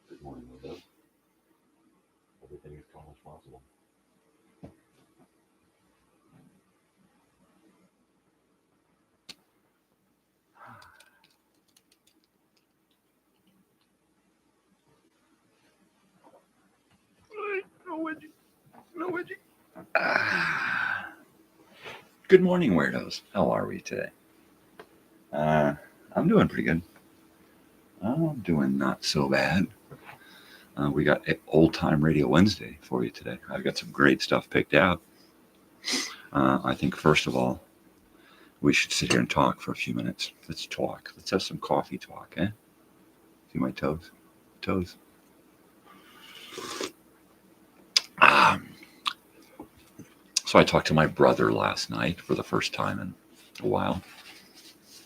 Good morning, Linda. Everything is calm as possible. No wedgie. No wedgie. Good morning, weirdos. How are we today? I'm doing pretty good. I'm doing not so bad. We got Old Time Radio Wednesday for you today. I've got some great stuff picked out. I think, first of all, we should sit here and talk for a few minutes. Let's talk. Let's have some coffee talk, eh? See my toes? Toes. So I talked to my brother last night for the first time in a while.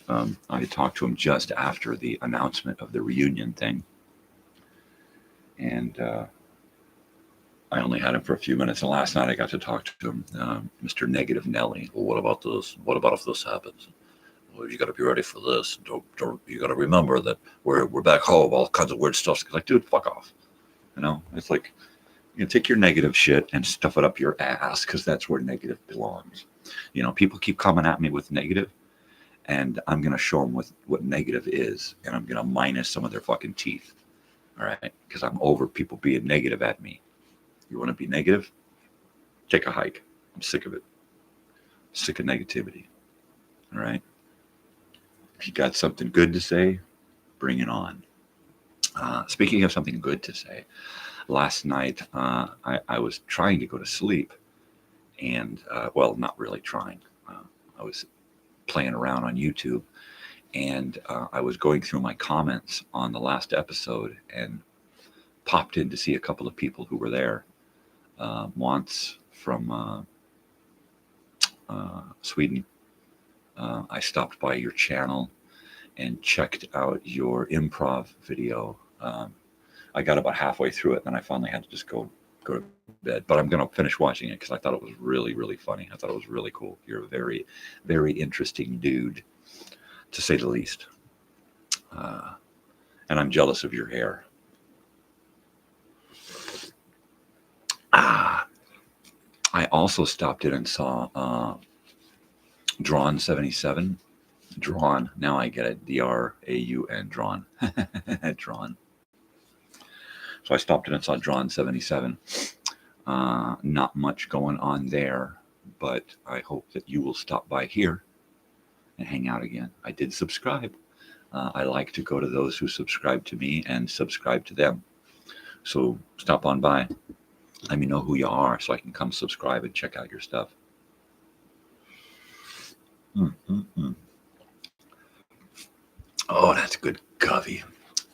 I talked to him just after the announcement of the reunion thing. And I only had him for a few minutes. And last night I got to talk to him, Mr. Negative Nelly. Well, what about this? What about if this happens? Well, you got to be ready for this. Don't you got to remember that we're back home. All kinds of weird stuff. It's like, dude, fuck off. You know, it's like, you know, take your negative shit and stuff it up your ass, because that's where negative belongs. You know, people keep coming at me with negative, and I'm going to show them what negative is, and I'm going to minus some of their fucking teeth. All right? Because I'm over people being negative at me. You want to be negative? Take a hike. I'm sick of it. I'm sick of negativity. All right? If you got something good to say, bring it on. Speaking of something good to say, last night I was trying to go to sleep, and well, not really trying. I was playing around on YouTube, and I was going through my comments on the last episode and popped in to see a couple of people who were there. Once from Sweden. I stopped by your channel and checked out your improv video. I got about halfway through it, and I finally had to just go to bed. But I'm going to finish watching it because I thought it was really, really funny. I thought it was really cool. You're a very, very interesting dude, to say the least. And I'm jealous of your hair. I also stopped in and saw Drawn 77. Drawn. Now I get it. D-R-A-U-N. Drawn. Drawn. So I stopped in and saw Drawn 77. Not much going on there, but I hope that you will stop by here and hang out again. I did subscribe. I like to go to those who subscribe to me and subscribe to them. So stop on by. Let me know who you are so I can come subscribe and check out your stuff. Oh, that's good govy.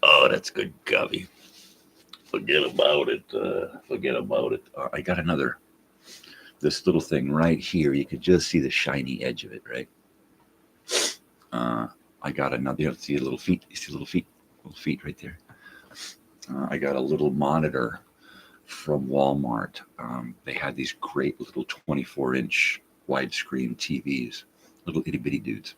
Oh, that's good govy. Forget about it. Forget about it. I got another. This little thing right here. You could just see the shiny edge of it, right? I got another. You see little feet. You see little feet right there. I got a little monitor from Walmart. They had these great little 24-inch widescreen TVs, little itty bitty dudes.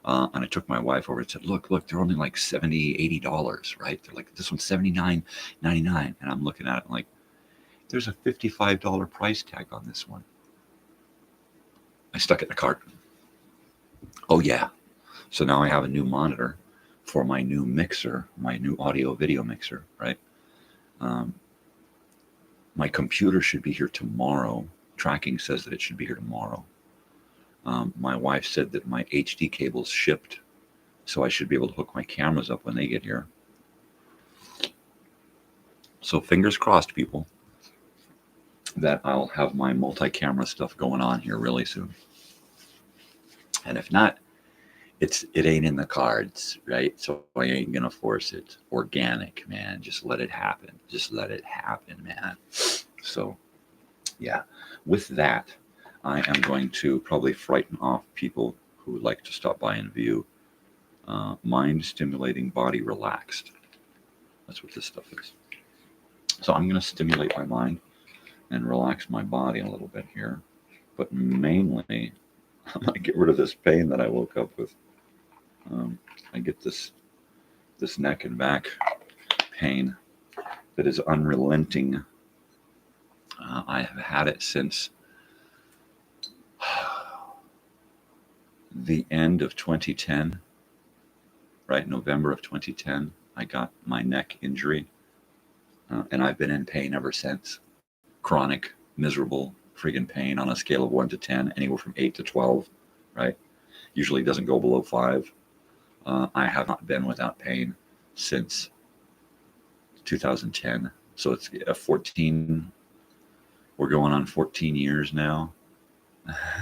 And I took my wife over and said, look, they're only like $70, $80, right? They're like, this one's $79.99. And I'm looking at it like, there's a $55 price tag on this one. I stuck it in the cart. Oh yeah. So now I have a new monitor for my new mixer, my new audio video mixer, right? My computer should be here tomorrow tracking says that it should be here tomorrow. My wife said that my HD cable's shipped, so I should be able to hook my cameras up when they get here. So fingers crossed, people, that I'll have my multi-camera stuff going on here really soon. And if not, it ain't in the cards, right? So I ain't gonna force it. Organic, man. Just let it happen. Just let it happen, man. So yeah, with that, I am going to probably frighten off people who would like to stop by and view Mind Stimulating Body Relaxed. That's what this stuff is. So I'm going to stimulate my mind and relax my body a little bit here. But mainly, I'm going to get rid of this pain that I woke up with. I get this neck and back pain that is unrelenting. I have had it since the end of 2010, right? November of 2010, I got my neck injury, and I've been in pain ever since. Chronic, miserable, friggin' pain on a scale of 1 to 10, anywhere from 8 to 12, right? Usually doesn't go below 5. I have not been without pain since 2010. So it's 14, we're going on 14 years now.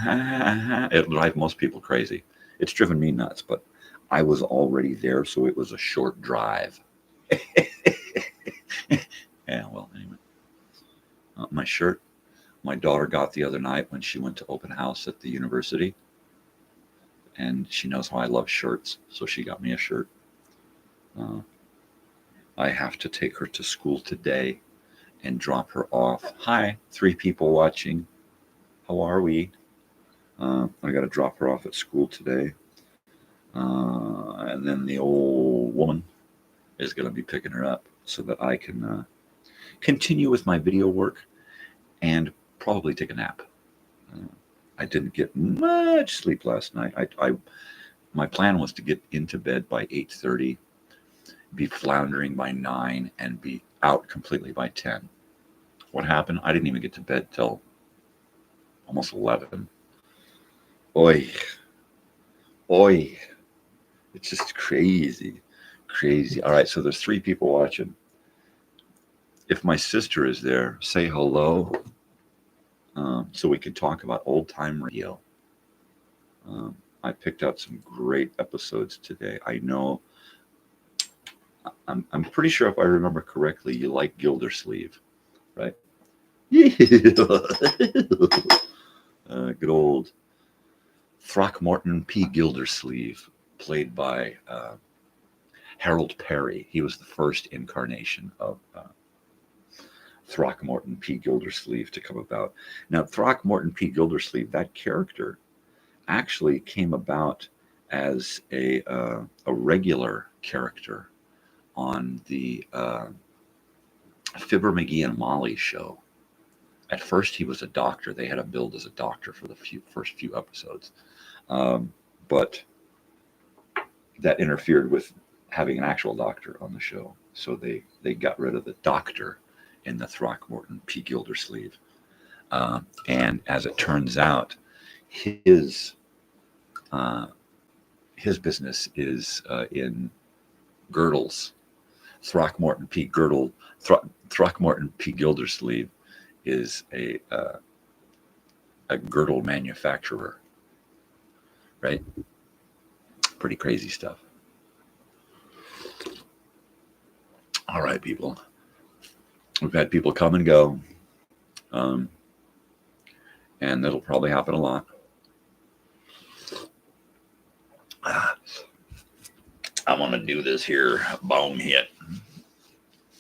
It drives most people crazy. It's driven me nuts, but I was already there, so it was a short drive. Yeah, well, anyway. My shirt, my daughter got the other night when she went to open house at the university. And she knows how I love shirts, so she got me a shirt. I have to take her to school today and drop her off. Hi, 3 people watching. How are we? I got to drop her off at school today. And then the old woman is going to be picking her up so that I can continue with my video work and probably take a nap. I didn't get much sleep last night. My plan was to get into bed by 8:30, be floundering by 9, and be out completely by 10. What happened? I didn't even get to bed till almost 11. Oi. It's just crazy. All right, so there's 3 people watching. If my sister is there, say hello. So we can talk about old time radio. I picked out some great episodes today. I know, I'm pretty sure if I remember correctly, you like Gildersleeve, right? Good old Throckmorton P. Gildersleeve, played by Harold Perry. He was the first incarnation of Throckmorton P. Gildersleeve to come about. Now, Throckmorton P. Gildersleeve, that character, actually came about as a regular character on the Fibber McGee and Molly show. At first, he was a doctor. They had him billed as a doctor for the first few episodes, but that interfered with having an actual doctor on the show. So they got rid of the doctor in the Throckmorton P. Gildersleeve. And as it turns out, his business is in girdles. Throckmorton P. Gildersleeve is a girdle manufacturer, right? Pretty crazy stuff. All right, people. We've had people come and go, and that'll probably happen a lot. I want to do this here bong hit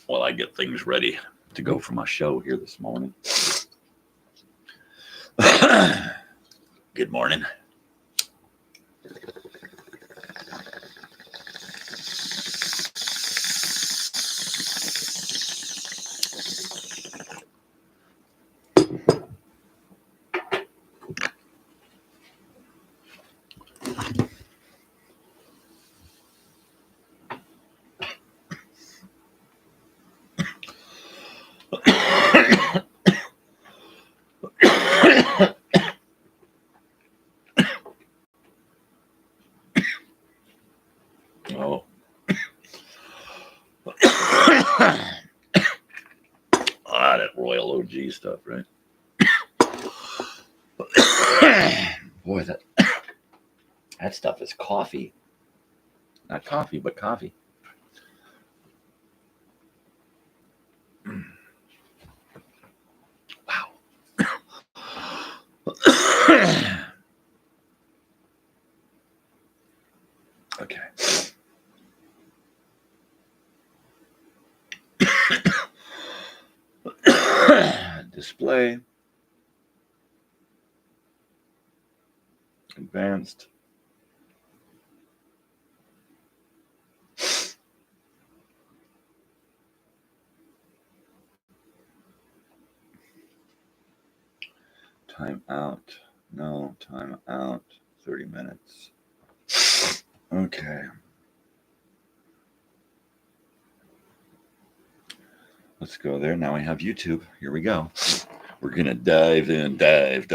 while I get things ready to go for my show here this morning. Good morning. oil OG stuff, right? Boy, that stuff is coffee. Not coffee, but coffee. Wow. Okay. Display. Advanced. Time out. No, time out. 30 minutes. Okay. Let's go there. Now I have YouTube. Here we go. We're going to dive in. Dive.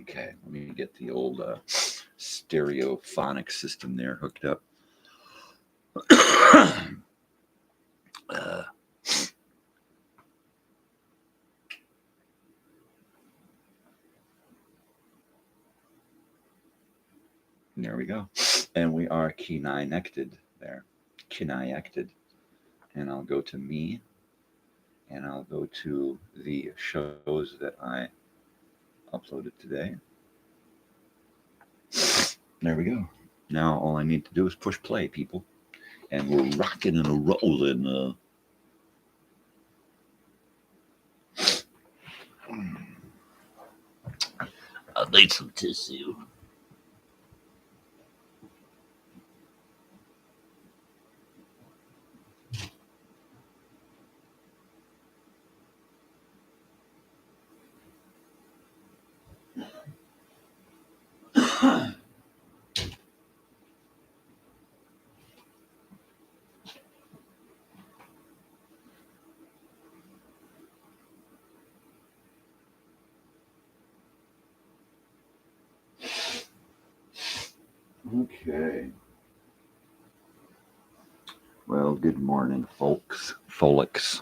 Okay, let me get the old stereophonic system there hooked up. There we go. And we are connected there. Connected. And I'll go to me. And I'll go to the shows that I uploaded today. There we go. Now all I need to do is push play, people. And we're rocking and rolling. I need some tissue. Okay. Well, good morning, folks. Folix.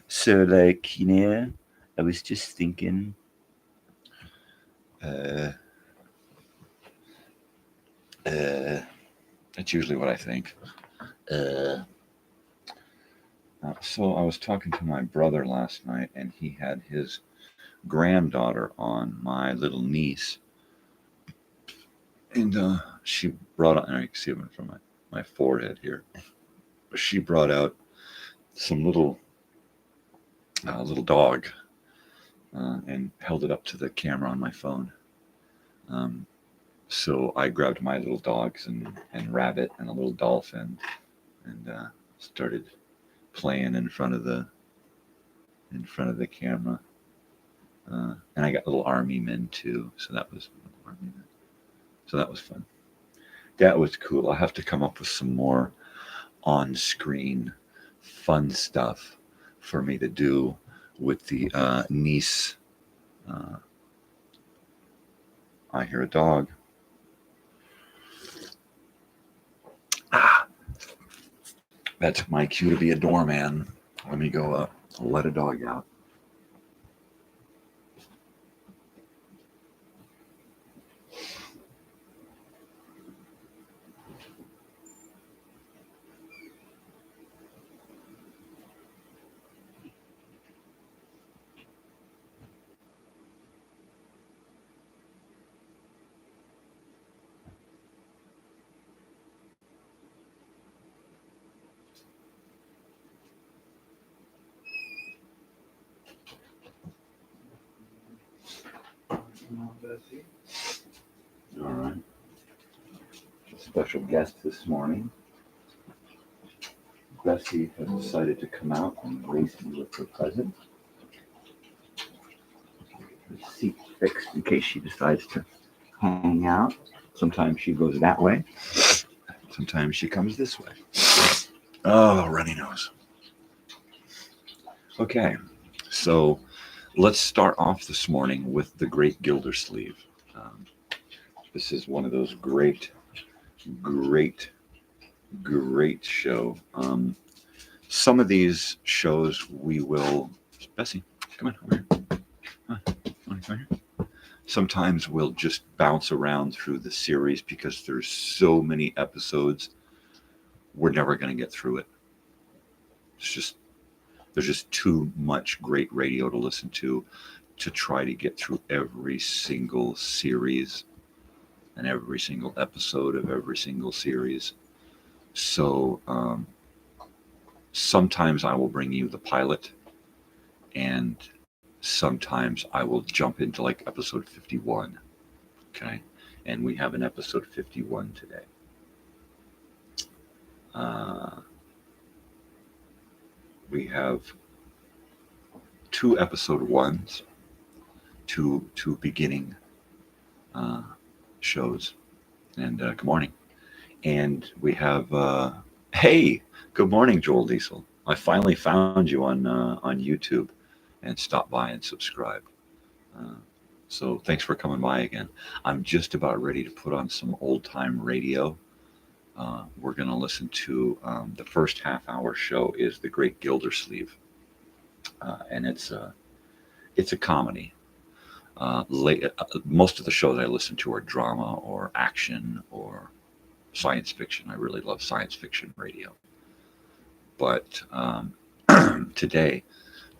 So, like, you know, I was just thinking, that's usually what I think. So I was talking to my brother last night, and he had his granddaughter on, my little niece. And she brought out, and you can see it from my forehead here. She brought out some little dog and held it up to the camera on my phone. So I grabbed my little dogs and rabbit and a little dolphin and started playing in front of the camera. And I got little army men too, so that was fun. That was cool. I'll have to come up with some more on-screen fun stuff for me to do with the niece. I hear a dog. That's my cue to be a doorman. Let me go let a dog out. All right. Special guest this morning. Bessie has decided to come out and grace me with her present. The seat fixed in case she decides to hang out. Sometimes she goes that way. Sometimes she comes this way. Oh, runny nose. Okay, so let's start off this morning with the Great Gildersleeve. This is one of those great great show. Some of these shows we will... Bessie, come on over here. Come here. Sometimes we'll just bounce around through the series because there's so many episodes. We're never going to get through it. There's just too much great radio to listen to try to get through every single series and every single episode of every single series. So sometimes I will bring you the pilot, and sometimes I will jump into like episode 51. Okay. And we have an episode 51 today. We have 2 episode 1s, two beginning shows. And good morning. And we have, hey, good morning, Joel Diesel. I finally found you on YouTube and stopped by and subscribed. So thanks for coming by again. I'm just about ready to put on some old time radio. We're going to listen to the first half-hour show is The Great Gildersleeve, and it's a comedy. Most of the shows I listen to are drama or action or science fiction. I really love science fiction radio. But today,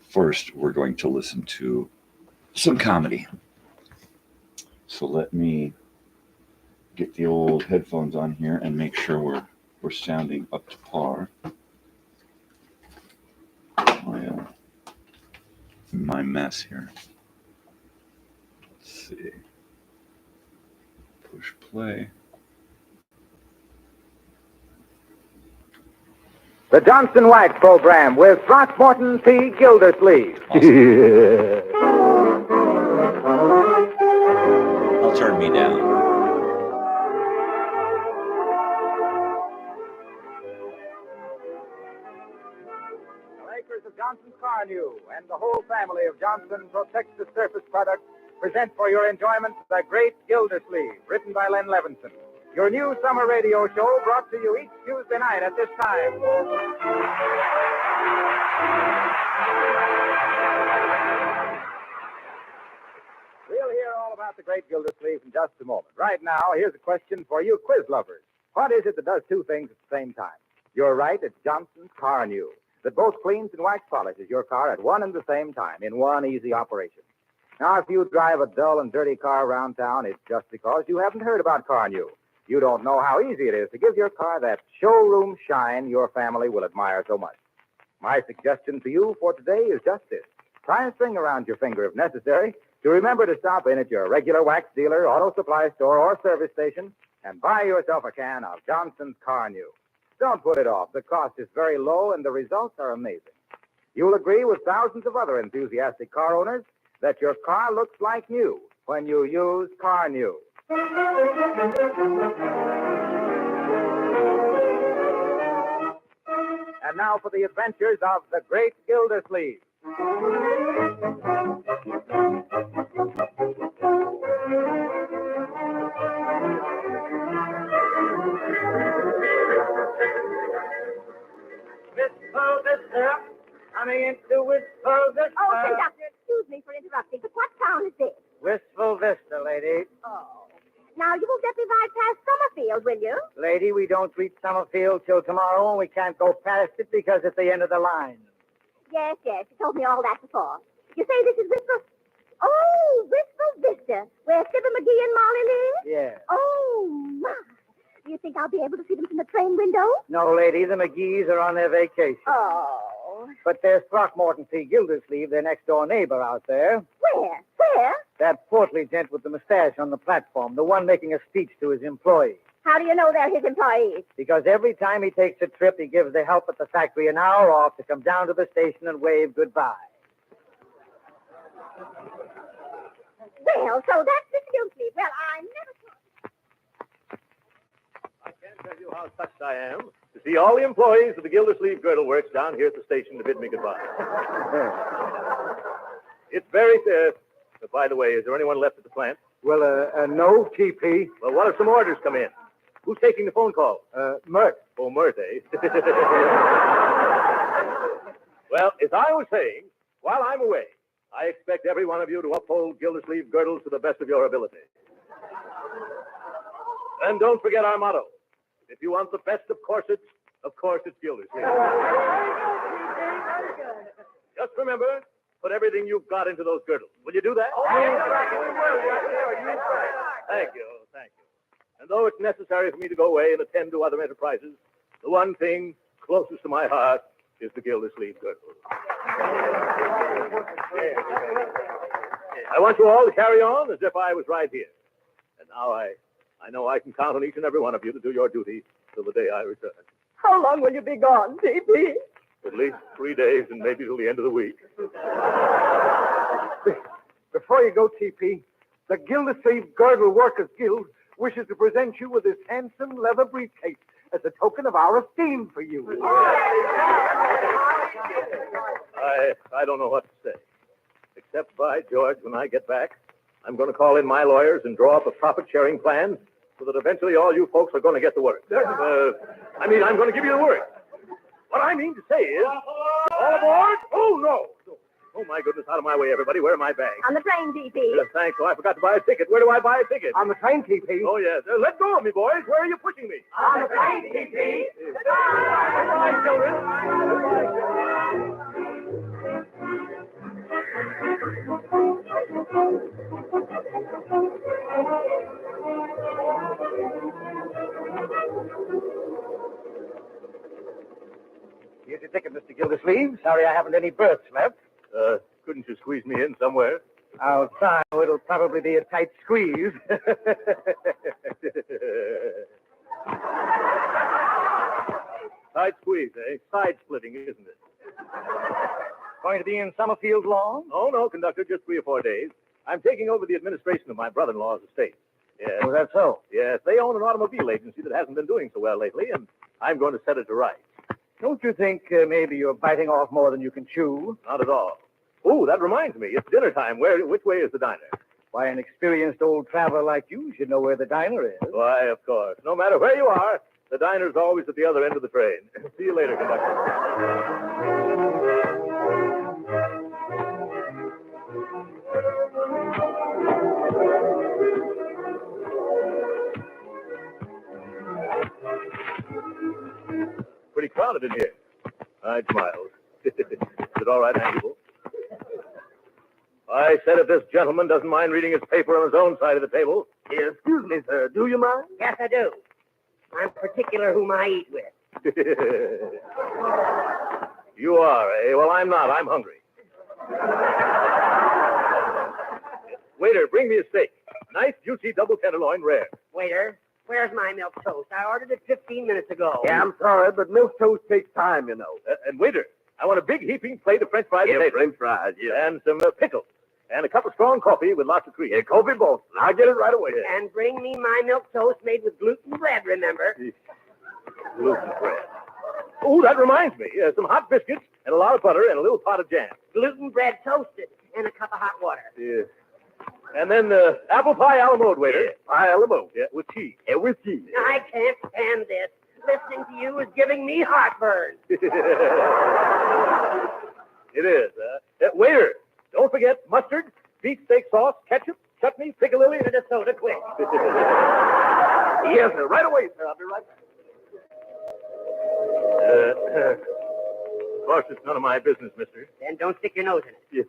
first, we're going to listen to some comedy. So let me get the old headphones on here and make sure we're sounding up to par. My mess here. Let's see. Push play. The Johnson Wax Program with Throckmorton P. Gildersleeve. Awesome. I'll turn me down. The makers of Johnson's Carnew and the whole family of Johnson Protective Surface Products present for your enjoyment The Great Gildersleeve, written by Len Levinson. Your new summer radio show brought to you each Tuesday night at this time. We'll hear all about The Great Gildersleeve in just a moment. Right now, here's a question for you quiz lovers. What is it that does 2 things at the same time? You're right, it's Johnson's Carnew, that both cleans and wax polishes your car at one and the same time in one easy operation. Now, if you drive a dull and dirty car around town, it's just because you haven't heard about Carnew. You don't know how easy it is to give your car that showroom shine your family will admire so much. My suggestion to you for today is just this. Tie a string around your finger if necessary to remember to stop in at your regular wax dealer, auto supply store, or service station and buy yourself a can of Johnson's Carnew. Don't put it off. The cost is very low and the results are amazing. You'll agree with thousands of other enthusiastic car owners that your car looks like new when you use Carnew. And now for the adventures of The Great Gildersleeve. Wistful Vista, coming into Wistful Vista. Oh, conductor, excuse me for interrupting, but what town is this? Wistful Vista, lady. Oh. Now, you won't let me ride past Summerfield, will you? Lady, we don't reach Summerfield till tomorrow, and we can't go past it because it's the end of the line. Yes, you told me all that before. You say this is Wistful... Oh, Wistful Vista, where Fibber McGee and Molly live? Yeah. Oh, my. Do you think I'll be able to see them from the train window? No, lady, the McGees are on their vacation. Oh. But there's Throckmorton P. Gildersleeve, their next-door neighbor out there. Where? Where? That portly gent with the mustache on the platform, the one making a speech to his employees. How do you know they're his employees? Because every time he takes a trip, he gives the help at the factory an hour off to come down to the station and wave goodbye. Well, so that's Miss Gildersleeve. Well, I never thought... I can't tell you how touched I am to see all the employees of the Gildersleeve Girdle Works down here at the station to bid me goodbye. It's very... by the way, is there anyone left at the plant? Well, no, TP. Well, what if some orders come in? Who's taking the phone call? Mert. Oh, Mert, eh? Well, as I was saying, while I'm away, I expect every one of you to uphold Gildersleeve girdles to the best of your ability. And don't forget our motto. If you want the best of corsets, of course it's Gildersleeve. Just remember, put everything you've got into those girdles. Will you do that? Thank you. And though it's necessary for me to go away and attend to other enterprises, the one thing closest to my heart is the Gildersleeve girdle. I want you all to carry on as if I was right here. And now I know I can count on each and every one of you to do your duty till the day I return. How long will you be gone, T.P.? At least 3 days and maybe till the end of the week. Before you go, T.P., the Gildersleeve Girdle Workers Guild wishes to present you with this handsome leather briefcase as a token of our esteem for you. I don't know what to say. Except, by George, when I get back, I'm going to call in my lawyers and draw up a profit-sharing plan so that eventually all you folks are going to get the work. I'm going to give you the work. What I mean to say is, all aboard? Oh, no. Oh, my goodness, out of my way, everybody. Where are my bags? On the train, T.P. Thanks. Oh, I forgot to buy a ticket. Where do I buy a ticket? On the train, T.P. Oh, yes. Let go of me, boys. Where are you pushing me? On the train, T.P. Goodbye, children. Here's your ticket, Mr. Gildersleeve. Sorry I haven't any berths left. Couldn't you squeeze me in somewhere? I'll try. It'll probably be a tight squeeze. Tight squeeze, eh? Side splitting, isn't it? Going to be in Summerfield long? Oh, no, conductor, just 3 or 4 days. I'm taking over the administration of my brother-in-law's estate. Yes. Oh, that's so. Yes, they own an automobile agency that hasn't been doing so well lately, and I'm going to set it to rights. Don't you think maybe you're biting off more than you can chew? Not at all. Oh, that reminds me. It's dinner time. Which way is the diner? Why, an experienced old traveler like you should know where the diner is. Why, of course. No matter where you are, the diner's always at the other end of the train. See you later, conductor. Pretty crowded in here. I smiled. Is it all right, Hannibal? I said if this gentleman doesn't mind reading his paper on his own side of the table. Excuse me, sir. Do you mind? Yes, I do. I'm particular whom I eat with. You are, eh? Well, I'm not. I'm hungry. Waiter, bring me a steak. Nice, juicy double tenderloin rare. Waiter, where's my milk toast? I ordered it 15 minutes ago. Yeah, I'm sorry, but milk toast takes time, you know. And waiter, I want a big heaping plate of French fries. Yeah, potatoes. French fries, yeah. And some pickles. And a cup of strong coffee with lots of cream. Yeah, coffee both. I'll get it right away. And bring me my milk toast made with gluten bread, remember? Gluten bread. Oh, that reminds me. Some hot biscuits and a lot of butter and a little pot of jam. Gluten bread toasted and a cup of hot water. Yeah. And then apple pie a la mode, waiter. Yeah, pie a la mode. Yeah, with cheese. Yeah, with cheese. I can't stand this. Listening to you is giving me heartburn. It is. Waiter, don't forget mustard, beefsteak sauce, ketchup, chutney, piccalilli, And a soda quick. Yes, sir. Right away, sir. I'll be right back. Of course, it's none of my business, mister. Then don't stick your nose in it. Yeah.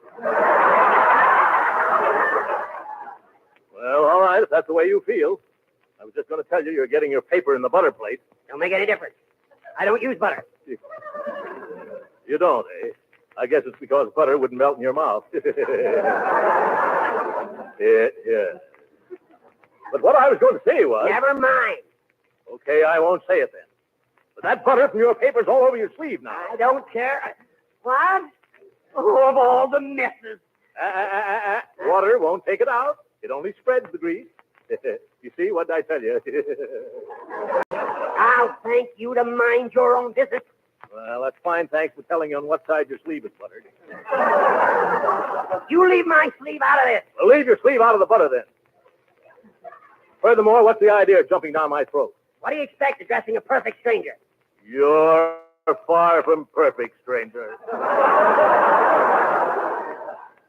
Well, all right, if that's the way you feel. I was just going to tell you you're getting your paper in the butter plate. Don't make any difference. I don't use butter. You don't, eh? I guess it's because butter wouldn't melt in your mouth. Yeah. But what I was going to say was... Never mind. Okay, I won't say it then. But that butter from your paper's all over your sleeve now. I don't care. What? Oh, of all the messes. Water won't take it out. It only spreads the grease. You see, what did I tell you? I'll thank you to mind your own business. Well, that's fine. Thanks for telling you on what side your sleeve is buttered. You leave my sleeve out of this. Well, leave your sleeve out of the butter, then. Furthermore, what's the idea of jumping down my throat? What do you expect addressing a perfect stranger? You're far from perfect, stranger.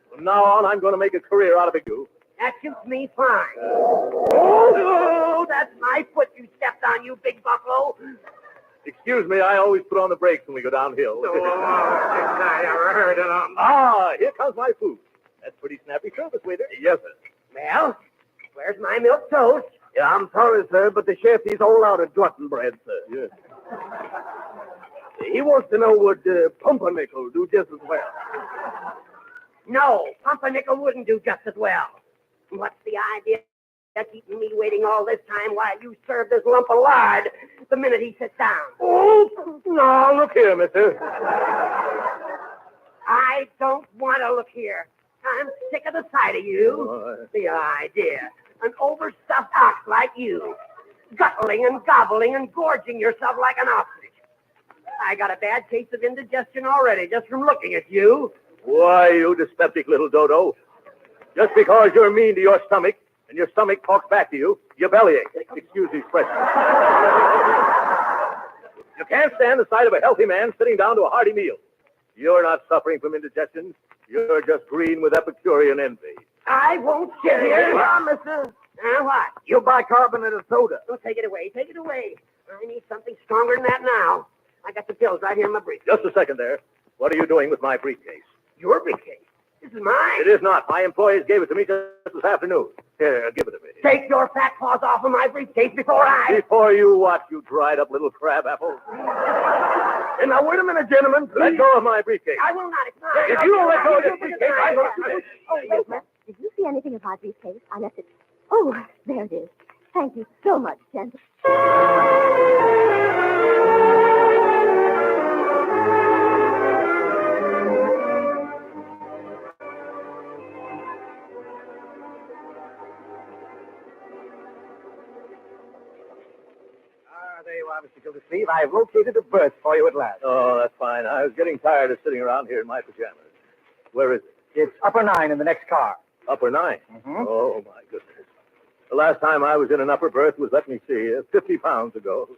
From now on, I'm going to make a career out of you. That suits me fine. Oh, that's my foot you stepped on, you big buffalo. Excuse me, I always put on the brakes when we go downhill. I ever heard of them. Ah, here comes my food. That's pretty snappy service, waiter. Yes, sir. Well, where's my milk toast? Yeah, I'm sorry, sir, but the chef, he's all out of glutton bread, sir. Yes. He wants to know would pumpernickel do just as well. No, pumpernickel wouldn't do just as well. What's the idea of keeping me waiting all this time while you serve this lump of lard the minute he sits down? Oh, no, look here, mister. I don't want to look here. I'm sick of the sight of you. The idea. An overstuffed ox like you. Guttling and gobbling and gorging yourself like an ostrich. I got a bad case of indigestion already just from looking at you. Why, you dyspeptic little dodo. Just because you're mean to your stomach and your stomach talks back to you, your belly aches. Excuse the expression. You can't stand the sight of a healthy man sitting down to a hearty meal. You're not suffering from indigestion. You're just green with Epicurean envy. I won't sit here. mister. What? You bicarbonated soda. Oh, take it away. Take it away. I need something stronger than that now. I got the pills right here in my briefcase. Just a second there. What are you doing with my briefcase? Your briefcase? This is mine. It is not. My employees gave it to me just this afternoon. Here, give it to me. Take your fat paws off of my briefcase before I... Before you what, you dried up little crab apple? And now, wait a minute, gentlemen. Let go of my briefcase. I will not. It's mine. If you don't let go of this briefcase, I'm going to... Oh, wait, Matt. Did you see anything of my briefcase? I left it. Oh, there it is. Thank you so much, Jen. There you are, Mr. Gildersleeve. I've located a berth for you at last. Oh, that's fine. I was getting tired of sitting around here in my pajamas. Where is it? It's upper 9 in the next car. Upper 9? Mm-hmm. Oh, my goodness. The last time I was in an upper berth was, let me see, 50 pounds ago.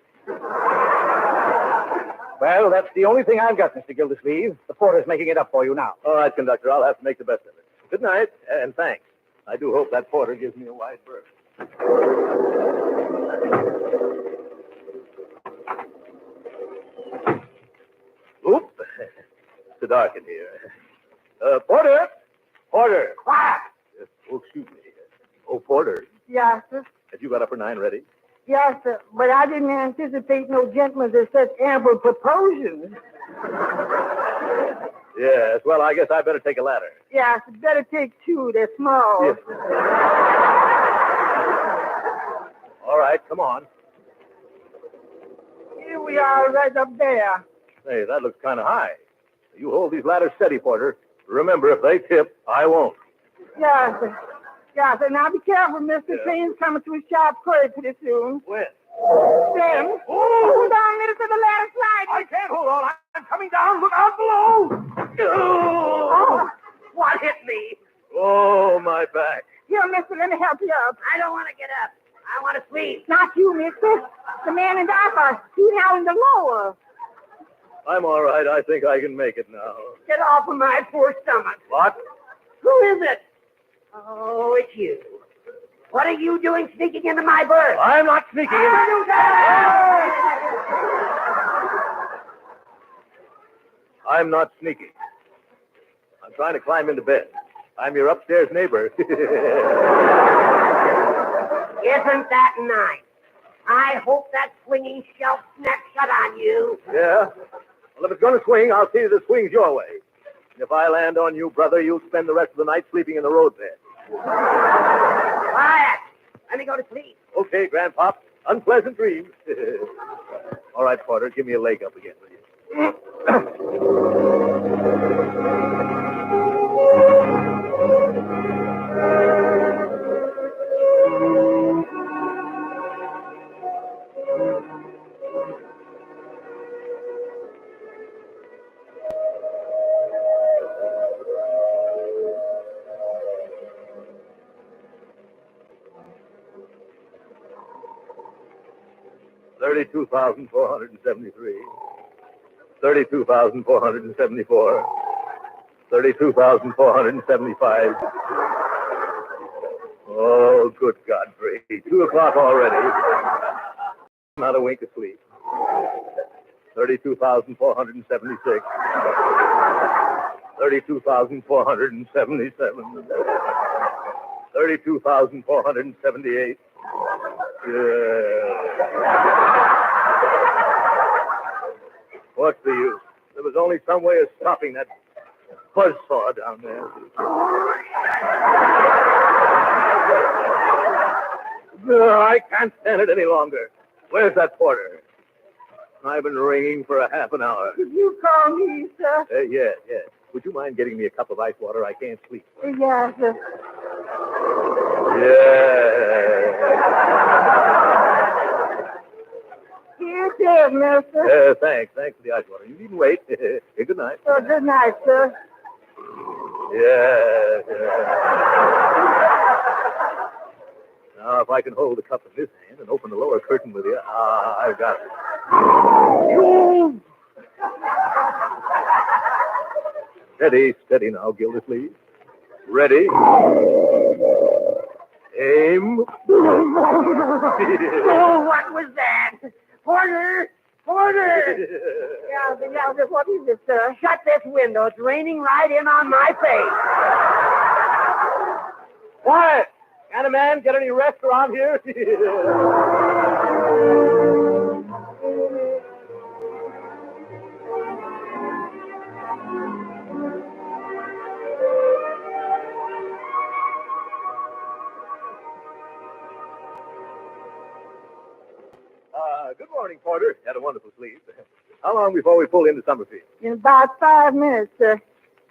Well, that's the only thing I've got, Mr. Gildersleeve. The porter's making it up for you now. All right, conductor, I'll have to make the best of it. Good night, and thanks. I do hope that porter gives me a wide berth. Oop. It's dark in here. Porter! Porter! What? Oh, excuse me. Oh, Porter, Yes, sir. have you got upper 9 ready? Yes, sir. But I didn't anticipate no gentleman to such ample proportions. Yes, well, I guess I better take a ladder. Yes, better take 2. They're small. Yes. All right, come on. Here we are right up there. Hey, that looks kind of high. You hold these ladders steady, Porter. Remember, if they tip, I won't. Yes, sir. Yes, sir. Now be careful, mister. Yeah. Train's coming to a sharp curve pretty soon. When? Then, hold on, let us to the ladder slide. I can't hold on. I'm coming down. Look out below. Oh, what hit me? Oh, my back. Here, mister, let me help you up. I don't want to get up. I want to sleep. Not you, mister. The man in the upper. He's out in the lower. I'm all right. I think I can make it now. Get off of my poor stomach. What? Who is it? Oh, it's you. What are you doing sneaking into my berth? I'm not sneaking in. I'm not sneaking. I'm trying to climb into bed. I'm your upstairs neighbor. Isn't that nice? I hope that swinging shelf snaps shut on you. Yeah? Well, if it's going to swing, I'll see that it swings your way. And if I land on you, brother, you'll spend the rest of the night sleeping in the road bed. Quiet. Let me go to sleep. Okay, Grandpop. Unpleasant dreams. All right, Porter, give me a leg up again, will you? 32,473. 32,474. 32,475. Oh, good God, Brady. 2 o'clock already. Not a wink of sleep. 32,476. 32,477. 32,478. What's the use? There was only some way of stopping that buzzsaw down there. I can't stand it any longer. Where's that porter? I've been ringing for a half an hour. Did you call me, sir? Yes. Would you mind getting me a cup of ice water? I can't sleep. Yes, sir. Yeah. Here it is, mister. Thanks for the ice water. You needn't wait. Good night. Oh, good night, sir. Yeah. Now, if I can hold the cup in this hand and open the lower curtain with you, I've got it. Steady now, Gildersleeve. Ready. Aim. Oh, what was that? Porter! Yeah, what is it, sir? Shut this window. It's raining right in on my face. Quiet! Can a man get any rest around here? Good morning, Porter. Had a wonderful sleep. How long before we pull into Summerfield? In about 5 minutes, sir.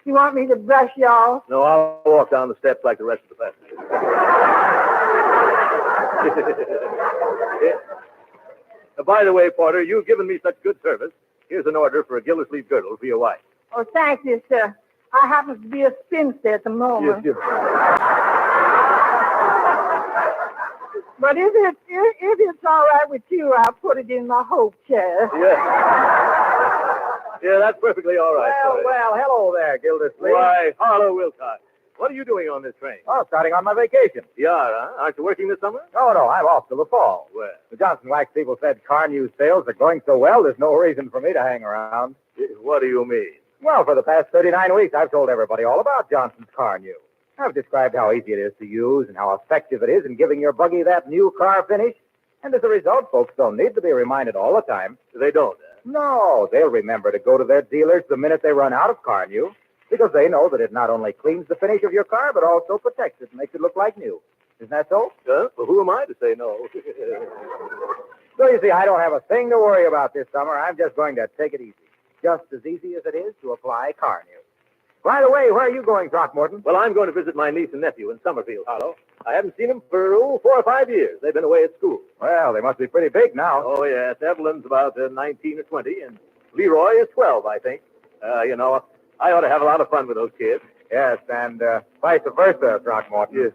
You want me to brush you off? No, I'll walk down the steps like the rest of the passengers. By the way, Porter, you've given me such good service. Here's an order for a Gildersleeve girdle for your wife. Oh, thank you, sir. I happen to be a spinster at the moment. Yes. But if it's all right with you, I'll put it in my hope chair. Yeah, that's perfectly all right. Well, hello there, Gildersleeve. Why, Harlow Wilcox. What are you doing on this train? Oh, starting on my vacation. You are, huh? Aren't you working this summer? No, I'm off till the fall. Well, The Johnson Wax people said car news sales are going so well, there's no reason for me to hang around. what do you mean? Well, for the past 39 weeks, I've told everybody all about Johnson's Car News. I've described how easy it is to use and how effective it is in giving your buggy that new car finish. And as a result, folks don't need to be reminded all the time. They don't, huh? No, they'll remember to go to their dealers the minute they run out of Car New, because they know that it not only cleans the finish of your car, but also protects it and makes it look like new. Isn't that so? Well, who am I to say no? So you see, I don't have a thing to worry about this summer. I'm just going to take it easy. Just as easy as it is to apply Car New. By the way, where are you going, Throckmorton? Well, I'm going to visit my niece and nephew in Summerfield, Harlow. I haven't seen them for 4 or 5 years. They've been away at school. Well, they must be pretty big now. Oh, yes. Evelyn's about 19 or 20, and Leroy is 12, I think. I ought to have a lot of fun with those kids. Yes, and vice versa, Throckmorton. Yes.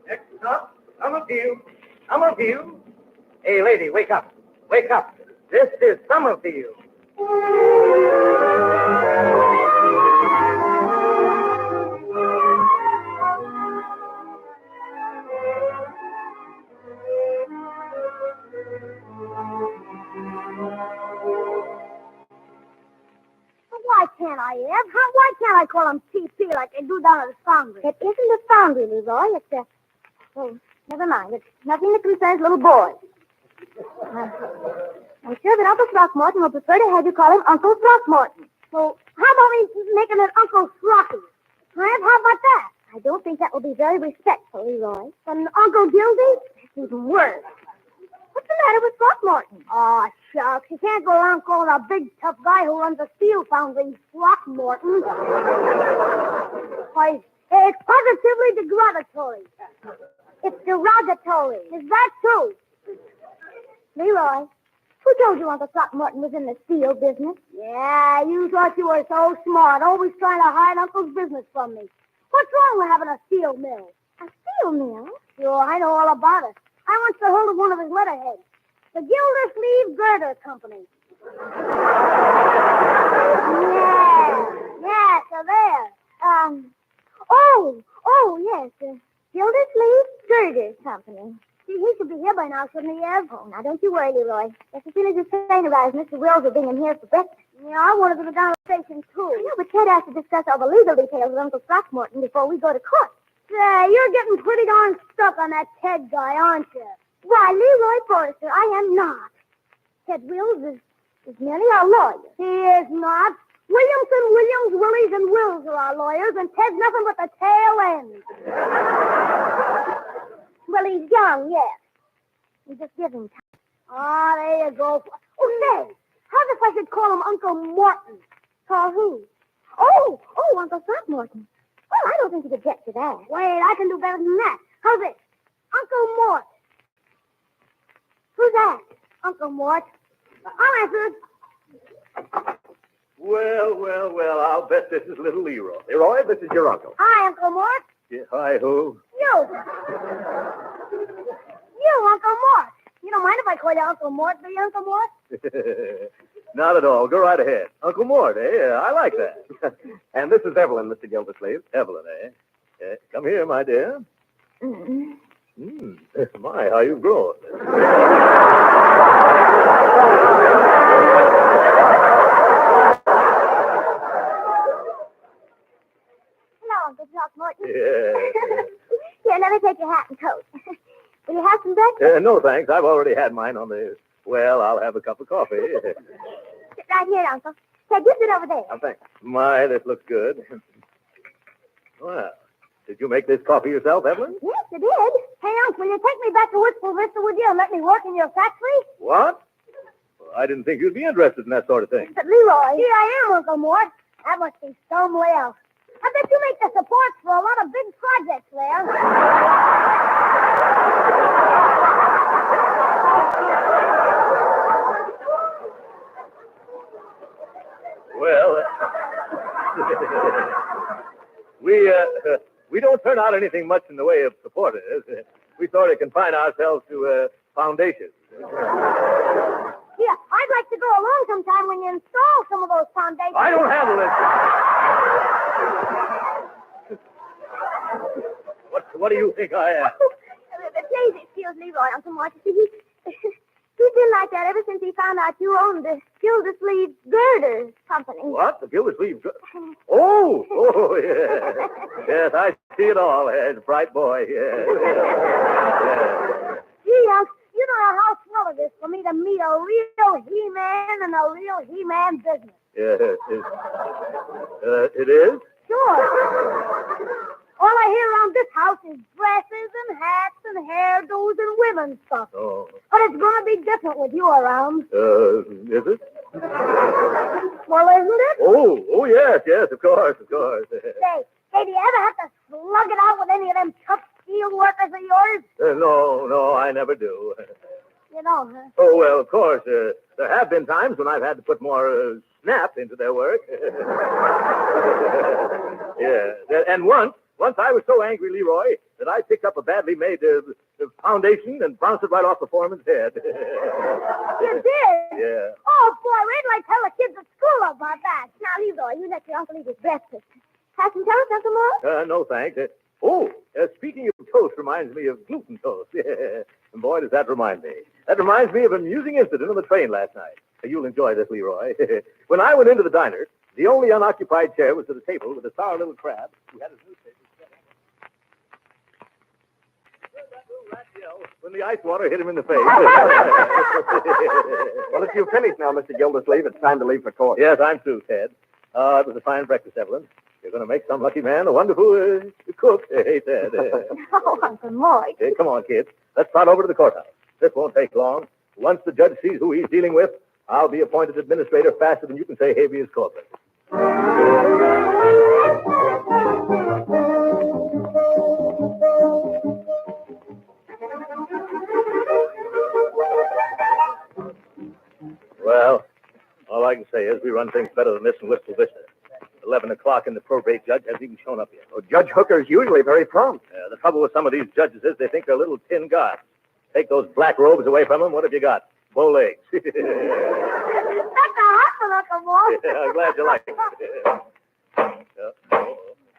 Next up, Summerfield. Hey, lady, wake up. Wake up. This is Summerfield. Why can't I, Ev? Why can't I call him TP like they do down at the foundry? It isn't a foundry, Leroy. It's a... Oh, never mind. It's nothing that concerns little boys. I'm sure that Uncle Throckmorton will prefer to have you call him Uncle Throckmorton. So how about we make him an Uncle Throcky? Ev, how about that? I don't think that will be very respectful, Leroy. But an Uncle Gildy? That's even worse. What's the matter with Throckmorton? Oh, shucks. You can't go around calling a big, tough guy who runs a steel foundry Throckmorton. Why, it's positively derogatory. It's derogatory. Is that true? Leroy, who told you Uncle Throckmorton was in the steel business? Yeah, you thought you were so smart, always trying to hide Uncle's business from me. What's wrong with having a steel mill? A steel mill? Sure, I know all about it. I once got hold of one of his letterheads. The Gildersleeve Girder Company. Yeah, so there. Yes, the Gildersleeve Girder Company. He should be here by now, shouldn't he, Ev? Oh, now don't you worry, Leroy. Just as soon as this train arrives, Mr. Wills will bring him here for breakfast. Yeah, I wanted to go down to the station, too. I know, but Ted has to discuss all the legal details with Uncle Throckmorton before we go to court. You're getting pretty darn stuck on that Ted guy, aren't you? Why, Leroy Forrester, I am not. Ted Wills is merely our lawyer. He is not. Williamson, Williams, Willies, and Wills are our lawyers, and Ted's nothing but the tail end. Well, he's young, yes. We just give him time. Ah, there you go. Oh, say, how if I should call him Uncle Morton? Call who? Oh, Uncle Throckmorton. Well, I don't think he'd object to that. Wait, I can do better than that. How's this? Uncle Mort. Who's that? Uncle Mort. I'll answer it. Well, I'll bet this is little Leroy. Leroy, this is your uncle. Hi, Uncle Mort. Yeah, hi, who? You, Uncle Mort. You don't mind if I call you Uncle Mort, do you, Uncle Mort? Not at all. Go right ahead. Uncle Mort, eh? I like that. And this is Evelyn, Mr. Gildersleeve. Evelyn, eh? Come here, my dear. My, how you've grown. Hello, Uncle Throckmorton. Yeah. Here, let me take your hat and coat. Will you have some breakfast? No, thanks. I've already had mine on the... Well, I'll have a cup of coffee. Sit right here, Uncle. Ted, you sit over there. Oh, thanks. My, this looks good. Well, did you make this coffee yourself, Evelyn? Yes, I did. Hey, Uncle, will you take me back to Wistful Vista with you and let me work in your factory? What? Well, I didn't think you'd be interested in that sort of thing. But, Leroy, here I am, Uncle Mort. That must be somewhere else. I bet you make the supports for a lot of big projects there. Well, we don't turn out anything much in the way of supporters. We sort of confine ourselves to foundations. Yeah, I'd like to go along sometime when you install some of those foundations. I don't handle it. What do you think I am? Please excuse Leroy, Uncle Mort. See, he's been like that ever since he found out you owned the Gildersleeve Girder Company. What? The Gildersleeve? Oh, yeah. Yes, I see it all. It's a bright boy. Yeah. Gee, Uncle, you don't know how swell it is for me to meet a real He-Man in a real He-Man business. Yes, it is? Sure. All I hear around this house is dresses and hats and hairdos and women's stuff. Oh. But it's going to be different with you around. Is it? Well, isn't it? Oh, yes, of course. Say, do you ever have to slug it out with any of them tough steel workers of yours? No, I never do. You don't, huh? Oh, well, of course. There have been times when I've had to put more snap into their work. Yeah, and once I was so angry, Leroy, that I picked up a badly made foundation and bounced it right off the foreman's head. You did? Yeah. Oh, boy, wait till I tell the kids at school about that. Now, Leroy, you let your uncle eat his breakfast. Have some toast, Uncle Mort? No, thanks. Speaking of toast reminds me of gluten toast. Yeah. And boy, does that remind me. That reminds me of an amusing incident on the train last night. You'll enjoy this, Leroy. When I went into the diner, the only unoccupied chair was at a table with a sour little crab who had his newspaper set up. That little rat yelled when the ice water hit him in the face. Well, if you've finished now, Mr. Gildersleeve, it's time to leave for court. Yes, I'm through, Ted. It was a fine breakfast, Evelyn. You're going to make some lucky man a wonderful cook. Hey, Ted. Oh, Uncle Mort. Hey, come on, kids. Let's trot over to the courthouse. This won't take long. Once the judge sees who he's dealing with, I'll be appointed administrator faster than you can say habeas corpus. Well, all I can say is we run things better than this in Wistful Vista. 11 o'clock and the probate judge hasn't even shown up yet. Well, Judge Hooker's usually very prompt. The trouble with some of these judges is they think they're little tin gods. Take those black robes away from them, what have you got? bow legs. That's a hot one, Uncle Mort. Yeah, I'm glad you like it.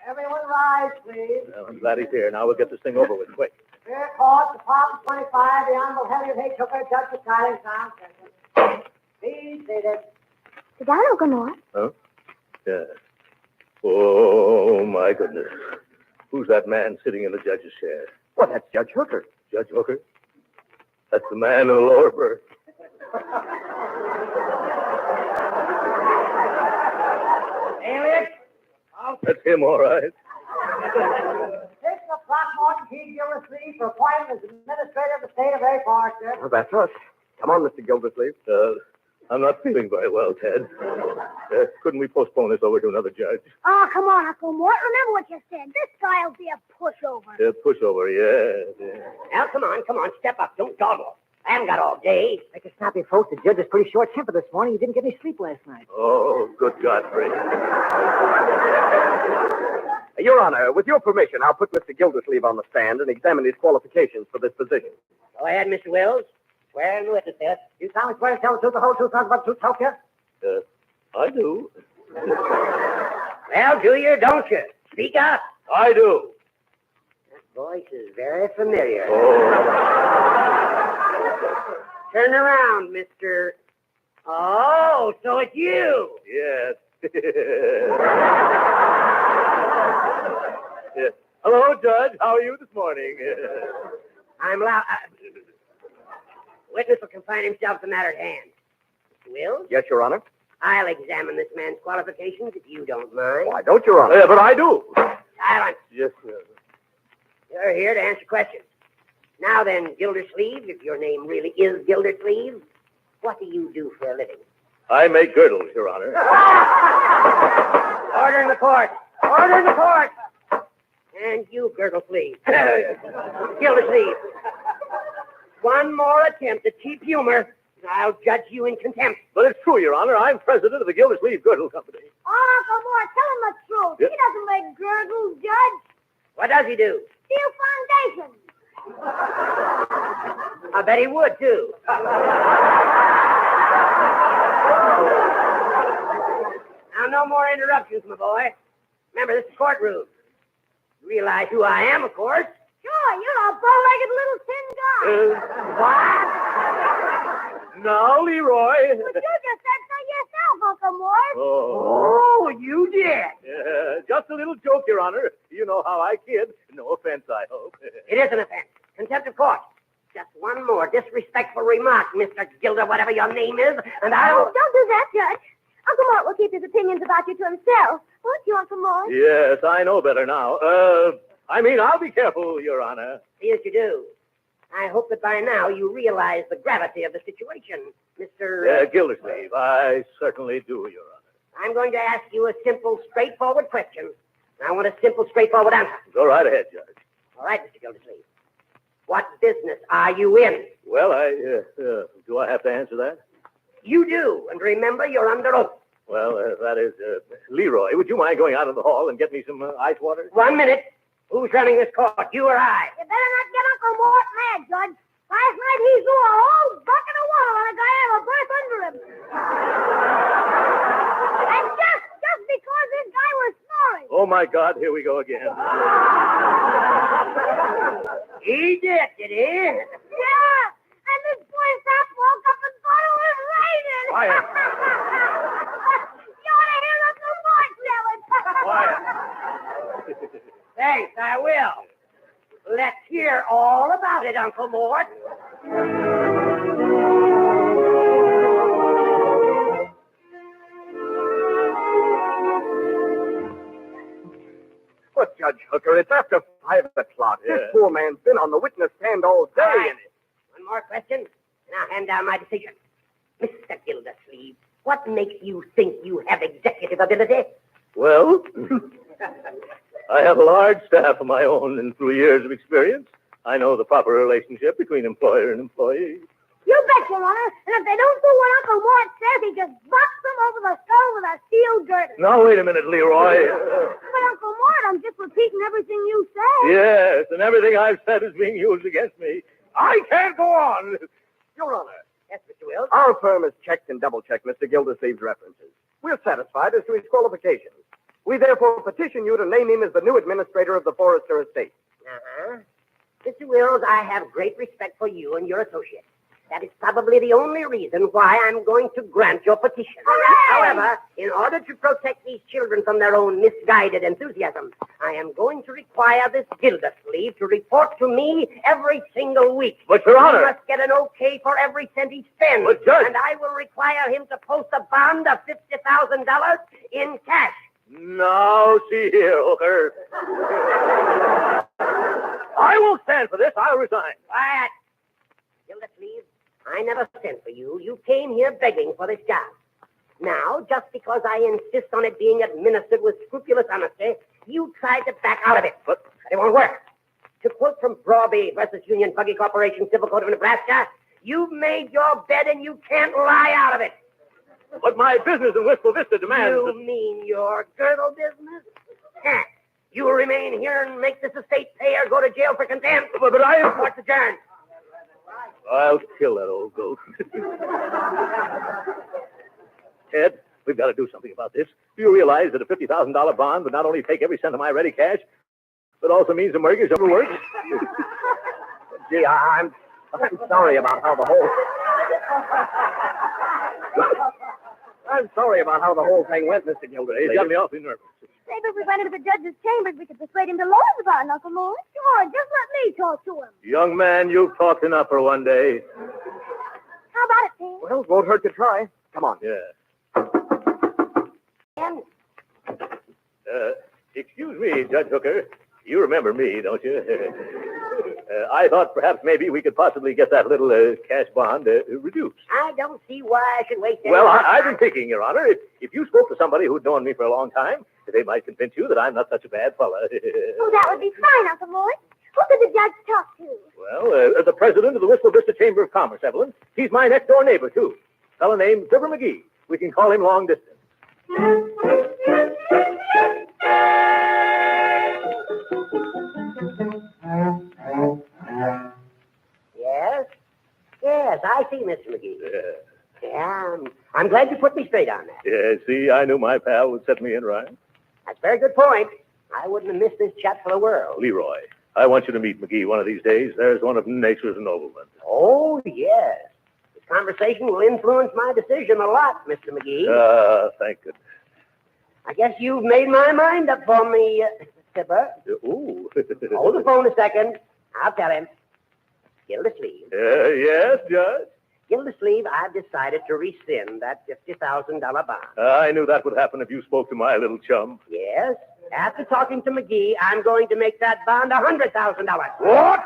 Everyone rise, please. Well, I'm glad he's here. Now we'll get this thing over with quick. Fair court, Department 25, the Honorable Henry H. Hooker, Judge of Silence, Sound Session. Please seated. Sit down, Uncle Mort. Huh? Yeah. Oh, my goodness. Who's that man sitting in the judge's chair? Well, that's Judge Hooker. Judge Hooker? That's the man in the lower berth. Alias? That's him, all right. Take the Throckmorton T. Gildersleeve for appointment as Administrator of the State of A. Forester. Well, that's us. Come on, Mr. Gildersleeve. I'm not feeling very well, Ted. Couldn't we postpone this over to another judge? Oh, come on, Uncle Mort. Remember what you said. This guy'll be a pushover. Pushover, yeah. Now, come on, step up. Don't dawdle. I haven't got all day. Make a snappy, folks. The judge is pretty short-tempered this morning. He didn't get any sleep last night. Oh, good Godfrey. Your Honor, with your permission, I'll put Mr. Gildersleeve on the stand and examine his qualifications for this position. Go ahead, Mr. Wills. Swear in the witness there. You solemnly swear to tell the truth, the whole truth, nothing but the truth, help you? I do. Well, do you or don't you? Speak up. I do. That voice is very familiar. Oh. Turn around, Mr. Oh, so it's you. Yes. Yeah. Hello, Judge. How are you this morning? I'm loud. Witness will confine himself to the matter at hand. Mr. Wills, Yes, Your Honor. I'll examine this man's qualifications if you don't mind. Why don't, Your Honor? Yeah, but I do. Silence. Yes, sir. You're here to answer questions. Now then, Gildersleeve, if your name really is Gildersleeve, what do you do for a living? I make girdles, Your Honor. Order in the court. Order in the court. And you, Gildersleeve. Gildersleeve. One more attempt at cheap humor, and I'll judge you in contempt. But it's true, Your Honor. I'm president of the Gildersleeve Girdle Company. Oh, Uncle Mort, tell him the truth. Yep. He doesn't make girdles, Judge. What does he do? Steel foundations. I bet he would, too. Now, no more interruptions, my boy. Remember, this is courtroom. You realize who I am, of course. Sure, you're a bow-legged little thin guy. What? Now, Leroy. But you just said so yourself, Uncle Mort. Oh, you did. Yeah, just a little joke, Your Honor. You know how I kid. No offense, I hope. It is an offense. Contempt of court. Just one more disrespectful remark, Mr. Gilder, whatever your name is, and I'll... Oh, don't do that, Judge. Uncle Mort will keep his opinions about you to himself. Won't you, Uncle Mort? Yes, I know better now. I'll be careful, Your Honor. See as you do. I hope that by now you realize the gravity of the situation, Mr. Gildersleeve, I certainly do, Your Honor. I'm going to ask you a simple, straightforward question. I want a simple, straightforward answer. Go right ahead, Judge. All right, Mr. Gildersleeve. What business are you in? Well, do I have to answer that? You do, and remember, you're under oath. Well, that is, Leroy, would you mind going out in the hall and get me some ice water? 1 minute. Who's running this court, you or I? You better not get Uncle Mort mad, Judge. Last night he threw a whole bucket of water on a guy out of a berth under him. And just because this guy was snoring. Oh, my God, here we go again. He did he? Yeah, and this boy Sap woke up and thought it was raining. Quiet. You ought to hear Uncle Mort yelling. Quiet. Thanks, I will. Let's hear all about it, Uncle Mort. But, Judge Hooker, it's after 5 o'clock. Yeah. This poor man's been on the witness stand all day. All right. One more question, and I'll hand down my decision. Mr. Gildersleeve, what makes you think you have executive ability? Well, I have a large staff of my own, and through years of experience, I know the proper relationship between employer and employee. You bet, Your Honor. And if they don't do what Uncle Mort says, he just bucks them over the stove with a steel girder. Now, wait a minute, Leroy. But Uncle Mort, I'm just repeating everything you said. Yes, and everything I've said is being used against me. I can't go on. Your Honor, Yes, Mr. Wills. Our firm has checked and double-checked Mr. Gildersleeve's references. We're satisfied as to his qualifications. We therefore petition you to name him as the new administrator of the Forrester estate. Uh-huh. Mr. Wills, I have great respect for you and your associates. That is probably the only reason why I'm going to grant your petition. However, in order to protect these children from their own misguided enthusiasm, I am going to require this Gildersleeve to report to me every single week. But, Your Honor... He must get an okay for every cent he spends. But, Judge... And I will require him to post a bond of $50,000 in cash. Now, see here, Hooker. I won't stand for this. I'll resign. Quiet. Gildersleeve, I never sent for you. You came here begging for this job. Now, just because I insist on it being administered with scrupulous honesty, you tried to back out of it. But it won't work. To quote from Brawby versus Union Buggy Corporation, Civil Code of Nebraska, you've made your bed and you can't lie out of it. But my business in Wistful Vista demands... You mean your girdle business? Huh. You will remain here and make this estate pay or go to jail for contempt. But I... Court's adjourned. I'll kill that old goat. Ted, we've got to do something about this. Do you realize that a $50,000 bond would not only take every cent of my ready cash, but also means a mortgage over work? Gee, I'm sorry about how the whole... I'm sorry about how the whole thing went, Mr. Gildersleeve. He's got me awfully nervous. Maybe if we went into the judge's chambers, we could persuade him to lower the bond, Uncle Morris. Come on, just let me talk to him. Young man, you've talked enough for one day. How about it, Tim? Well, it won't hurt to try. Come on. Yeah. Tim? Excuse me, Judge Hooker. You remember me, don't you? I thought perhaps maybe we could possibly get that little cash bond reduced. I don't see why I should waste any Well, more I've time. been thinking, Your Honor, if you spoke to somebody who'd known me for a long time, they might convince you that I'm not such a bad fella. Oh, that would be fine, Uncle Morris. Who could the judge talk to? Well, the president of the Wistful Vista Chamber of Commerce, Evelyn. He's my next-door neighbor, too. A fellow named Fibber McGee. We can call him long distance. Yes, I see, Mr. McGee. Yeah, I'm glad you put me straight on that. Yeah, see, I knew my pal would set me in right. That's a very good point. I wouldn't have missed this chat for the world. Leroy, I want you to meet McGee one of these days. There's one of nature's noblemen. Oh, yes. This conversation will influence my decision a lot, Mr. McGee. Thank goodness. I guess you've made my mind up for me, Tipper. Ooh. Hold the phone a second. I'll tell him. Gildersleeve. Yes, Judge? Gildersleeve, I've decided to rescind that $50,000 bond. I knew that would happen if you spoke to my little chum. Yes. After talking to McGee, I'm going to make that bond $100,000. What?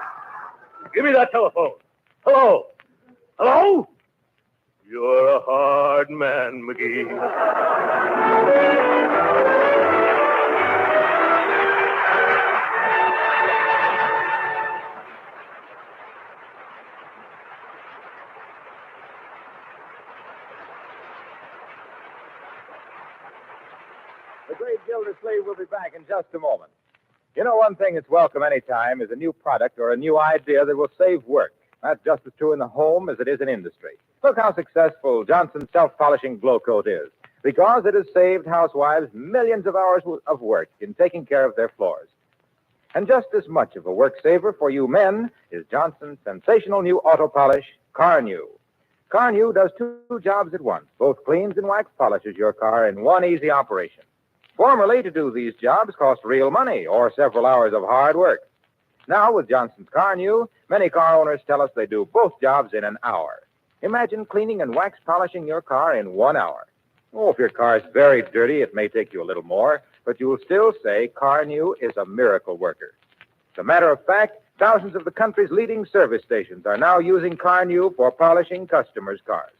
Give me that telephone. Hello? Hello? You're a hard man, McGee. The great Gildersleeve will be back in just a moment. You know, one thing that's welcome any time is a new product or a new idea that will save work. That's just as true in the home as it is in industry. Look how successful Johnson's self-polishing glow coat is, because it has saved housewives millions of hours of work in taking care of their floors. And just as much of a work saver for you men is Johnson's sensational new auto polish, Carnu. Carnu does two jobs at once, both cleans and wax polishes your car in one easy operation. Formerly, to do these jobs cost real money or several hours of hard work. Now, with Johnson's Carnu, many car owners tell us they do both jobs in an hour. Imagine cleaning and wax polishing your car in 1 hour. Oh, if your car is very dirty, it may take you a little more, but you will still say Carnu is a miracle worker. As a matter of fact, thousands of the country's leading service stations are now using Carnu for polishing customers' cars.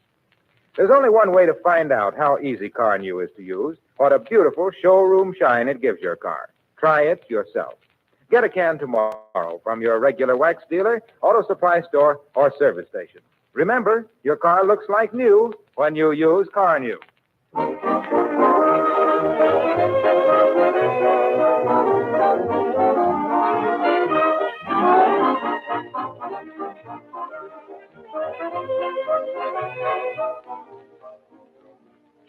There's only one way to find out how easy Carnu is to use, what a beautiful showroom shine it gives your car. Try it yourself. Get a can tomorrow from your regular wax dealer, auto supply store, or service station. Remember, your car looks like new when you use Carnu.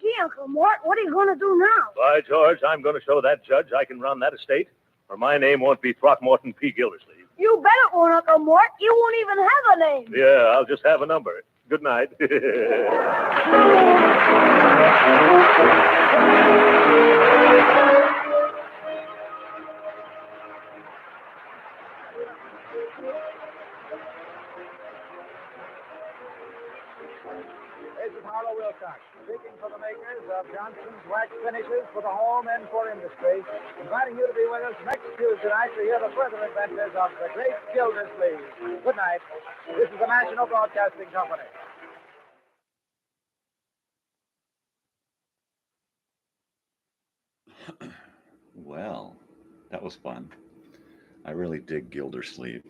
Gee, Uncle Mort, what are you going to do now? By George, I'm going to show that judge I can run that estate, or my name won't be Throckmorton P. Gildersleeve. You bet it won't, Uncle Mort. You won't even have a name. Yeah, I'll just have a number. Good night. This is Harlow Wilcox, speaking for the makers of Johnson's Wax Finishes for the home and for industry, inviting you to be with us next Tuesday night to hear the further adventures of the great Gildersleeve. Good night. This is the National Broadcasting Company. Well, that was fun. I really dig Gildersleeve.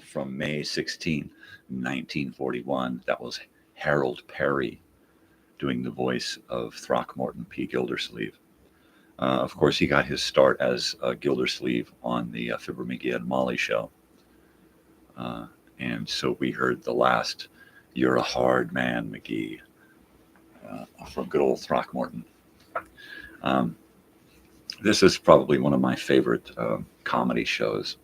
From May 16, 1941, that was Harold Perry doing the voice of Throckmorton P. Gildersleeve. Of course, he got his start as Gildersleeve on the Fibber McGee and Molly show. And so we heard the last "You're a Hard Man, McGee" from good old Throckmorton. This is probably one of my favorite comedy shows,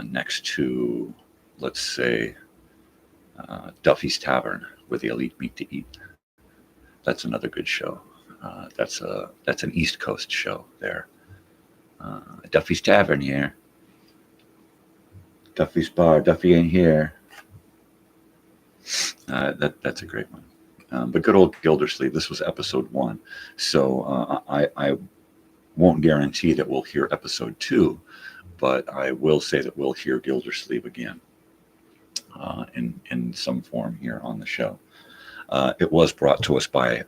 next to, let's say, Duffy's Tavern, where the elite meet to eat. That's another good show. That's an East Coast show there. Duffy's Tavern here. Duffy's Bar. Duffy ain't here. That's a great one. But good old Gildersleeve. This was episode 1, so I won't guarantee that we'll hear episode 2, but I will say that we'll hear Gildersleeve again in some form here on the show. It was brought to us by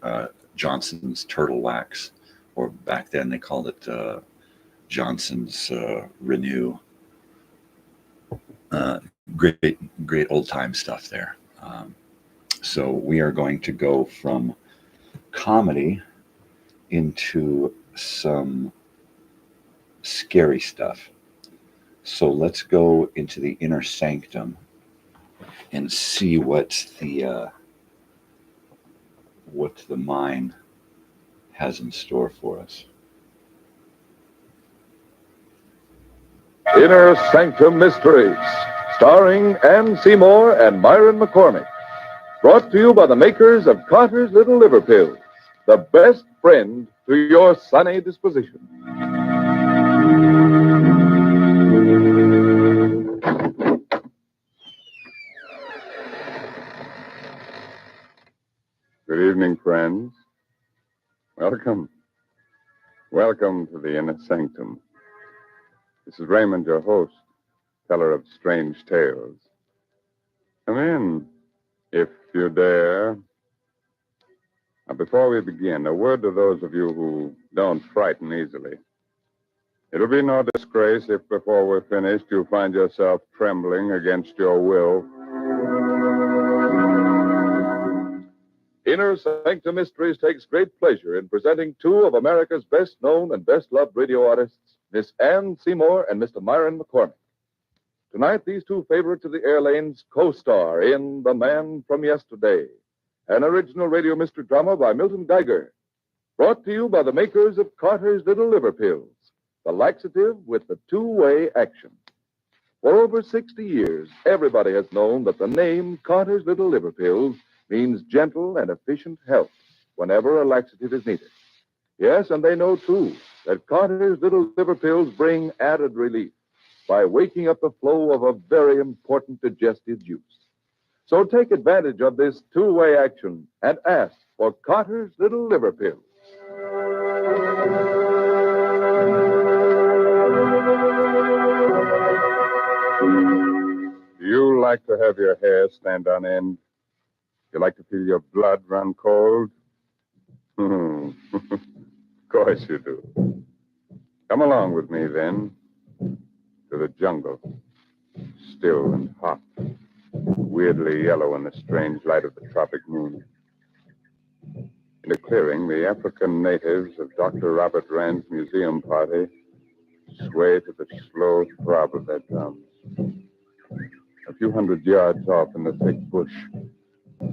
Johnson's Turtle Wax, or back then they called it Johnson's Renew. Great old time stuff there. So we are going to go from comedy into some scary stuff. So let's go into the inner sanctum and see what the mind has in store for us. Inner Sanctum Mysteries, starring Ann Seymour and Myron McCormick. Brought to you by the makers of Carter's Little Liver Pills, the best friend to your sunny disposition. Good evening, friends. Welcome. Welcome to the Inner Sanctum. This is Raymond, your host, teller of strange tales. Come in, if you dare. Now, before we begin, a word to those of you who don't frighten easily. It'll be no disgrace if before we're finished you find yourself trembling against your will. Inner Sanctum Mysteries takes great pleasure in presenting two of America's best-known and best-loved radio artists, Miss Ann Seymour and Mr. Myron McCormick. Tonight, these two favorites of the air lanes co-star in The Man from Yesterday, an original radio mystery drama by Milton Geiger, brought to you by the makers of Carter's Little Liver Pills, the laxative with the two-way action. For over 60 years, everybody has known that the name Carter's Little Liver Pills means gentle and efficient help whenever a laxative is needed. Yes, and they know, too, that Carter's Little Liver Pills bring added relief by waking up the flow of a very important digestive juice. So take advantage of this two-way action and ask for Carter's Little Liver Pills. Do you like to have your hair stand on end? You like to feel your blood run cold? Of course you do. Come along with me, then, to the jungle. Still and hot. Weirdly yellow in the strange light of the tropic moon. In a clearing, the African natives of Dr. Robert Rand's museum party sway to the slow throb of their drums. A few hundred yards off in the thick bush,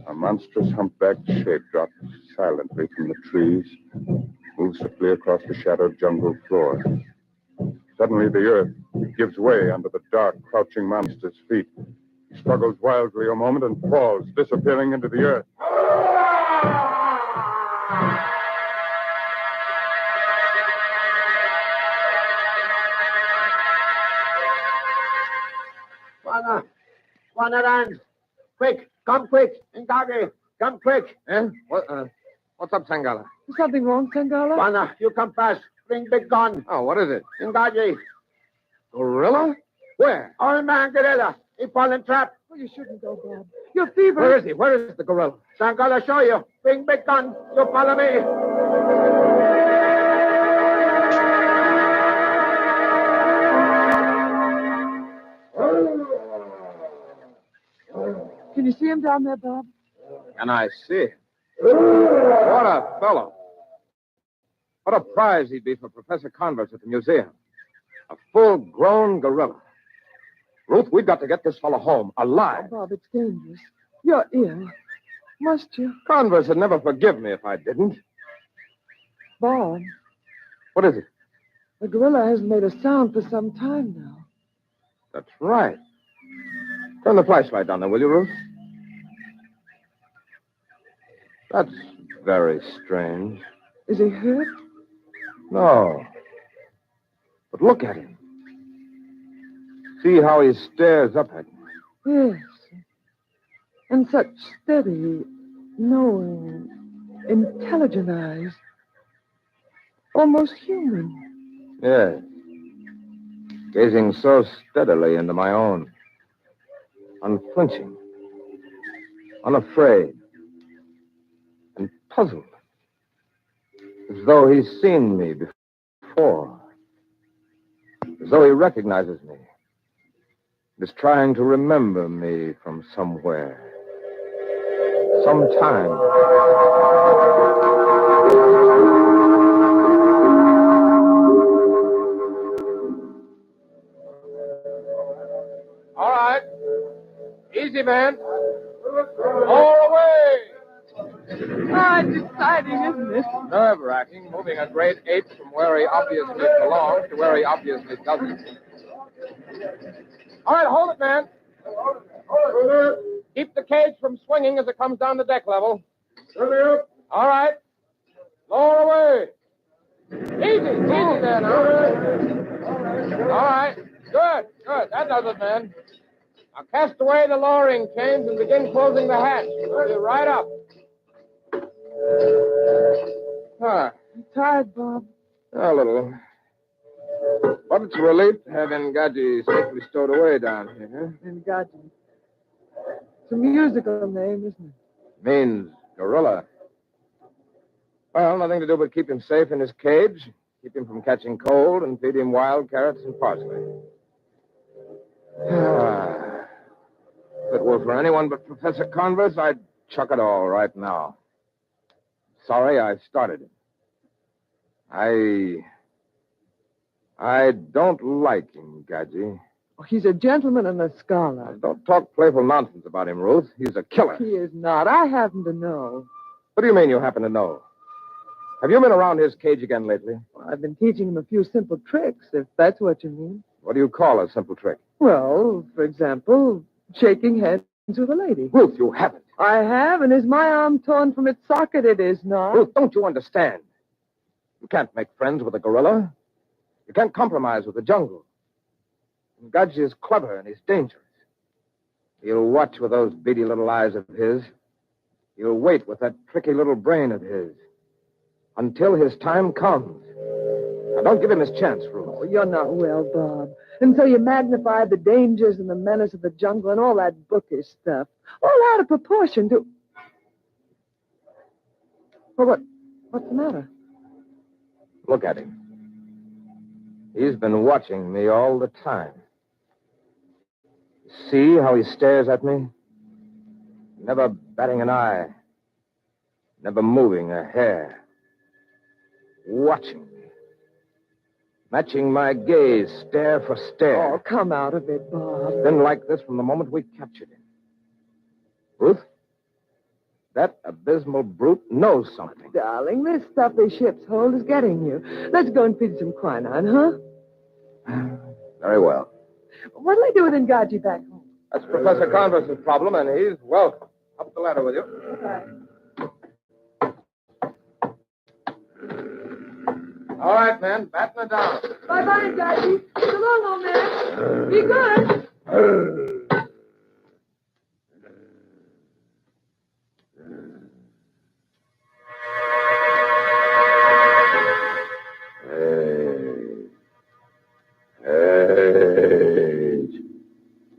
A monstrous humpbacked shape drops silently from the trees, moves swiftly across the shadowed jungle floor. Suddenly, the earth gives way under the dark, crouching monster's feet. He struggles wildly a moment and falls, disappearing into the earth. Wanna run. Quick, come quick. Ingagi, come quick. Eh? What's up, Tangala? Is something wrong, Tangala? Wanna, you come fast. Bring big gun. Oh, what is it? Ingagi. Gorilla? Where? Old man gorilla. He fall in trap. Oh, you shouldn't go, Bob. Your fever. Where is he? Where is the gorilla? Sangala show you. Bring big gun. You follow me. Can you see him down there, Bob? And I see him. What a fellow. What a prize he'd be for Professor Converse at the museum. A full-grown gorilla. Ruth, we've got to get this fellow home, alive. Oh, Bob, it's dangerous. You're ill. Must you? Converse would never forgive me if I didn't. Bob, What is it? the gorilla hasn't made a sound for some time now. That's right. Turn the flashlight on there, will you, Ruth? That's very strange. Is he hurt? No. But look at him. See how he stares up at me. Yes. And such steady, knowing, intelligent eyes. Almost human. Yes. Gazing so steadily into my own. Unflinching. Unafraid. And puzzled. As though he's seen me before. As though he recognizes me. Is trying to remember me from somewhere. Sometime. All right. Easy, man. All away. Ah, it's exciting, isn't it? Nerve-wracking, moving a great ape from where he obviously belongs to where he obviously doesn't. All right, hold it, man. Keep the cage from swinging as it comes down to deck level. All right. Lower away. Easy there now. All right. Good. That does it, man. Now cast away the lowering chains and begin closing the hatch. We'll be right up. I'm tired, Bob. A little. But it's a relief to have Ngaji safely stowed away down here. Ngaji. It's a musical name, isn't it? Means gorilla. Well, nothing to do but keep him safe in his cage, keep him from catching cold, and feed him wild carrots and parsley. If it were for anyone but Professor Converse, I'd chuck it all right now. Sorry I started it. I don't like him, Gadji. Oh, he's a gentleman and a scholar. Don't talk playful nonsense about him, Ruth. He's a killer. He is not. I happen to know. What do you mean you happen to know? Have you been around his cage again lately? Well, I've been teaching him a few simple tricks, if that's what you mean. What do you call a simple trick? Well, for example, shaking hands with a lady. Ruth, you haven't. I have, and is my arm torn from its socket? It is not. Ruth, don't you understand? You can't make friends with a gorilla. You can't compromise with the jungle. And Gadji is clever and he's dangerous. He'll watch with those beady little eyes of his. He'll wait with that tricky little brain of his. Until his time comes. Now, don't give him his chance, Ruth. Oh, you're not well, Bob. Until you magnify the dangers and the menace of the jungle and all that bookish stuff. All out of proportion to... Well, what's the matter? Look at him. He's been watching me all the time. See how he stares at me? Never batting an eye. Never moving a hair. Watching me. Matching my gaze, stare for stare. Oh, come out of it, Bob. Been like this from the moment we captured him. Ruth, That abysmal brute knows something. Darling, this stuff this ship's hold is getting you. Let's go and feed some quinine, huh? Very well. What'll I do with Ngaji back home? That's Professor Converse's problem, and he's welcome. Up the ladder with you. Okay. All right, man. Batten it down. Bye-bye, Ngaji. So long, old man. Be good.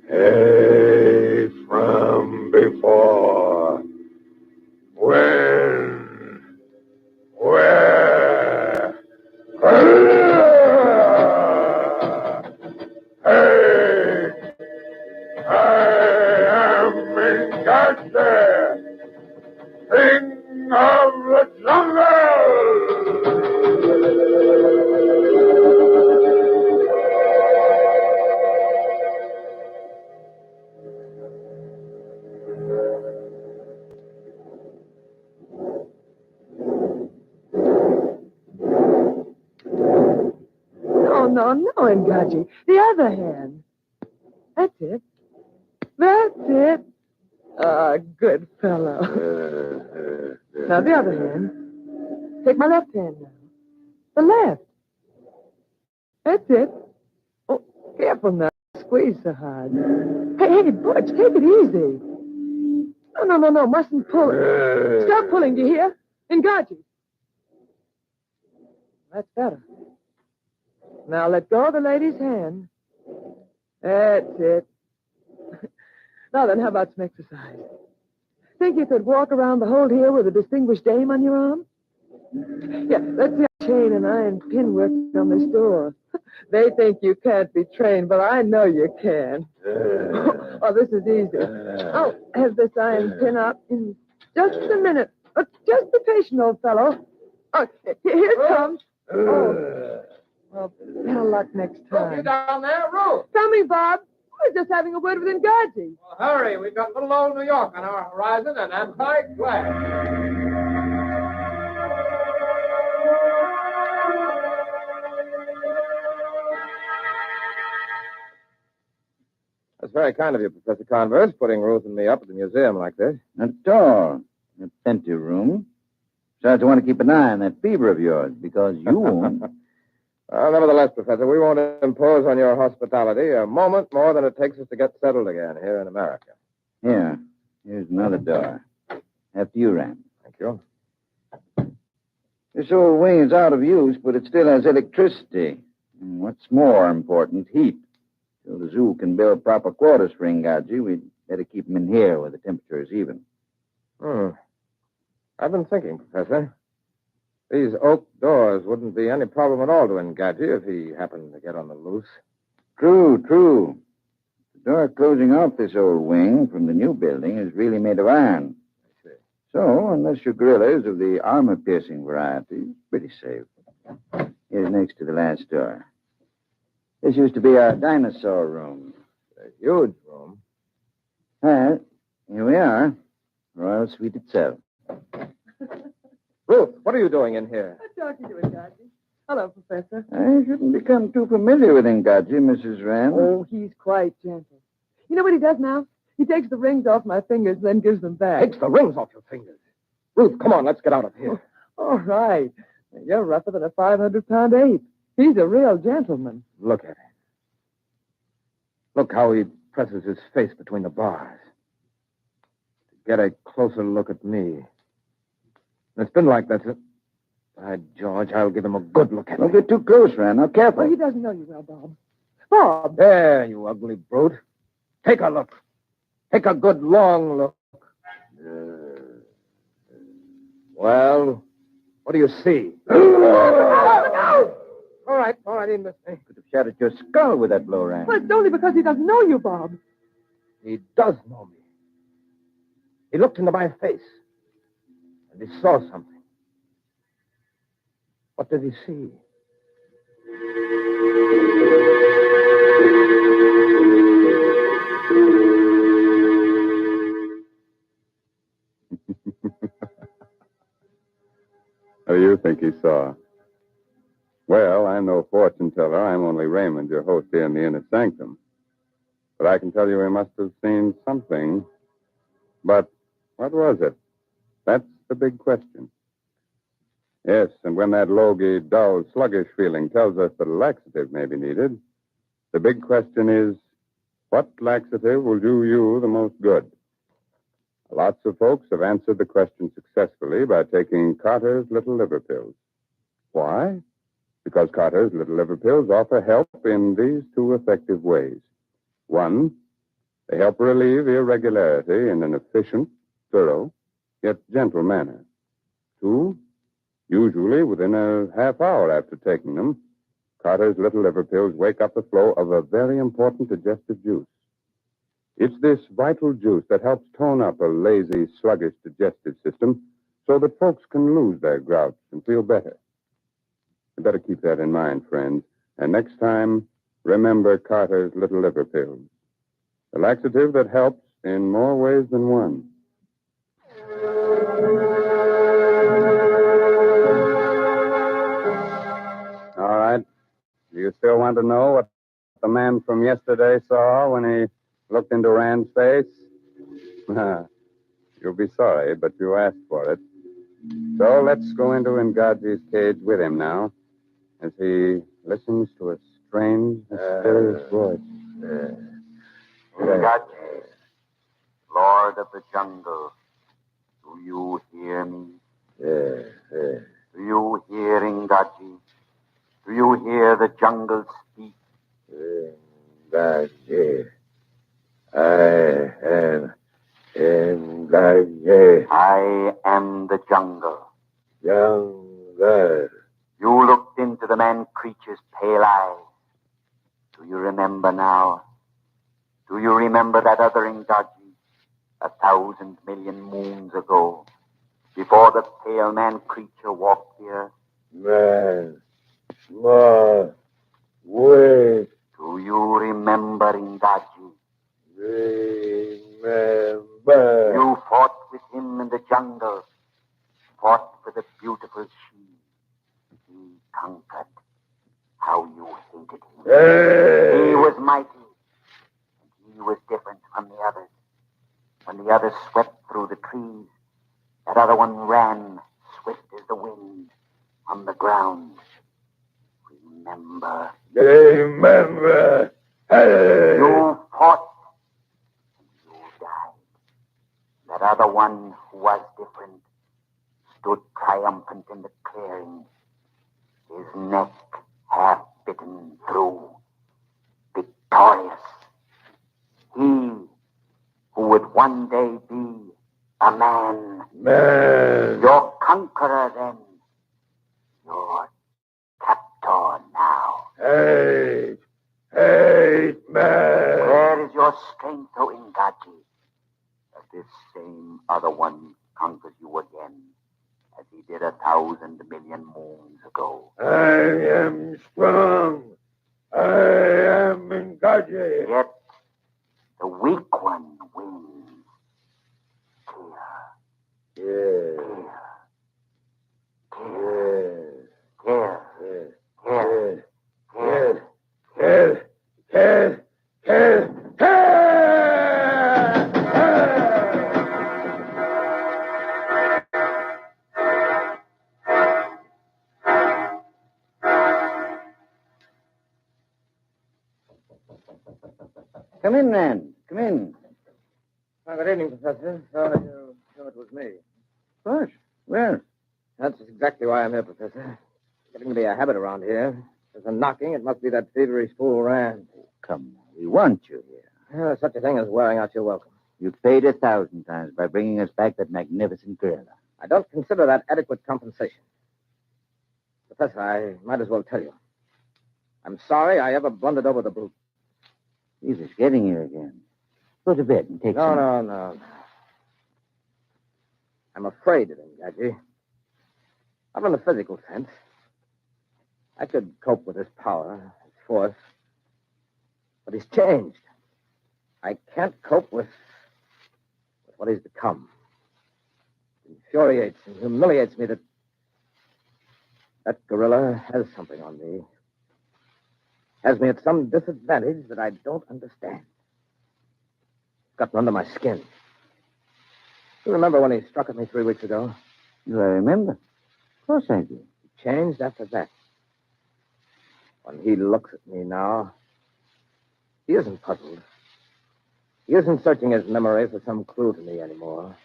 Hey, from before. When? Where? Hey! I am Ngati, King of the Jungle! No, Ngaji. The other hand. That's it. That's it. Ah, good fellow. Now, the other hand. Take my left hand now. The left. That's it. Oh, careful now. Squeeze so hard. Hey, Butch, take it easy. No. Mustn't pull it. Stop pulling, do you hear? Ngaji. That's better. Now let go of the lady's hand. That's it. Now then, how about some exercise? Think you could walk around the hold here with a distinguished dame on your arm? Yeah, let's see how chain and iron pin work on this door. They think you can't be trained, but I know you can. Oh, this is easy. Oh, have this iron pin up in just a minute. Just be patient, old fellow. Oh, here it comes. Oh. Well, better luck next time. You down there, Ruth? Coming, Bob. We're just having a word with Ngaji. Well, hurry. We've got little old New York on our horizon, and I'm quite glad. That's very kind of you, Professor Converse, putting Ruth and me up at the museum like this. Not at all. A plenty of room. Besides, I want to keep an eye on that fever of yours, because you won't. Well, nevertheless, Professor, we won't impose on your hospitality a moment more than it takes us to get settled again here in America. Here. Here's another door. After you, Ram. Thank you. This old wing is out of use, but it still has electricity. And what's more important, heat. So the zoo can build proper quarters for Ngaji, we'd better keep him in here where the temperature is even. I've been thinking, Professor. These oak doors wouldn't be any problem at all to Ngaji if he happened to get on the loose. True. The door closing off this old wing from the new building is really made of iron. I see. So, unless your gorilla is of the armor-piercing variety, it's pretty safe. Here's next to the last door. This used to be our dinosaur room. A huge room. Well, here we are. Royal Suite itself. Ruth, what are you doing in here? I'm talking to Ngaji. Hello, Professor. I shouldn't become too familiar with Ngaji, Mrs. Rand. Oh, he's quite gentle. You know what he does now? He takes the rings off my fingers and then gives them back. Takes the rings off your fingers. Ruth, come on, let's get out of here. All right. You're rougher than a 500-pound ape. He's a real gentleman. Look at him. Look how he presses his face between the bars. To get a closer look at me. It's been like that since... By George, I'll give him a good look at Don't me. get too close, Rand. Now, careful. Oh, he doesn't know you well, Bob. Bob! There, you ugly brute. Take a look. Take a good long look. Well, what do you see? All right, he missed me. Could have shattered your skull with that blow, Rand. Well, it's only because he doesn't know you, Bob. He does know me. He looked into my face, and he saw something. What did he see? think he saw? Well, I'm no fortune teller. I'm only Raymond, your host here in the inner sanctum. But I can tell you he must have seen something. But what was it? That's the big question. Yes, and when that logy, dull, sluggish feeling tells us that a laxative may be needed, the big question is, what laxative will do you the most good? Lots of folks have answered the question successfully by taking Carter's Little Liver Pills. Why? Because Carter's Little Liver Pills offer help in these two effective ways. One, they help relieve irregularity in an efficient, thorough, yet gentle manner. Two, usually within a half hour after taking them, Carter's Little Liver Pills wake up the flow of a very important digestive juice. It's this vital juice that helps tone up a lazy, sluggish digestive system so that folks can lose their grouch and feel better. You better keep that in mind, friends. And next time, remember Carter's Little Liver Pills. A laxative that helps in more ways than one. All right. Do you still want to know what the man from yesterday saw when he looked into Rand's face? You'll be sorry, but you asked for it. So let's go into Ngaji's cage with him now as he listens to a strange, mysterious voice. Ngaji, Lord of the Jungle, do you hear me? Do you hear Ngaji? Do you hear the jungle speak? Ngaji, I am Ngaji. I am the jungle. Jungle. You looked into the man-creature's pale eyes. Do you remember now? Do you remember that other Ngaji 1,000 million moons ago, before the pale man-creature walked here? Man. Wait. Do you remember Ngaji? Remember. You fought with him in the jungle, fought for the beautiful she. He conquered. How you hated him. Hey. He was mighty. And he was different from the others. When the others swept through the trees, that other one ran, swift as the wind, on the ground. Remember. Remember. Hey. You fought. And you died. That other one who was different stood triumphant in the clearing, his neck half bitten through, victorious. He who would one day be a man. Man. Your conqueror then. Your captor now. Hate, man. Where is your strength, O Ngaji? That this same other one conquers you again, as he did 1,000 million moons ago. I am strong. I am Ngaji. Yet the weak one wins. Here. Come in, Rand. Come in. Well, good evening, Professor. So you knew it was me. Of course. Where? That's exactly why I'm here, Professor. It's getting to be a habit around here. There's a knocking. It must be that feverish fool Rand. Come on. We want you here. There's such a thing as wearing out your welcome. You paid 1,000 times by bringing us back that magnificent gorilla. I don't consider that adequate compensation. Professor, I might as well tell you. I'm sorry I ever blundered over the brute. He's just getting here again. Go to bed and take some... No. I'm afraid of him, Ngaji. Not in the physical sense. I could cope with his power, his force. But he's changed. I can't cope with what he's become. It infuriates and humiliates me that That gorilla has something on me. Has me at some disadvantage that I don't understand. Gotten under my skin. You remember when he struck at me 3 weeks ago? Do I remember? Of course I do. He changed after that. When he looks at me now, he isn't puzzled. He isn't searching his memory for some clue to me anymore.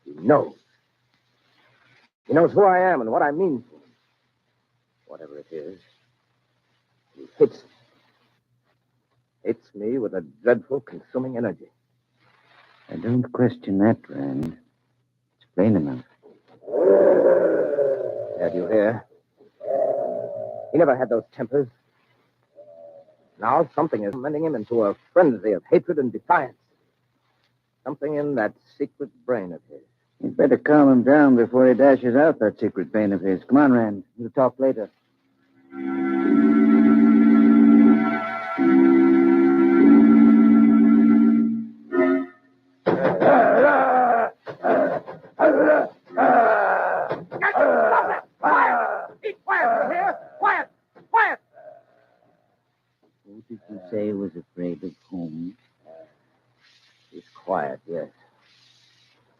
He knows. He knows who I am and what I mean to him. Whatever it is, he hates me. Hates me with a dreadful, consuming energy. I don't question that, Rand. It's plain enough. Yeah, do you hear? He never had those tempers. Now something is mending him into a frenzy of hatred and defiance. Something in that secret brain of his. You'd better calm him down before he dashes out that secret vein of his. Come on, Rand. We'll talk later. Who did you say was afraid of home? He's quiet, yes.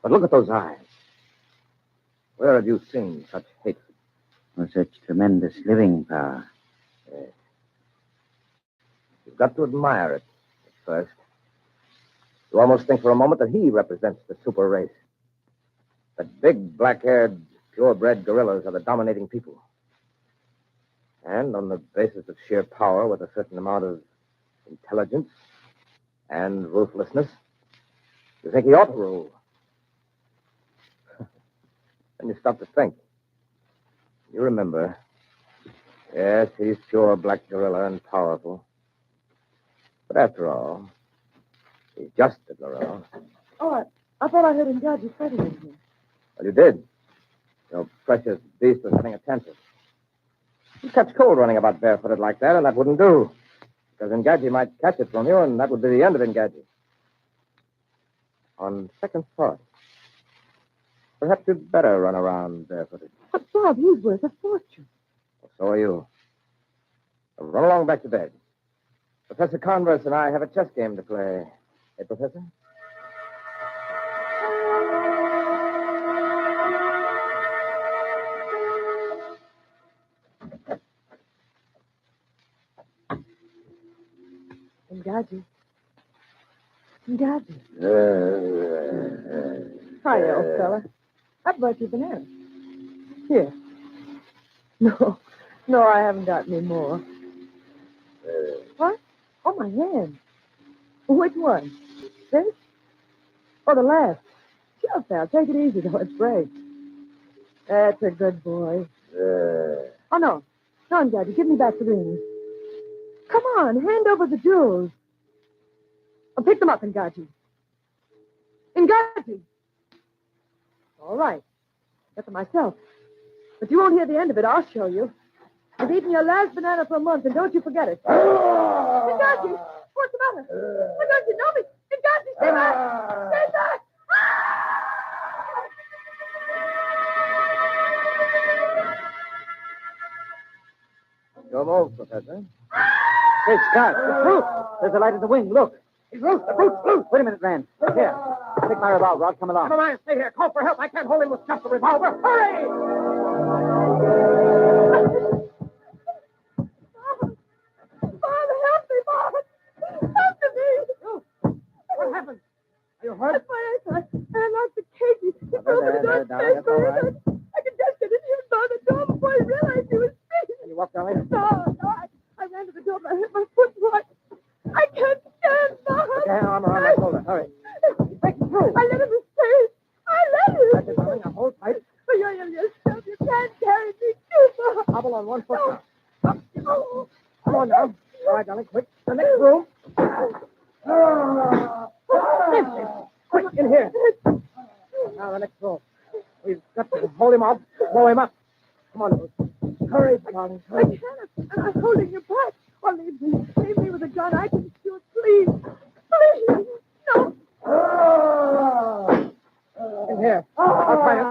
But look at those eyes. Where have you seen such hatred? Or such tremendous living power? Yes. You've got to admire it at first. You almost think for a moment that he represents the super race. That big, black-haired, purebred gorillas are the dominating people. And on the basis of sheer power with a certain amount of intelligence and ruthlessness, you think he ought to rule. Then you stop to think. You remember. Yes, he's pure black gorilla and powerful. But after all, he's just a gorilla. Oh, I thought I heard him judge fighting in here. Well, you did. Your precious beast was having a tantrum. You catch cold running about barefooted like that, and that wouldn't do. Because Engadji might catch it from you, and that would be the end of Engadji. On second thought, perhaps you'd better run around barefooted. But, Bob, he's worth a fortune. Well, so are you. Now run along back to bed. Professor Converse and I have a chess game to play. Hey, Professor? Engadji. Hi, old fella. I brought you bananas. Here. No, I haven't got any more. What? Oh, my hand. Which one? This? Oh, the left. Sure, pal. Take it easy, though. It's brave. That's a good boy. Oh, no. No, Engadji. Give me back the rings. Come on. Hand over the jewels. I'll pick them up, Engadji. Engadji! All right. Get them myself. But you won't hear the end of it. I'll show you. You've eaten your last banana for a month, and don't you forget it. Engadji! What's the matter? Why don't you know me? Engadji, stay back! Stay back! Your move, Professor. Hey, Scott, the fruit. There's a light in the wing. Look. He's loose. The fruit's loose. Wait a minute, Rand. Here. Take my revolver. I'll come along. Never mind. Stay here. Call for help. I can't hold him with just a revolver. Hurry! Bob, help me, Bob! Help me! What happened? Are you hurt? That's my eyesight. And I locked the cage. He broke the door. darling, that's all right. I could just get in here and bar the door before he realized he was me. You walk down here. No, I ran to the door, but I hit my foot right. I can't stand, Bob. Put your arm around my shoulder. Hurry. Break through. I let him escape. I let him. That's it, darling. Now hold tight. But you're yourself. You can't carry me too far. Hobble on one foot now. Up. Oh. Come on now. All right, darling. Quick. The next room. Quick, in here. Now, the next room. We've got to hold him off. Blow him up. Come on, Ruth. Hurry, darling. I Hurry. can't. And I'm holding you back. Oh, leave me. Leave me with a gun. I can shoot. Please. Please. No. In here. I'll try it.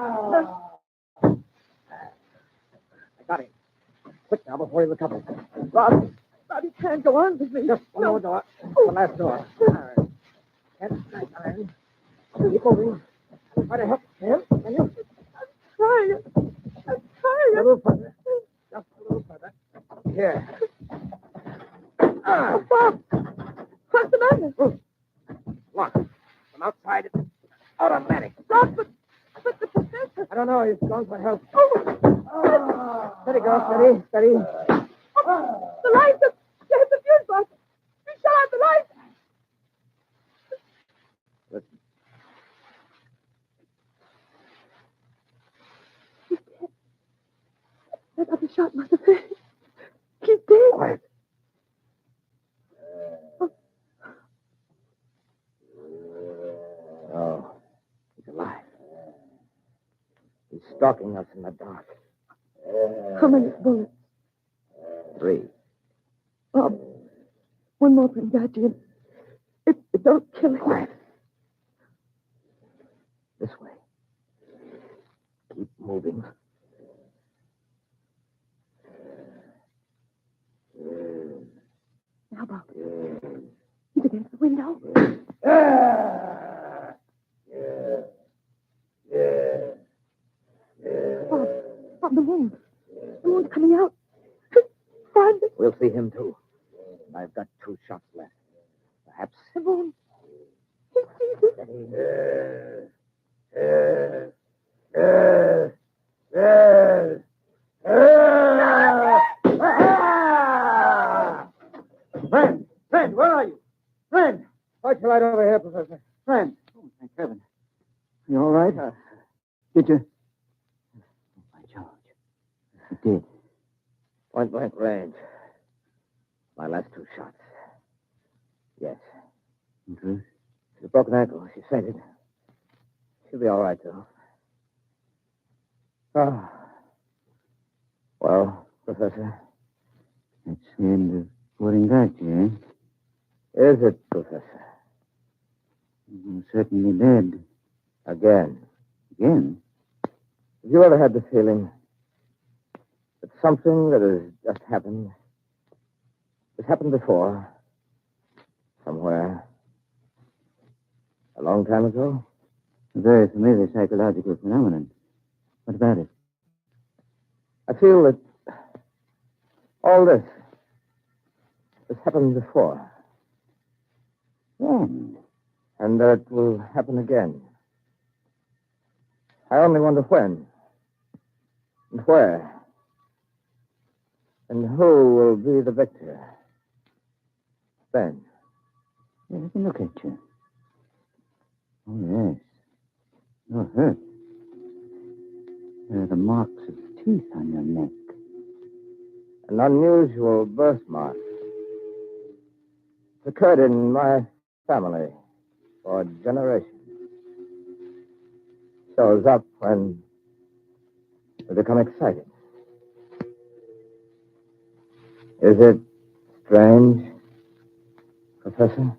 Got him. Quick now before he recovers. Rob, you can't go on with me. Just one more door. The last door. All right. Can't strike iron. Keep moving. Try to help him. Can you? I'm A trying. little further. Just a little further. Here. Oh, Bob. What's the matter? Lock. From outside, it's automatic. Rob, but the professor. I don't know. He's gone for help. Oh. Steady, go. Steady. The lights. They hit the fuse box. We shut out the lights. Listen. He's dead. They got the shot, Mother. He's dead. Quiet. Oh, he's alive. He's stalking us in the dark. How many bullets? 3. Bob, one more thing, Guardian. It don't kill him. Quiet. This way. Keep moving. Now, Bob. He's against the window. Bob, the moon. The moon's coming out. Find it. We'll see him, too. I've got 2 shots left. Perhaps. The moon. He sees it. Friend, where are you? Friend! Why'd you right over here, Professor? Friend. Oh, thank heaven. You all right? Did you? Oh, my George. You did. Point blank range. My last 2 shots. Yes. Mm-hmm. She's a broken ankle. She fainted. She'll be all right, though. Oh. Well, Professor. That's the end of what got you, eh? Is it, Professor? You're certainly dead. Again. Again? Have you ever had the feeling that something that has just happened has happened before, somewhere, a long time ago? A very familiar psychological phenomenon. What about it? I feel that all this has happened before. When? And that it will happen again. I only wonder when. And where. And who will be the victor. Then. Yeah, let me look at you. Oh, yes. You're hurt. There are the marks of teeth on your neck. An unusual birthmark. It's occurred in my family for generations. Shows up when we become excited. Is it strange, Professor?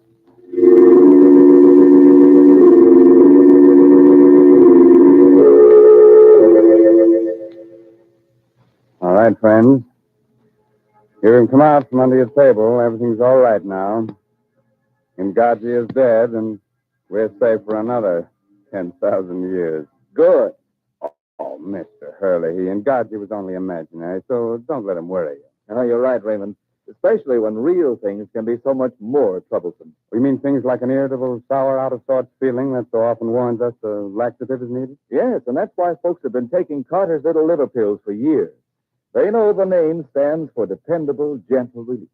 All right, friends. You can come out from under your table. Everything's all right now. Ngaji is dead, and we're safe for another 10,000 years. Good. Oh, Mr. Hurley, Ngaji was only imaginary, so don't let him worry you. No, you're right, Raymond. Especially when real things can be so much more troublesome. You mean things like an irritable, sour, out-of-sorts feeling that so often warns us a laxative is needed? Yes, and that's why folks have been taking Carter's Little Liver Pills for years. They know the name stands for dependable, gentle relief.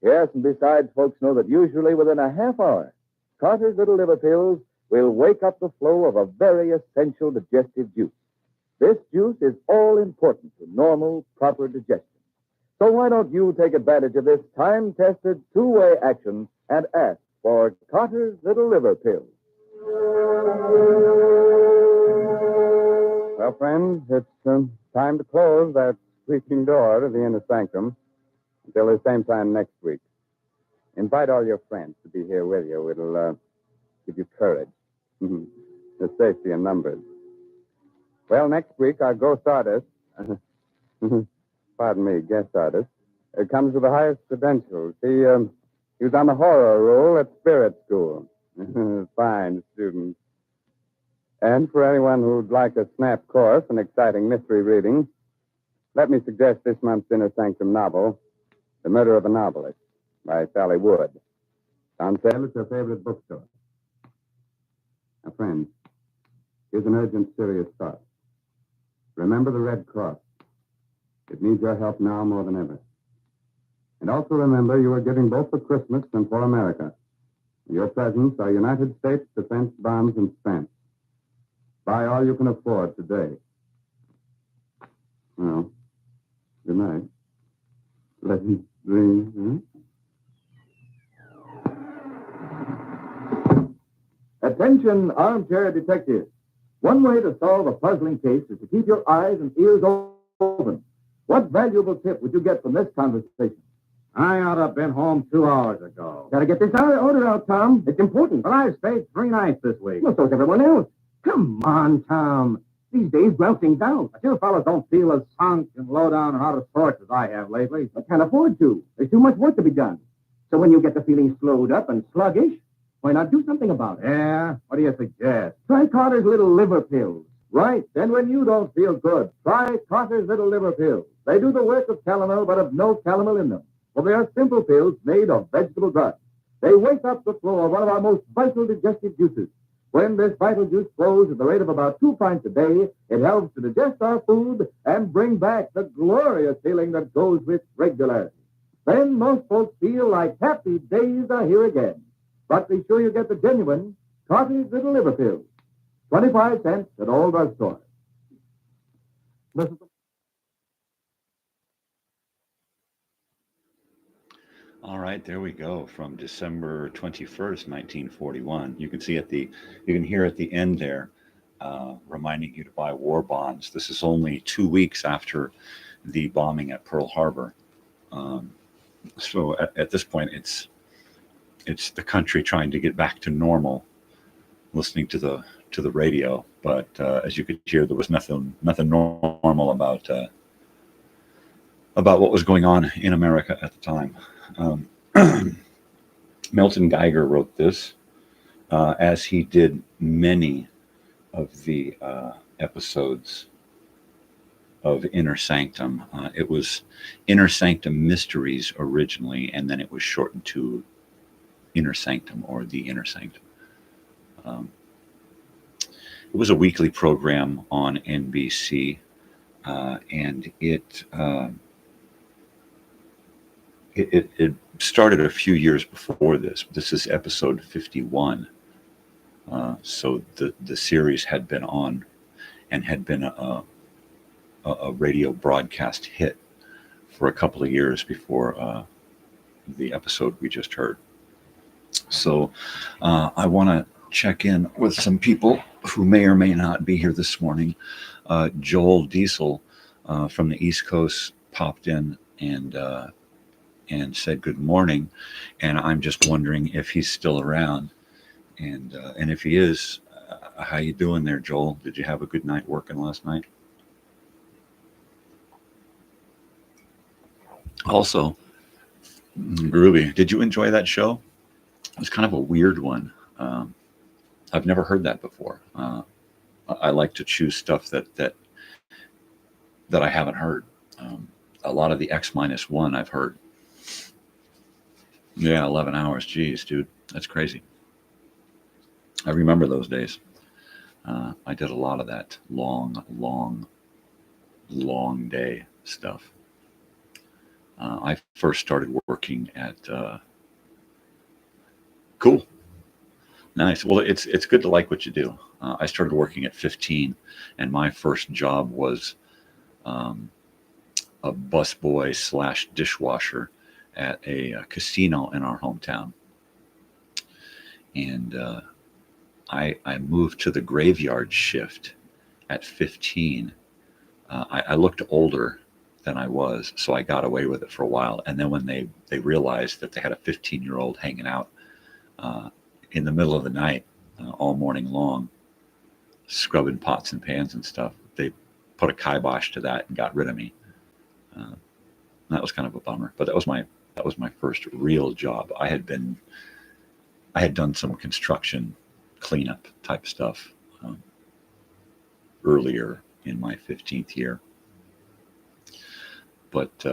Yes, and besides, folks know that usually within a half hour, Carter's Little Liver Pills will wake up the flow of a very essential digestive juice. This juice is all important to normal, proper digestion. So why don't you take advantage of this time-tested two-way action and ask for Carter's Little Liver Pills? Well, friends, it's time to close that squeaking door to the inner sanctum until the same time next week. Invite all your friends to be here with you. It'll give you courage. The safety in numbers. Well, next week, our ghost artist... pardon me, guest artist, comes with the highest credentials. He was on the horror roll at Spirit School. Fine student. And for anyone who'd like a snap course in exciting mystery reading, let me suggest this month's Inner Sanctum novel, The Murder of a Novelist, by Sally Wood. On sale at your favorite bookstore. Now, friends, here's an urgent, serious thought. Remember the Red Cross. It needs your help now more than ever. And also remember you are giving both for Christmas and for America. Your presents are United States defense bonds and stamps. Buy all you can afford today. Well, good night. Pleasant dreams, Attention, armchair detectives. One way to solve a puzzling case is to keep your eyes and ears open. What valuable tip would you get from this conversation? I ought to have been home 2 hours ago. Gotta get this order out, Tom. It's important. But I've stayed 3 nights this week. Well, so's everyone else. Come on, Tom. These days, grousing down. But you fellas don't feel as sunk and low down and out of sorts as I have lately. I can't afford to. There's too much work to be done. So when you get the feeling slowed up and sluggish, why not do something about it? Yeah? What do you suggest? Try Carter's little liver pills. Right. Then when you don't feel good, try Carter's little liver pills. They do the work of calomel, but have no calomel in them. For they are simple pills made of vegetable drugs. They wake up the flow of one of our most vital digestive juices. When this vital juice flows at the rate of about 2 pints a day, it helps to digest our food and bring back the glorious feeling that goes with regularity. Then most folks feel like happy days are here again. But be sure you get the genuine Carter's little liver pills. 25 cents at all drugstores. All right, there we go. From December 21st, 1941. You can hear at the end there, reminding you to buy war bonds. This is only 2 weeks after the bombing at Pearl Harbor. So at this point, it's the country trying to get back to normal, listening to the radio. But as you could hear, there was nothing normal about what was going on in America at the time. Milton Geiger wrote this, as he did many of the episodes of Inner Sanctum. It was Inner Sanctum Mysteries originally, and then it was shortened to Inner Sanctum or The Inner Sanctum. It was a weekly program on NBC, and it started a few years before this. This is episode 51. So the series had been on and had been a radio broadcast hit for a couple of years before the episode we just heard. So I want to check in with some people who may or may not be here this morning. Joel Diesel from the East Coast popped in and said good morning, and I'm just wondering if he's still around, and if he is, how you doing there, Joel? Did you have a good night working last night? Also, Ruby, did you enjoy that show? It was kind of a weird one. I've never heard that before. I like to choose stuff that I haven't heard. A lot of the X-1 I've heard. Yeah, 11 hours. Geez, dude, that's crazy. I remember those days. I did a lot of that long day stuff. I first started working at cool. Nice. Well, it's good to like what you do. I started working at 15, and my first job was a busboy / dishwasher at a casino in our hometown. And I moved to the graveyard shift at 15. I looked older than I was, so I got away with it for a while. And then when they realized that they had a 15-year-old hanging out in the middle of the night all morning long, scrubbing pots and pans and stuff, they put a kibosh to that and got rid of me. That was kind of a bummer, but that was my first real job. I had done some construction cleanup type stuff earlier in my 15th year, but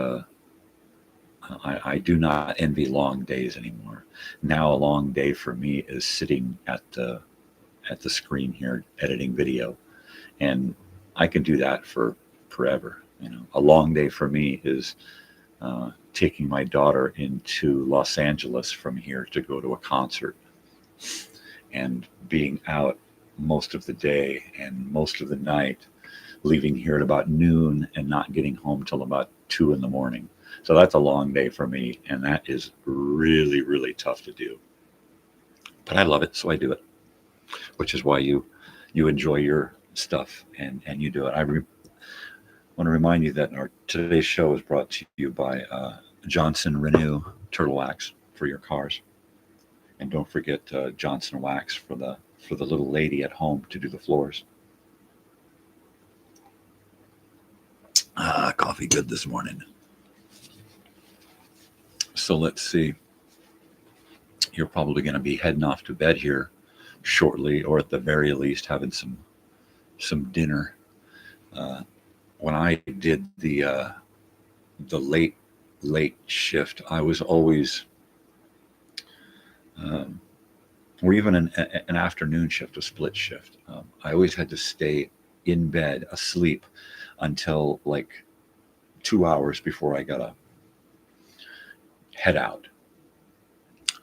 I do not envy long days anymore. Now a long day for me is sitting at the screen here editing video, and I can do that for forever. A long day for me is taking my daughter into Los Angeles from here to go to a concert, and being out most of the day and most of the night, leaving here at about noon and not getting home till about 2 in the morning. So that's a long day for me, and that is really, really tough to do. But I love it, so I do it, which is why you enjoy your stuff and you do it. I want to remind you that today's show is brought to you by Johnson Renew Turtle Wax for your cars. And don't forget Johnson Wax for the little lady at home to do the floors. Coffee good this morning. So let's see. You're probably going to be heading off to bed here shortly, or at the very least having some dinner. When I did the late shift, I was always, or even an afternoon shift, a split shift. I always had to stay in bed asleep until like 2 hours before I got to head out.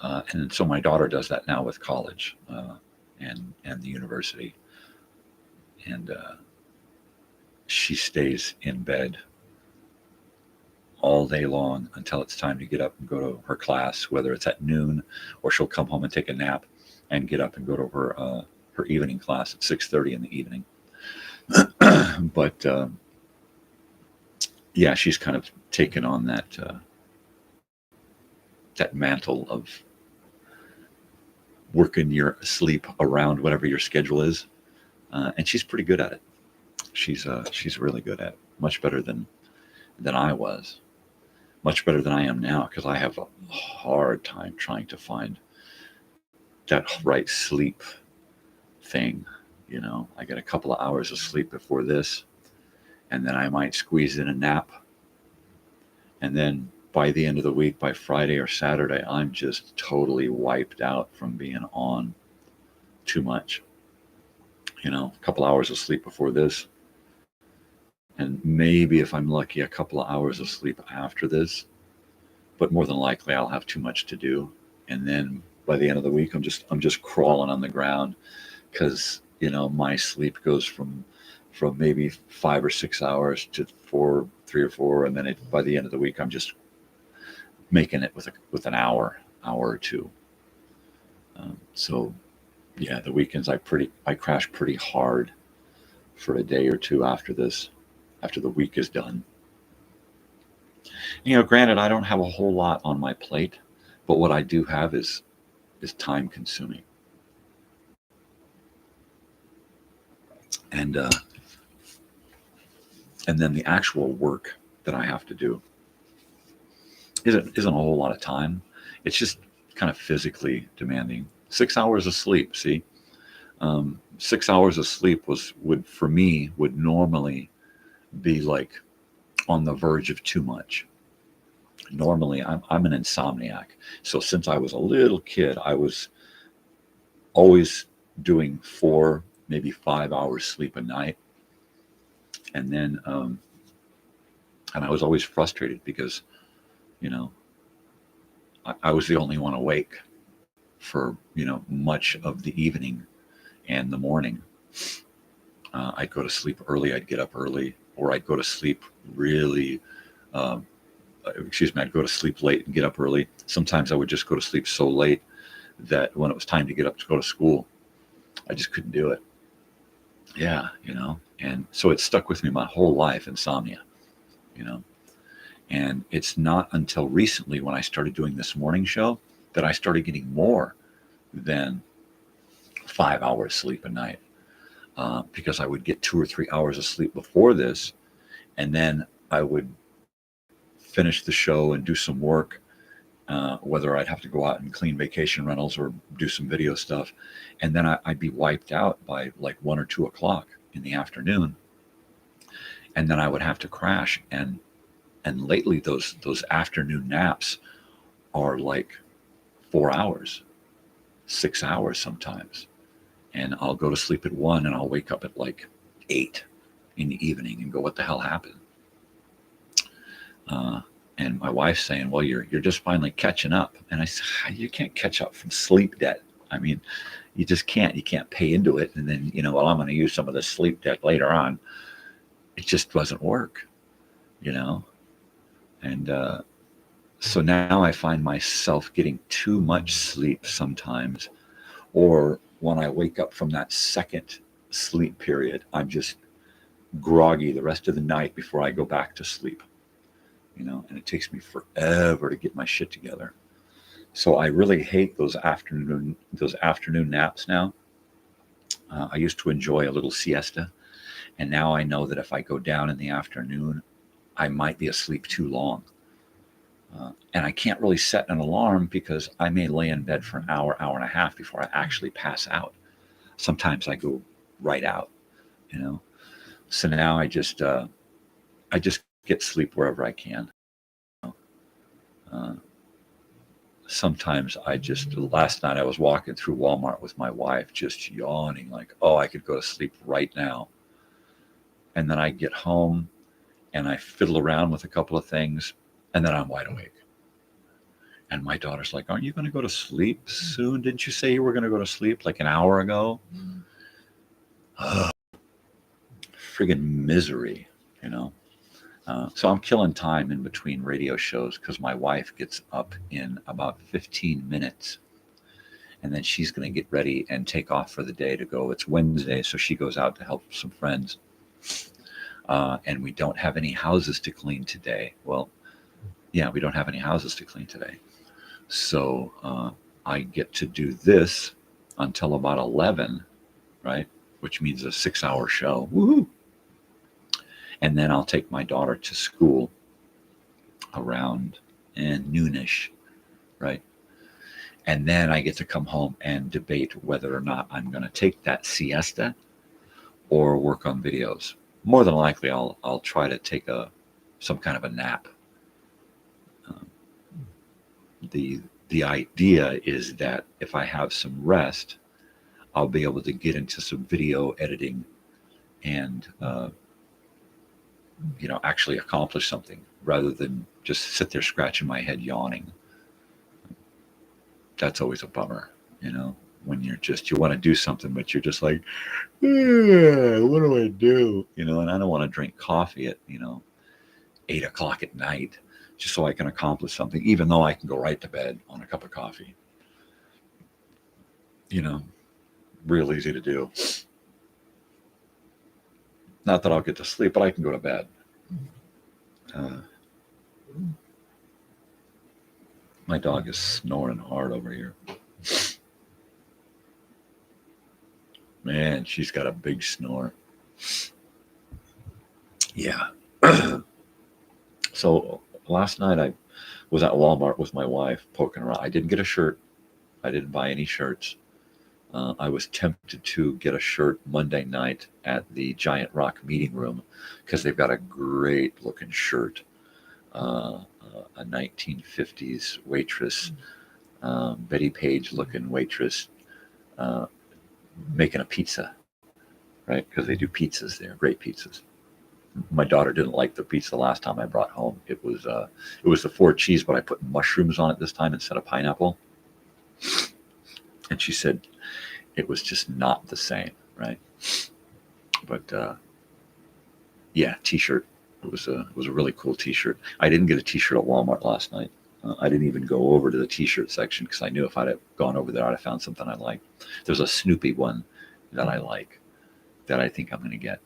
And so my daughter does that now with college and the university. And she stays in bed all day long until it's time to get up and go to her class, whether it's at noon or she'll come home and take a nap and get up and go to her evening class at 6:30 in the evening. But yeah, she's kind of taken on that mantle of working your sleep around whatever your schedule is, and she's pretty good at it. She's really good at it, much better than I was, much better than I am now, because I have a hard time trying to find that right sleep thing. I get a couple of hours of sleep before this, and then I might squeeze in a nap, and then by the end of the week, by Friday or Saturday, I'm just totally wiped out from being on too much. A couple hours of sleep before this, and maybe if I'm lucky, a couple of hours of sleep after this, but more than likely I'll have too much to do, and then by the end of the week I'm just crawling on the ground, because my sleep goes from maybe 5 or 6 hours to 3 or 4, and then by the end of the week I'm just making it with an hour or two. So yeah, the weekends I crash pretty hard for a day or two after this, after the week is done. Granted, I don't have a whole lot on my plate, but what I do have is time consuming. And then the actual work that I have to do isn't a whole lot of time. It's just kind of physically demanding. 6 hours of sleep, see? 6 hours of sleep would normally be like on the verge of too much. Normally, I'm an insomniac. So since I was a little kid, I was always doing 4, maybe 5 hours sleep a night. And then, and I was always frustrated because, I was the only one awake for, much of the evening and the morning. I'd go to sleep early, I'd get up early, or I'd go to sleep really, I'd go to sleep late and get up early. Sometimes I would just go to sleep so late that when it was time to get up to go to school, I just couldn't do it. Yeah, and so it stuck with me my whole life, insomnia, and it's not until recently when I started doing this morning show that I started getting more than 5 hours sleep a night, because I would get 2 or 3 hours of sleep before this, and then I would finish the show and do some work, whether I'd have to go out and clean vacation rentals or do some video stuff. And then I'd be wiped out by like 1 or 2 o'clock in the afternoon. And then I would have to crash. And lately those afternoon naps are like 4 hours, 6 hours sometimes. And I'll go to sleep at 1 and I'll wake up at like 8 in the evening and go, what the hell happened? And my wife's saying, well, you're just finally catching up. And I said, you can't catch up from sleep debt. I mean, you just can't. You can't pay into it. And then, well, I'm going to use some of the sleep debt later on. It just doesn't work, And so now I find myself getting too much sleep sometimes. Or when I wake up from that second sleep period, I'm just groggy the rest of the night before I go back to sleep. And it takes me forever to get my shit together. So I really hate those afternoon naps now. I used to enjoy a little siesta, and now I know that if I go down in the afternoon, I might be asleep too long. And I can't really set an alarm because I may lay in bed for an hour, hour and a half before I actually pass out. Sometimes I go right out, So now I just get sleep wherever I can. Sometimes last night I was walking through Walmart with my wife, just yawning like, oh, I could go to sleep right now. And then I get home and I fiddle around with a couple of things and then I'm wide awake. And my daughter's like, aren't you going to go to sleep soon? Didn't you say you were going to go to sleep like an hour ago? Friggin' misery, So I'm killing time in between radio shows because my wife gets up in about 15 minutes. And then she's going to get ready and take off for the day to go. It's Wednesday, so she goes out to help some friends. And we don't have any houses to clean today. Well, yeah, we don't have any houses to clean today. So I get to do this until about 11, right? Which means a 6-hour show. Woohoo! And then I'll take my daughter to school around noonish, right? And then I get to come home and debate whether or not I'm going to take that siesta or work on videos. More than likely, I'll try to take some kind of a nap. The idea is that if I have some rest, I'll be able to get into some video editing and actually accomplish something rather than just sit there scratching my head yawning. That's always a bummer, when you want to do something, but you're just like, what do I do? And I don't want to drink coffee at, 8 o'clock at night just so I can accomplish something, even though I can go right to bed on a cup of coffee. Real easy to do. Not that I'll get to sleep, but I can go to bed. My dog is snoring hard over here. Man, she's got a big snore. Yeah. So last night I was at Walmart with my wife poking around. I didn't get a shirt. I didn't buy any shirts. I was tempted to get a shirt Monday night at the Giant Rock meeting room because they've got a great looking shirt, a 1950s waitress, Betty Page looking waitress, making a pizza, right? Because they do pizzas there, great pizzas. My daughter didn't like the pizza last time I brought home. It was the 4 cheese, but I put mushrooms on it this time instead of pineapple. And she said it was just not the same, right? But yeah, t-shirt. It was a really cool t-shirt. I didn't get a t-shirt at Walmart last night. I didn't even go over to the t-shirt section because I knew if I'd have gone over there, I'd have found something I liked. There's a Snoopy one that I like that I think I'm going to get.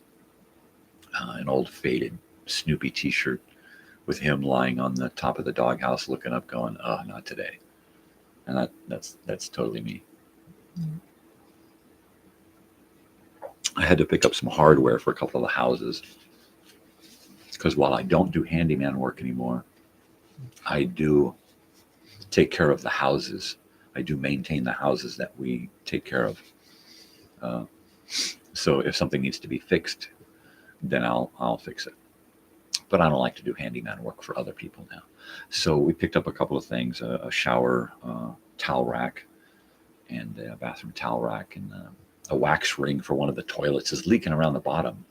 An old faded Snoopy t-shirt with him lying on the top of the doghouse looking up going, oh, not today. And that's totally me. Mm-hmm. I had to pick up some hardware for a couple of the houses because while I don't do handyman work anymore, I do take care of the houses. I do maintain the houses that we take care of. So if something needs to be fixed, then I'll fix it. But I don't like to do handyman work for other people now. So we picked up a couple of things: a shower towel rack, and a bathroom towel rack, and a wax ring for one of the toilets is leaking around the bottom,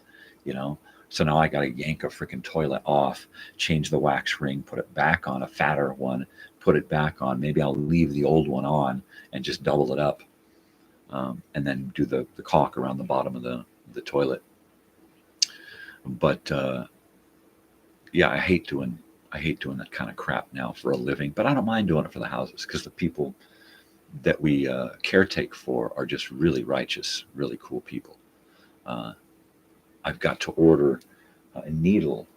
you know. So now I got to yank a freaking toilet off, change the wax ring, put it back on, a fatter one, put it back on. Maybe I'll leave the old one on and just double it up, and then do the caulk around the bottom of the toilet. But yeah, I hate doing that kind of crap now for a living. But I don't mind doing it for the houses, because the people that we caretake for are just really righteous, really cool people. I've got to order a needle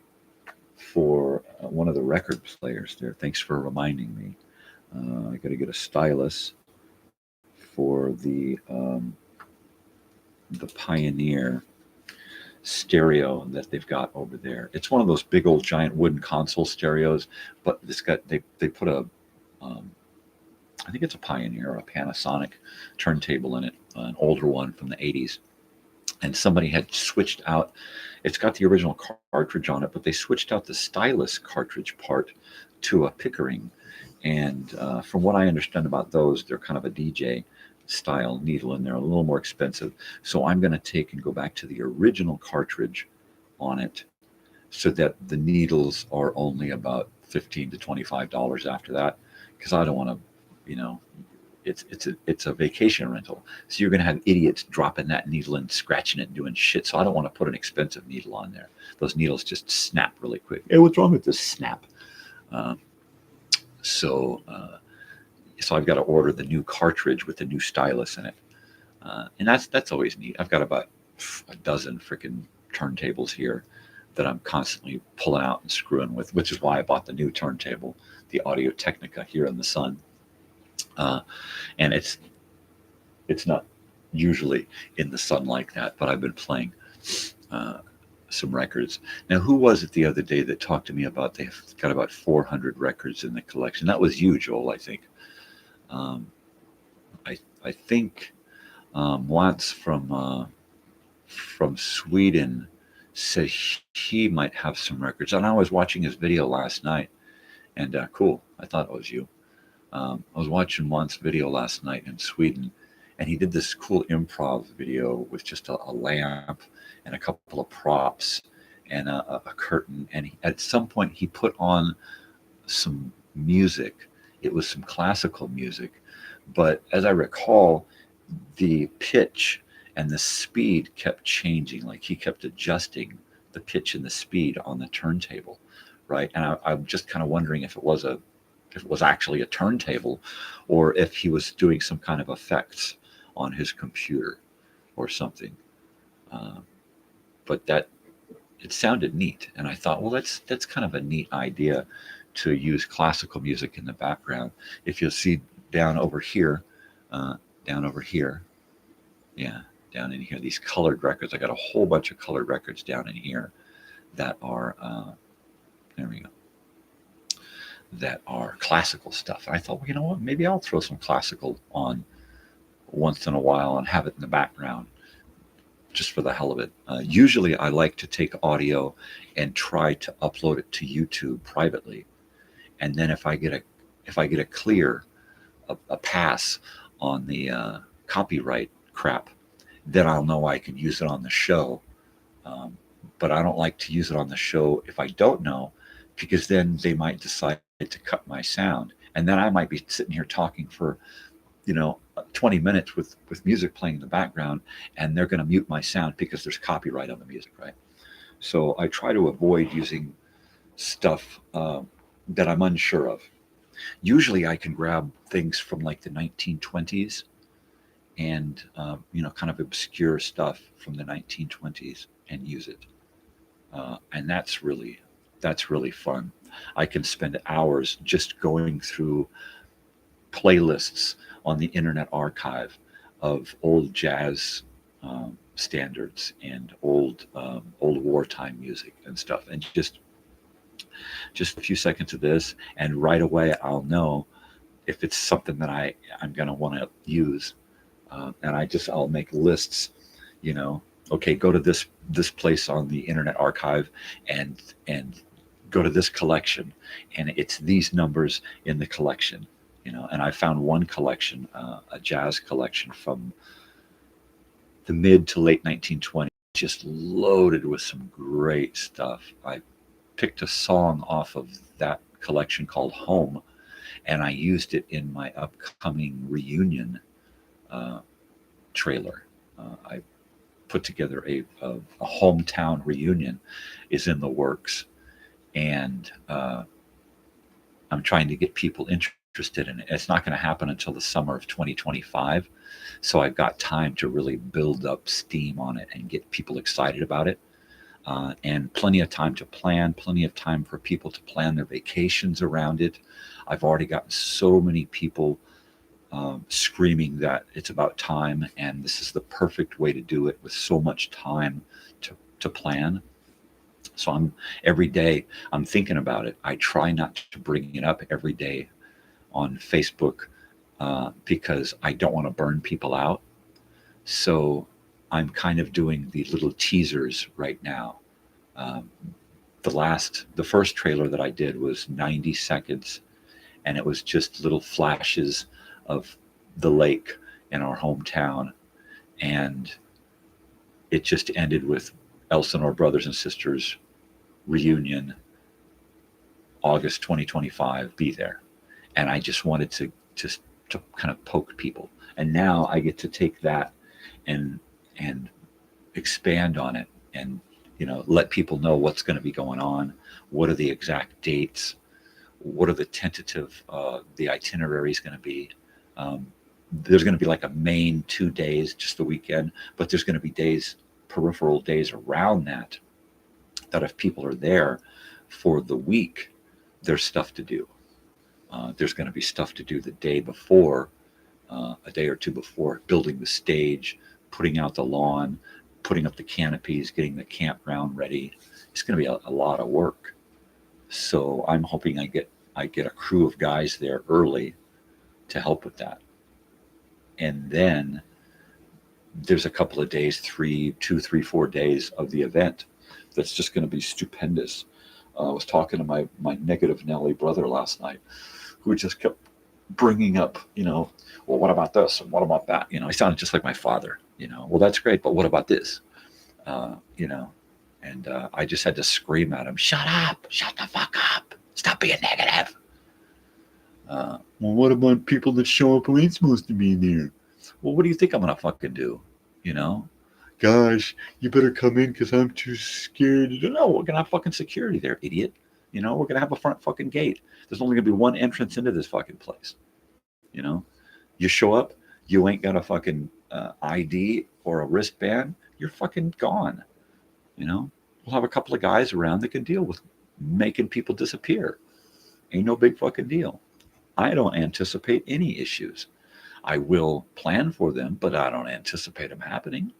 for one of the record players there. Thanks for reminding me. I got to get a stylus for the Pioneer stereo that they've got over there. It's one of those big old giant wooden console stereos, but they put a I think it's a Pioneer or a Panasonic turntable in it, an older one from the 80s. And somebody had switched out, it's got the original cartridge on it, but they switched out the stylus cartridge part to a Pickering. And from what I understand about those, they're kind of a DJ style needle, and they're a little more expensive. So I'm going to take and go back to the original cartridge on it, so that the needles are only about $15 to $25 after that, because I don't want to, you know, it's a vacation rental, so you're going to have idiots dropping that needle and scratching it and doing shit. So I don't want to put an expensive needle on there. Those needles just snap really quick. Hey, what's wrong with this snap? So I've got to order the new cartridge with the new stylus in it, and that's always neat. I've got about a dozen freaking turntables here that I'm constantly pulling out and screwing with, which is why I bought the new turntable, the Audio Technica, here in the sun. And it's not usually in the sun like that, but I've been playing some records. Now, who was it the other day that talked to me about they've got about 400 records in the collection? That was you, Joel, I think. I think Lance from Sweden said he might have some records. And I was watching his video last night, and cool, I thought it was you. I was watching Lance's video last night in Sweden, and he did this cool improv video with just a lamp and a couple of props and a curtain. And at some point, he put on some music. It was some classical music, but as I recall, the pitch and the speed kept changing. Like, he kept adjusting the pitch and the speed on the turntable, right? And I'm just kind of wondering if it was actually a turntable, or if he was doing some kind of effects on his computer or something. But it sounded neat, and I thought, well, that's kind of a neat idea, to use classical music in the background. If you'll see down over here, yeah, down in here, these colored records. I got a whole bunch of colored records down in here that are there we go. That are classical stuff. I thought, well, you know what? Maybe I'll throw some classical on once in a while and have it in the background, just for the hell of it. Usually, I like to take audio and try to upload it to YouTube privately, and then if I get a clear, a pass on the copyright crap, then I'll know I can use it on the show. But I don't like to use it on the show if I don't know, because then they might decide to cut my sound, and then I might be sitting here talking for 20 minutes with music playing in the background, and they're going to mute my sound because there's copyright on the music, right? So I try to avoid using stuff that I'm unsure of. Usually I can grab things from like the 1920s and kind of obscure stuff from the 1920s and use it, and that's really fun. I can spend hours just going through playlists on the Internet Archive of old jazz standards and old wartime music and stuff, and just just a few seconds of this, and right away I'll know if it's something that I'm going to want to use. And I'll make lists, you know, okay, go to this place on the Internet Archive and go to this collection, and it's these numbers in the collection, you know. And I found one collection, a jazz collection from the mid to late 1920s, just loaded with some great stuff. I picked a song off of that collection called Home, and I used it in my upcoming reunion trailer. I put together a hometown reunion is in the works, and I'm trying to get people interested in it. It's not going to happen until the summer of 2025, so I've got time to really build up steam on it and get people excited about it, and plenty of time to plan, plenty of time for people to plan their vacations around it. I've already gotten so many people screaming that it's about time, and this is the perfect way to do it with so much time to plan. So every day I'm thinking about it. I try not to bring it up every day on Facebook because I don't want to burn people out. So I'm kind of doing the little teasers right now. The first trailer that I did was 90 seconds, and it was just little flashes of the lake in our hometown, and it just ended with Elsinore Brothers and Sisters reunion, August 2025, be there. And I just wanted to kind of poke people, and now I get to take that and expand on it, and you know, let people know what's going to be going on, what are the exact dates, what are the tentative the itinerary is going to be. There's going to be like a main 2 days, just the weekend, but there's going to be days, peripheral days around that if people are there for the week, there's stuff to do. There's going to be stuff to do the day before, a day or two before, building the stage, putting out the lawn, putting up the canopies, getting the campground ready. It's going to be a lot of work. So I'm hoping I get a crew of guys there early to help with that. And then there's a couple of days, 2, 3, 4 days of the event that's just going to be stupendous. I was talking to my negative Nelly brother last night, who just kept bringing up, you know, well, what about this and what about that? You know, he sounded just like my father. You know, well, that's great, but what about this? You know, and I just had to scream at him, shut up, shut the fuck up, stop being negative. Well, what about people that show up who ain't supposed to be there? Well, what do you think I'm gonna fucking do? You know, gosh, you better come in because I'm too scared. No, we're gonna have fucking security there, idiot. You know, we're gonna have a front fucking gate. There's only gonna be one entrance into this fucking place. You know, you show up, you ain't got a fucking ID or a wristband, you're fucking gone. You know, we'll have a couple of guys around that can deal with making people disappear. Ain't no big fucking deal. I don't anticipate any issues. I will plan for them, but I don't anticipate them happening.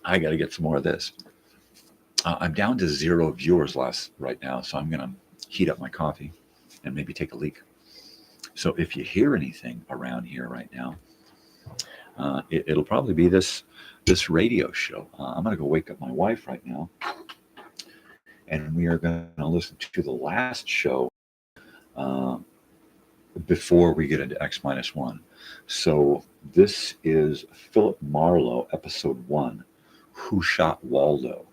I got to get some more of this. I'm down to 0 viewers right now, so I'm going to heat up my coffee and maybe take a leak. So if you hear anything around here right now, it'll probably be this radio show. I'm going to go wake up my wife right now, and we are going to listen to the last show before we get into X-1. So this is Philip Marlowe, episode 1, Who Shot Waldo?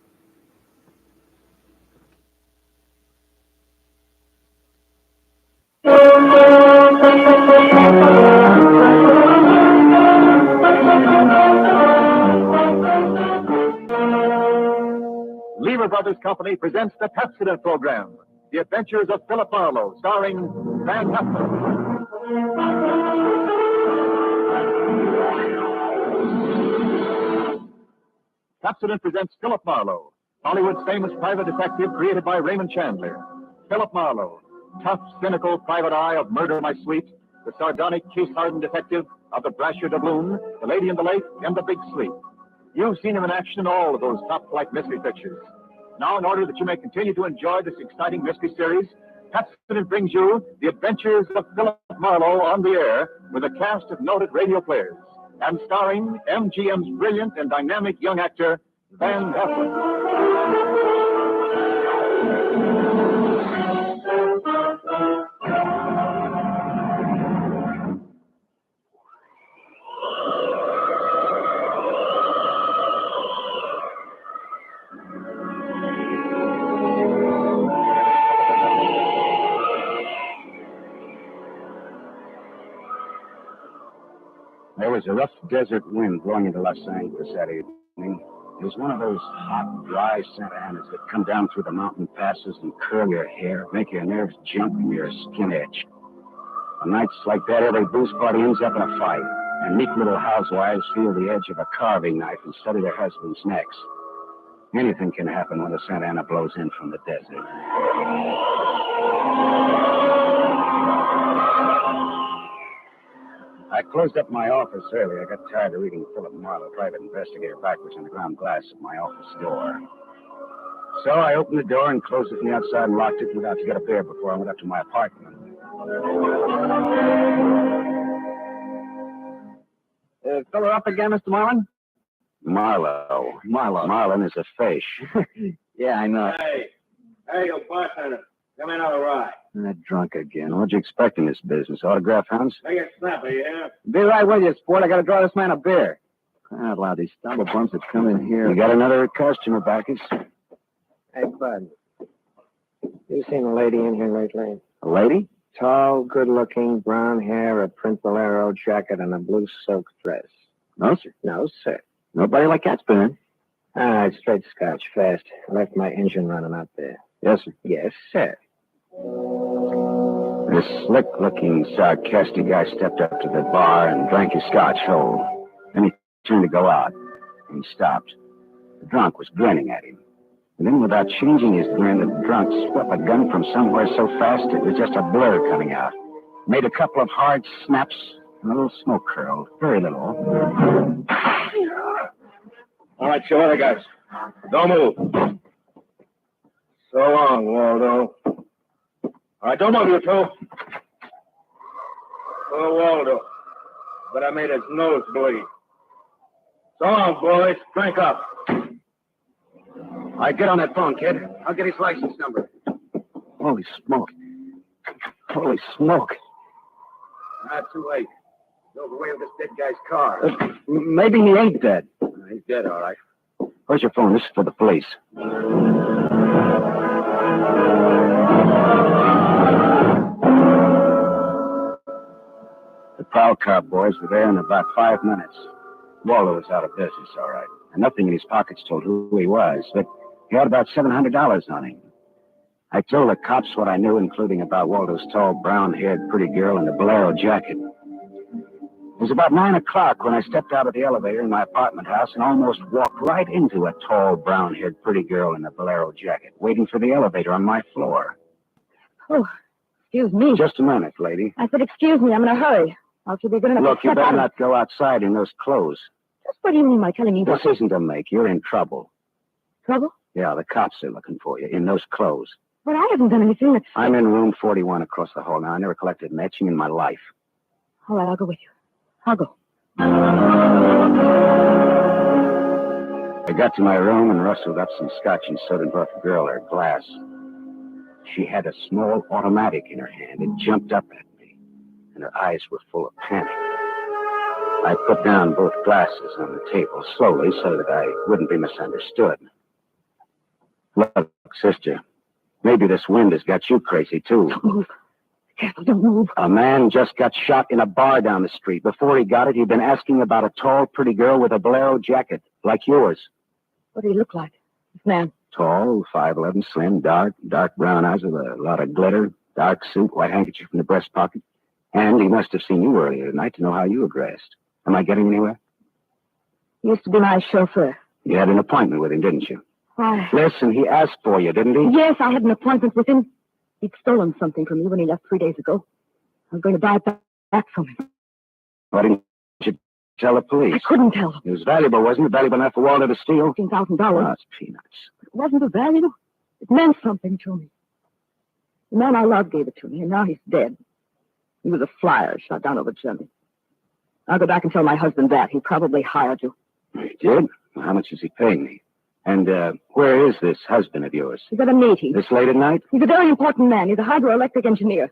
Lever Brothers Company presents the Pepsodent program, The Adventures of Philip Marlowe, starring Van Hefner. Pepsodent presents Philip Marlowe, Hollywood's famous private detective created by Raymond Chandler. Philip Marlowe, tough, cynical private eye of Murder My Sweet, the sardonic, case-hardened detective of the Brasher Doubloon, The Lady in the Lake, and The Big Sleep. You've seen him in action in all of those top-flight mystery pictures. Now, in order that you may continue to enjoy this exciting mystery series, Pepsi brings you The Adventures of Philip Marlowe on the air with a cast of noted radio players and starring MGM's brilliant and dynamic young actor, Van Heflin. There was a rough desert wind blowing into Los Angeles that evening. It was one of those hot, dry Santa Anas that come down through the mountain passes and curl your hair, make your nerves jump and your skin itch. On nights like that, every booze party ends up in a fight, and meek little housewives feel the edge of a carving knife and study their husbands' necks. Anything can happen when the Santa Ana blows in from the desert. I closed up my office early. I got tired of reading Philip Marlowe, private investigator, backwards on the ground glass of my office door. So I opened the door and closed it from the outside and locked it and went out to get a beer before I went up to my apartment. Fill her up again, Mr. Marlin? Marlowe. Marlin is a fish. Yeah, I know. Hey, you bartender. Come in on a ride. That drunk again. What'd you expect in this business? Autograph hounds? Make it snappy, yeah? Be right with you, sport. I got to draw this man a beer. God, allow these stumble bumps that come in here. You got another customer, Bacchus? Hey, Bud. You seen a lady in here lately? A lady? Tall, good-looking, brown hair, a print bolero jacket, and a blue silk dress. No, sir. No, sir. Nobody like that, Spinner. All right, straight scotch, fast. I left my engine running out there. Yes, sir. Yes, sir. This slick-looking, sarcastic guy stepped up to the bar and drank his scotch whole. Then he turned to go out, and he stopped. The drunk was grinning at him. And then, without changing his grin, the drunk swept a gun from somewhere so fast it was just a blur coming out. Made a couple of hard snaps, and a little smoke curled. Very little. All right, show other guys. Don't move. So long, Waldo. All right, don't move, you two. Oh, Waldo. But I made his nose bleed. So long, boys. Drink up. All right, get on that phone, kid. I'll get his license number. Holy smoke. Holy smoke. Not too late. He's over way with this dead guy's car. Maybe he ain't dead. He's dead, all right. Where's your phone? This is for the police. The prowl car boys were there in about 5 minutes. Waldo was out of business, all right. And nothing in his pockets told who he was, but he had about $700 on him. I told the cops what I knew, including about Waldo's tall, brown-haired pretty girl in a bolero jacket. It was about 9 o'clock when I stepped out of the elevator in my apartment house and almost walked right into a tall, brown-haired pretty girl in a bolero jacket, waiting for the elevator on my floor. Oh, excuse me. Just a minute, lady. I said, excuse me, I'm in a hurry. I'll be good enough Look, to you step better out. not go outside in those clothes. Just what do you mean by telling me This what? isn't a make. You're in trouble. Trouble? Yeah, the cops are looking for you in those clothes. But I haven't done anything that's... I'm in room 41 across the hall now. I never collected matching in my life. All right, I'll go with you. I'll go. I got to my room and rustled up some scotch and soda and brought the girl her glass. She had a small automatic in her hand. It jumped up at me, and her eyes were full of panic. I put down both glasses on the table slowly so that I wouldn't be misunderstood. Look, sister, maybe this wind has got you crazy, too. Don't move. Careful, don't move. A man just got shot in a bar down the street. Before he got it, he'd been asking about a tall, pretty girl with a bolero jacket, like yours. What do you look like, this man? Tall, 5'11", slim, dark brown eyes with a lot of glitter, dark suit, white handkerchief in the breast pocket. And he must have seen you earlier tonight to know how you were dressed. Am I getting anywhere? He used to be my chauffeur. You had an appointment with him, didn't you? Why? Listen, he asked for you, didn't he? Yes, I had an appointment with him. He'd stolen something from me when he left 3 days ago. I'm going to buy it back from him. Why didn't you tell the police. I couldn't tell them. It was valuable, wasn't it? Valuable enough for Waldo to steal? $15,000. Oh, it's peanuts. It wasn't a valuable. It meant something to me. The man I loved gave it to me, and now he's dead. He was a flyer shot down over Germany. I'll go back and tell my husband that. He probably hired you. He did? Well, how much is he paying me? And where is this husband of yours? He's at a meeting. This late at night? He's a very important man. He's a hydroelectric engineer.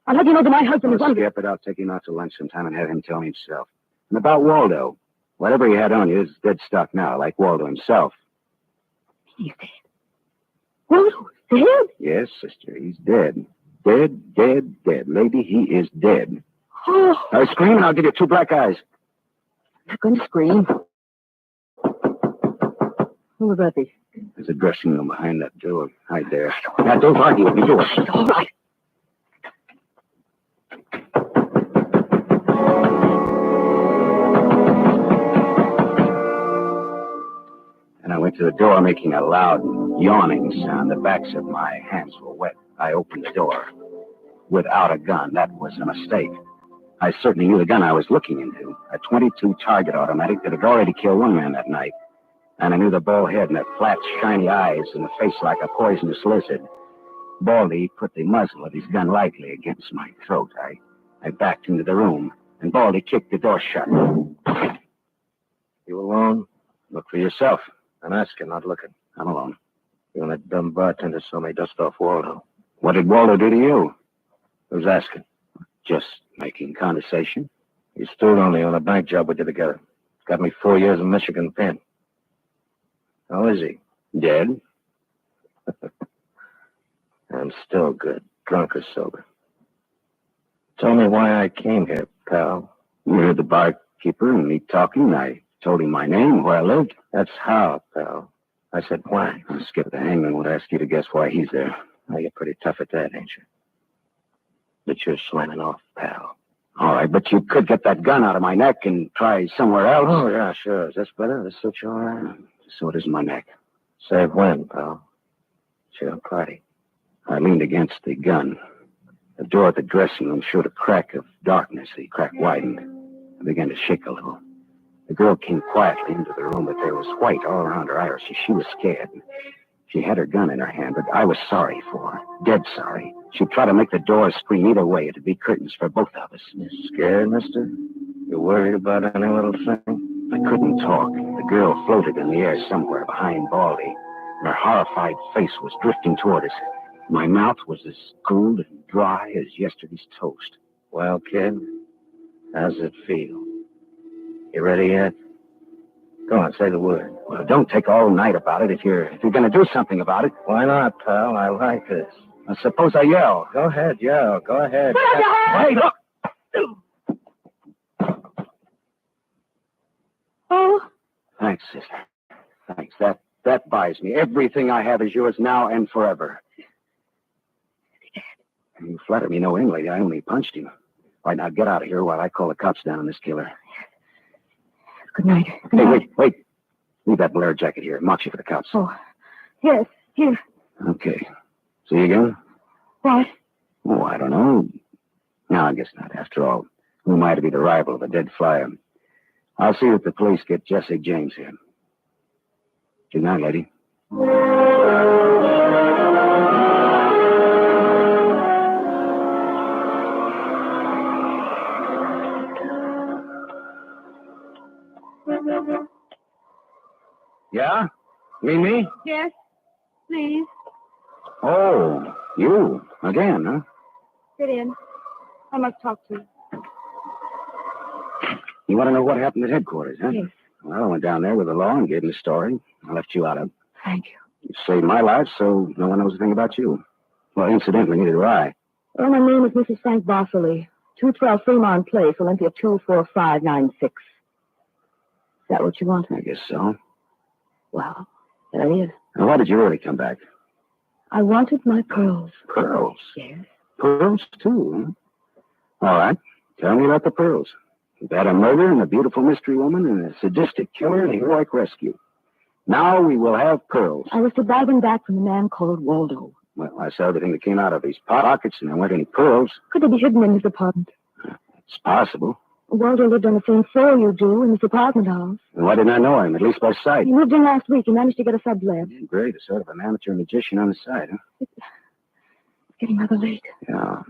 I'll let you know that my husband is Oh, one. skip it. I'll take him out to lunch sometime and have him tell me himself. And about Waldo, whatever he had on you is dead stock now, like Waldo himself. He's dead. Waldo's dead? Yes, sister, he's dead. Dead, dead, dead. Lady, he is dead. Oh. Now scream and I'll give you 2 black eyes. I'm not going to scream. Who would that be? There's a dressing room behind that door. Hide there. Now, don't argue with me. Do it. All right. And I went to the door making a loud yawning sound. The backs of my hands were wet. I opened the door without a gun. That was a mistake. I certainly knew the gun I was looking into. A .22 target automatic that had already killed one man that night. And I knew the bald head and the flat, shiny eyes and the face like a poisonous lizard. Baldy put the muzzle of his gun lightly against my throat. I backed into the room, and Baldy kicked the door shut. You alone? Look for yourself. I'm asking, not looking. I'm alone. You and that dumb bartender saw me dust off Waldo. What did Waldo do to you? Who's asking? Just making conversation. You stood on me on a bank job we did together. Got me 4 years in Michigan pen. How is he? Dead? I'm still good, drunk or sober. Tell me why I came here, pal. You heard the barkeeper and me talking. I told him my name, where I lived. That's how, pal. I said why. Skip the hangman would ask you to guess why he's there. Well, you're pretty tough at that, ain't you? But you're slamming off, pal. All right, but you could get that gun out of my neck and try somewhere else. Oh, yeah, sure. Is this better? This suits you all right? So it is my neck. Save when, pal? It's your party. I leaned against the gun. The door at the dressing room showed a crack of darkness. The crack widened. I began to shake a little. The girl came quietly into the room, but there was white all around her iris. She was scared. She had her gun in her hand, but I was sorry for her. Dead sorry. She'd try to make the door scream either way. It'd be curtains for both of us. You scared, mister? You worried about any little thing? I couldn't talk. The girl floated in the air somewhere behind Baldy. Her horrified face was drifting toward us. My mouth was as cold and dry as yesterday's toast. Well, kid, how's it feel? You ready yet? Go on, say the word. Well, don't take all night about it if you're going to do something about it. Why not, pal? I like this. I suppose I yell. Go ahead, yell. Go ahead. Hey, look! Oh. Thanks, sister. Thanks. That buys me. Everything I have is yours now and forever. You flatter me no end, lady. I only punched him. All right, now get out of here while I call the cops down on this killer. Good night. Good Hey, night. wait. Leave that Blair jacket here. Marks you for the cops. Oh, yes, here. Okay. See you again? What? Oh, I don't know. No, I guess not. After all, who am I to be the rival of a dead flyer? I'll see that the police get Jesse James here. Good night, lady. Yeah? Me? Yes, please. Oh, you. Again, huh? Sit in. I must talk to you. You want to know what happened at headquarters, huh? Yes. Well, I went down there with the law and gave him the story. I left you out of it. Thank you. You saved my life, so no one knows a thing about you. Well, incidentally, neither do I. Well, my name is Mrs. Frank Bosley. 212 Fremont Place, Olympia 24596. Is that what you want? I guess so. Well, there it is. Now, why did you really come back? I wanted my pearls. Pearls? Yes. Pearls, too, huh? All right. Tell me about the pearls. You've had a murder and a beautiful mystery woman and a sadistic killer and a heroic rescue. Now we will have pearls. I was to buy them back from a man called Waldo. Well, I saw everything that came out of his pockets, and there weren't any pearls. Could they be hidden in his apartment? It's possible. Waldo lived on the same floor you do in this apartment house. And why didn't I know him, at least by sight? He moved in last week. He managed to get a sublet. Great, a sort of an amateur magician on the side, huh? It's getting rather late. Yeah.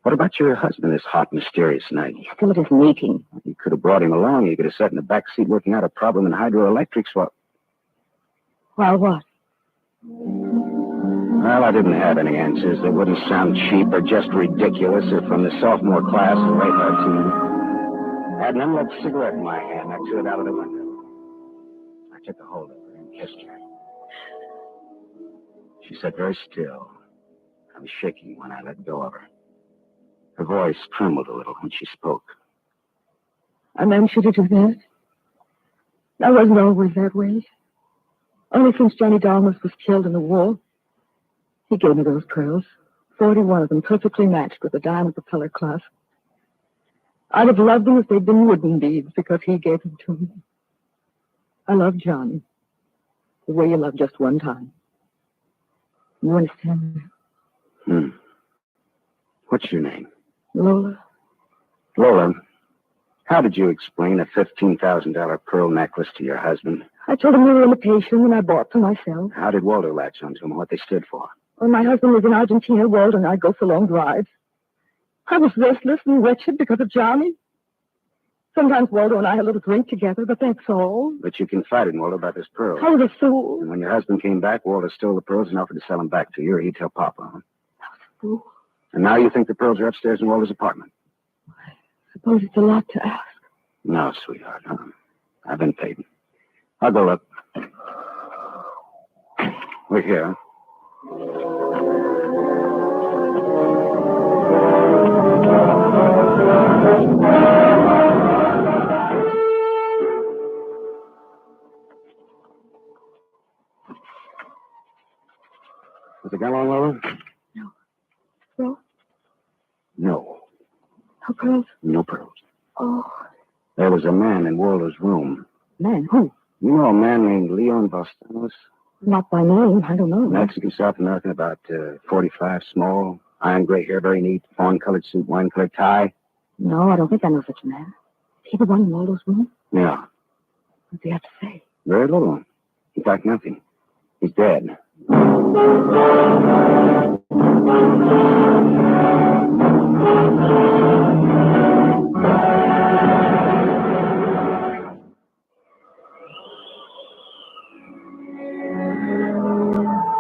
What about your husband this hot, mysterious night? He's still at his meeting. You could have brought him along. You could have sat in the back seat working out a problem in hydroelectrics while... While what? Well, I didn't have any answers that wouldn't sound cheap or just ridiculous or from the sophomore class or radar team. I had an unlit cigarette in my hand. I threw it out of the window. I took a hold of her and kissed her. She sat very still. I was shaking when I let go of her. Her voice trembled a little when she spoke. I meant you to do that. I wasn't always that way. Only since Johnny Dalmas was killed in the war. He gave me those pearls. 41 of them perfectly matched with the diamond propeller clasp. I'd have loved them if they'd been wooden beads because he gave them to me. I love Johnny. The way you love just one time. You understand me? What's your name? Lola. Lola, how did you explain a $15,000 pearl necklace to your husband? I told him you were a patient and I bought for myself. How did Walter latch onto them, what they stood for? When my husband was in Argentina, Walter and I go for long drives. I was restless and wretched because of Johnny. Sometimes Waldo and I had a little drink together, but that's all. But you confided in Walter about this pearl. I was a fool. And when your husband came back, Walter stole the pearls and offered to sell them back to you, or he'd tell Papa, huh? I was a fool. And now you think the pearls are upstairs in Walter's apartment? I suppose it's a lot to ask. No, sweetheart. I've been paid. I'll go look. We're here. Was it got along, Lola? No. No? No. No pearls? No pearls. Oh. There was a man in Walter's room. Man, who? You know a man named Leon Vostanos? Not by name. I don't know. Mexican, South American, about 45, small, iron gray hair, very neat, fawn-colored suit, wine-colored tie. No, I don't think I know such a man. Is he the one in Waldo's room? Yeah. What do you have to say? Very little. In fact, nothing. He's dead.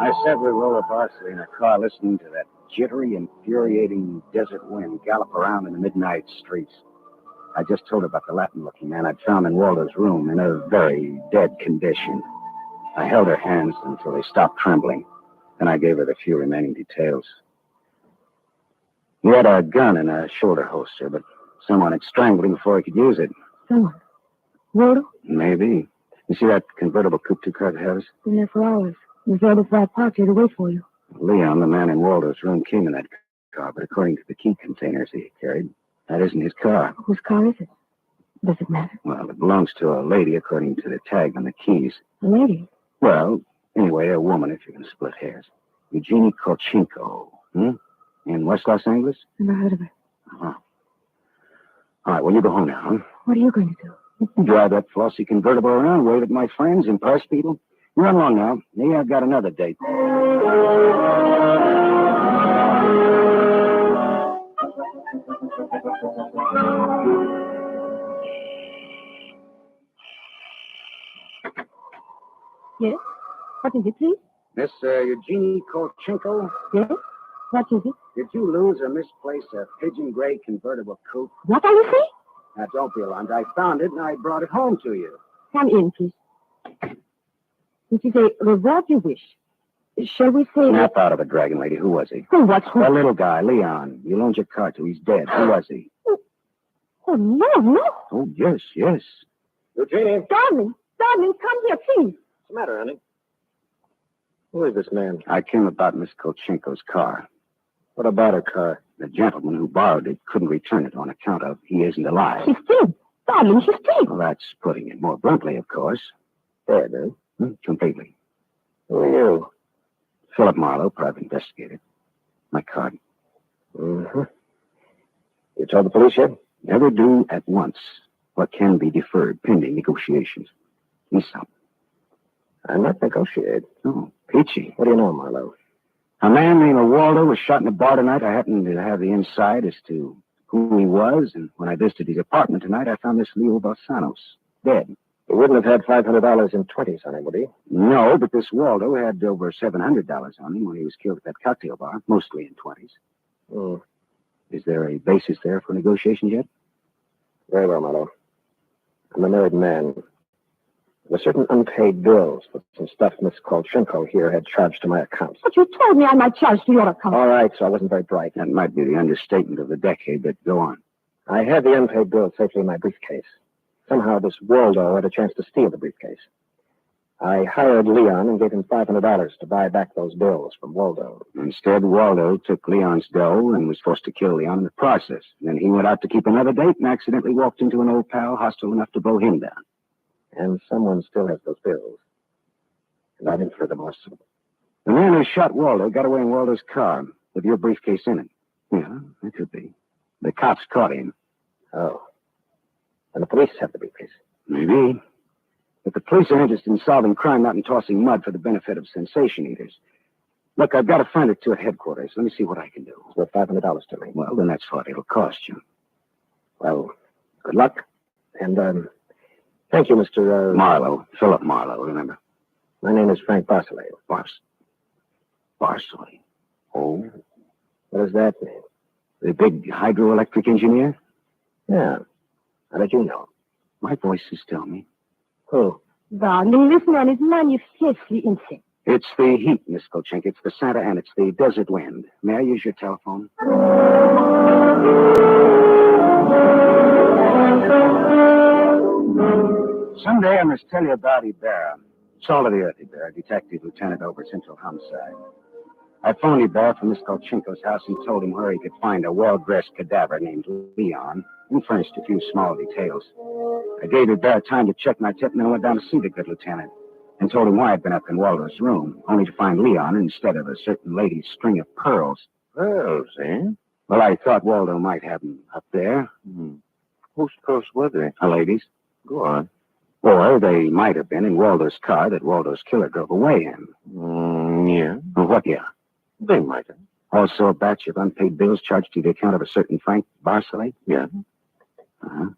I sat with Lola Barsley in a car listening to that jittery, infuriating desert wind gallop around in the midnight streets. I just told her about the Latin-looking man I'd found in Waldo's room in a very dead condition. I held her hands until they stopped trembling. Then I gave her the few remaining details. He had a gun in a shoulder holster, but someone had strangled him before he could use it. Someone? Waldo? Maybe. You see that convertible coupe two car that has? Been there for hours. He's there with that park here to wait for you. Leon, the man in Waldo's room, came in that car, but according to the key containers he carried, that isn't his car. Whose car is it? Does it matter? Well, it belongs to a lady, according to the tag on the keys. A lady? Well, anyway, a woman, if you can split hairs. Eugenie Kolchenko, in West Los Angeles? Never heard of her. Uh-huh. All right, well, you go home now, huh? What are you going to do? Drive that flossy convertible around, wave at my friends, impress people. Run along now. Me, I've got another date. Yes? What is it, please? Miss Eugenie Kolchenko? Yes? What is it? Did you lose or misplace a pigeon gray convertible coupe? What are you saying? Now, don't be alarmed. I found it and I brought it home to you. Come in, please. It is a reward you wish. Shall we say... Snap out of it, Dragon Lady. Who was he? Oh, what's who? The little guy, Leon. You loaned your car to. He's dead. Who was he? Oh, no. Oh, yes. Eugenie. Darling, come here, please. What's the matter, honey? Who is this man? I came about Miss Kolchenko's car. What about her car? The gentleman who borrowed it couldn't return it on account of he isn't alive. She's dead. Darling, she's dead. Well, that's putting it more bluntly, of course. Dead, huh? Completely. Who are you? Philip Marlowe, private investigator. My card. Mm-hmm. You told the police yet? Never do at once what can be deferred pending negotiations. Aesop. I'm not negotiating. Oh, peachy. What do you know, Marlowe? A man named Waldo was shot in a bar tonight. I happened to have the inside as to who he was, and when I visited his apartment tonight, I found this Leo Balsanos dead. He wouldn't have had $500 in 20s on him, would he? No, but this Waldo had over $700 on him when he was killed at that cocktail bar, mostly in 20s. Hmm. Is there a basis there for negotiations yet? Very well, Marlowe. I'm a married man. There were certain unpaid bills for some stuff Miss Kolchenko here had charged to my account. But you told me I might charge to your account. All right, so I wasn't very bright. That might be the understatement of the decade, but go on. I had the unpaid bills safely in my briefcase. Somehow this Waldo had a chance to steal the briefcase. I hired Leon and gave him $500 to buy back those bills from Waldo. Instead, Waldo took Leon's dough and was forced to kill Leon in the process. Then he went out to keep another date and accidentally walked into an old pal hostile enough to blow him down. And someone still has those bills. And I didn't furthermore. The man who shot Waldo got away in Waldo's car with your briefcase in it. Yeah, that could be. The cops caught him. Oh. And the police have the briefcase. Maybe. But the police are interested in solving crime, not in tossing mud for the benefit of sensation eaters. Look, I've got a friend or two at headquarters. Let me see what I can do. It's worth $500 to me. Well, then that's what it'll cost you. Well, good luck. And, thank you, Mr. Marlowe. Philip Marlowe, remember? My name is Frank Barcelay. Barcelay. Oh. What does that mean? The big hydroelectric engineer? Yeah. How did you know? My voices tell me. Who? Darling, this man is manifestly insane. It's the heat, Miss Kolchenko. It's the Santa and it's the desert wind. May I use your telephone? Someday I must tell you about Ibarra. Salt of the earth Ibarra, detective lieutenant over Central Homicide. I phoned Ibarra from Miss Kolchenko's house and told him where he could find a well-dressed cadaver named Leon and furnished a few small details. I gave Ibarra time to check my tip and then went down to see the good lieutenant and told him why I'd been up in Waldo's room, only to find Leon instead of a certain lady's string of pearls. Pearls, eh? Well, I thought Waldo might have them up there. Whose pearls were they? A lady's. Go on. Or they might have been in Waldo's car that Waldo's killer drove away in. Yeah. Well, what, yeah? They might have. Also a batch of unpaid bills charged to the account of a certain Frank Barcelay? Yeah. Uh-huh.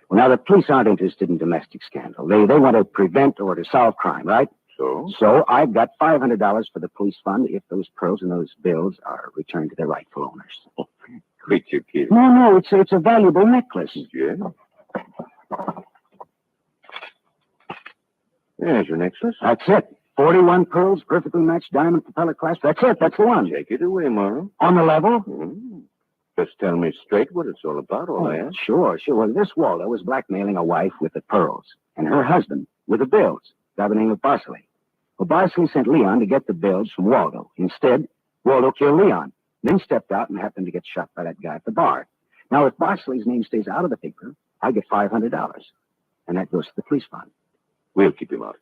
Well, now, the police aren't interested in domestic scandal. They want to prevent or to solve crime, right? So? So I've got $500 for the police fund if those pearls and those bills are returned to their rightful owners. Oh, quit your kid. No, it's a valuable necklace. Yeah. There's your necklace. That's it. 41 pearls, perfectly matched diamond propeller clasp. That's it. That's the one. Take it away, Morrow. On the level? Just tell me straight what it's all about, all I ask. Sure. Well, this Waldo was blackmailing a wife with the pearls and her husband with the bills, by the name of Barcelay. Well, Barcelay sent Leon to get the bills from Waldo. Instead, Waldo killed Leon, then stepped out and happened to get shot by that guy at the bar. Now, if Barcelay's name stays out of the paper, I get $500, and that goes to the police fund. We'll keep him out.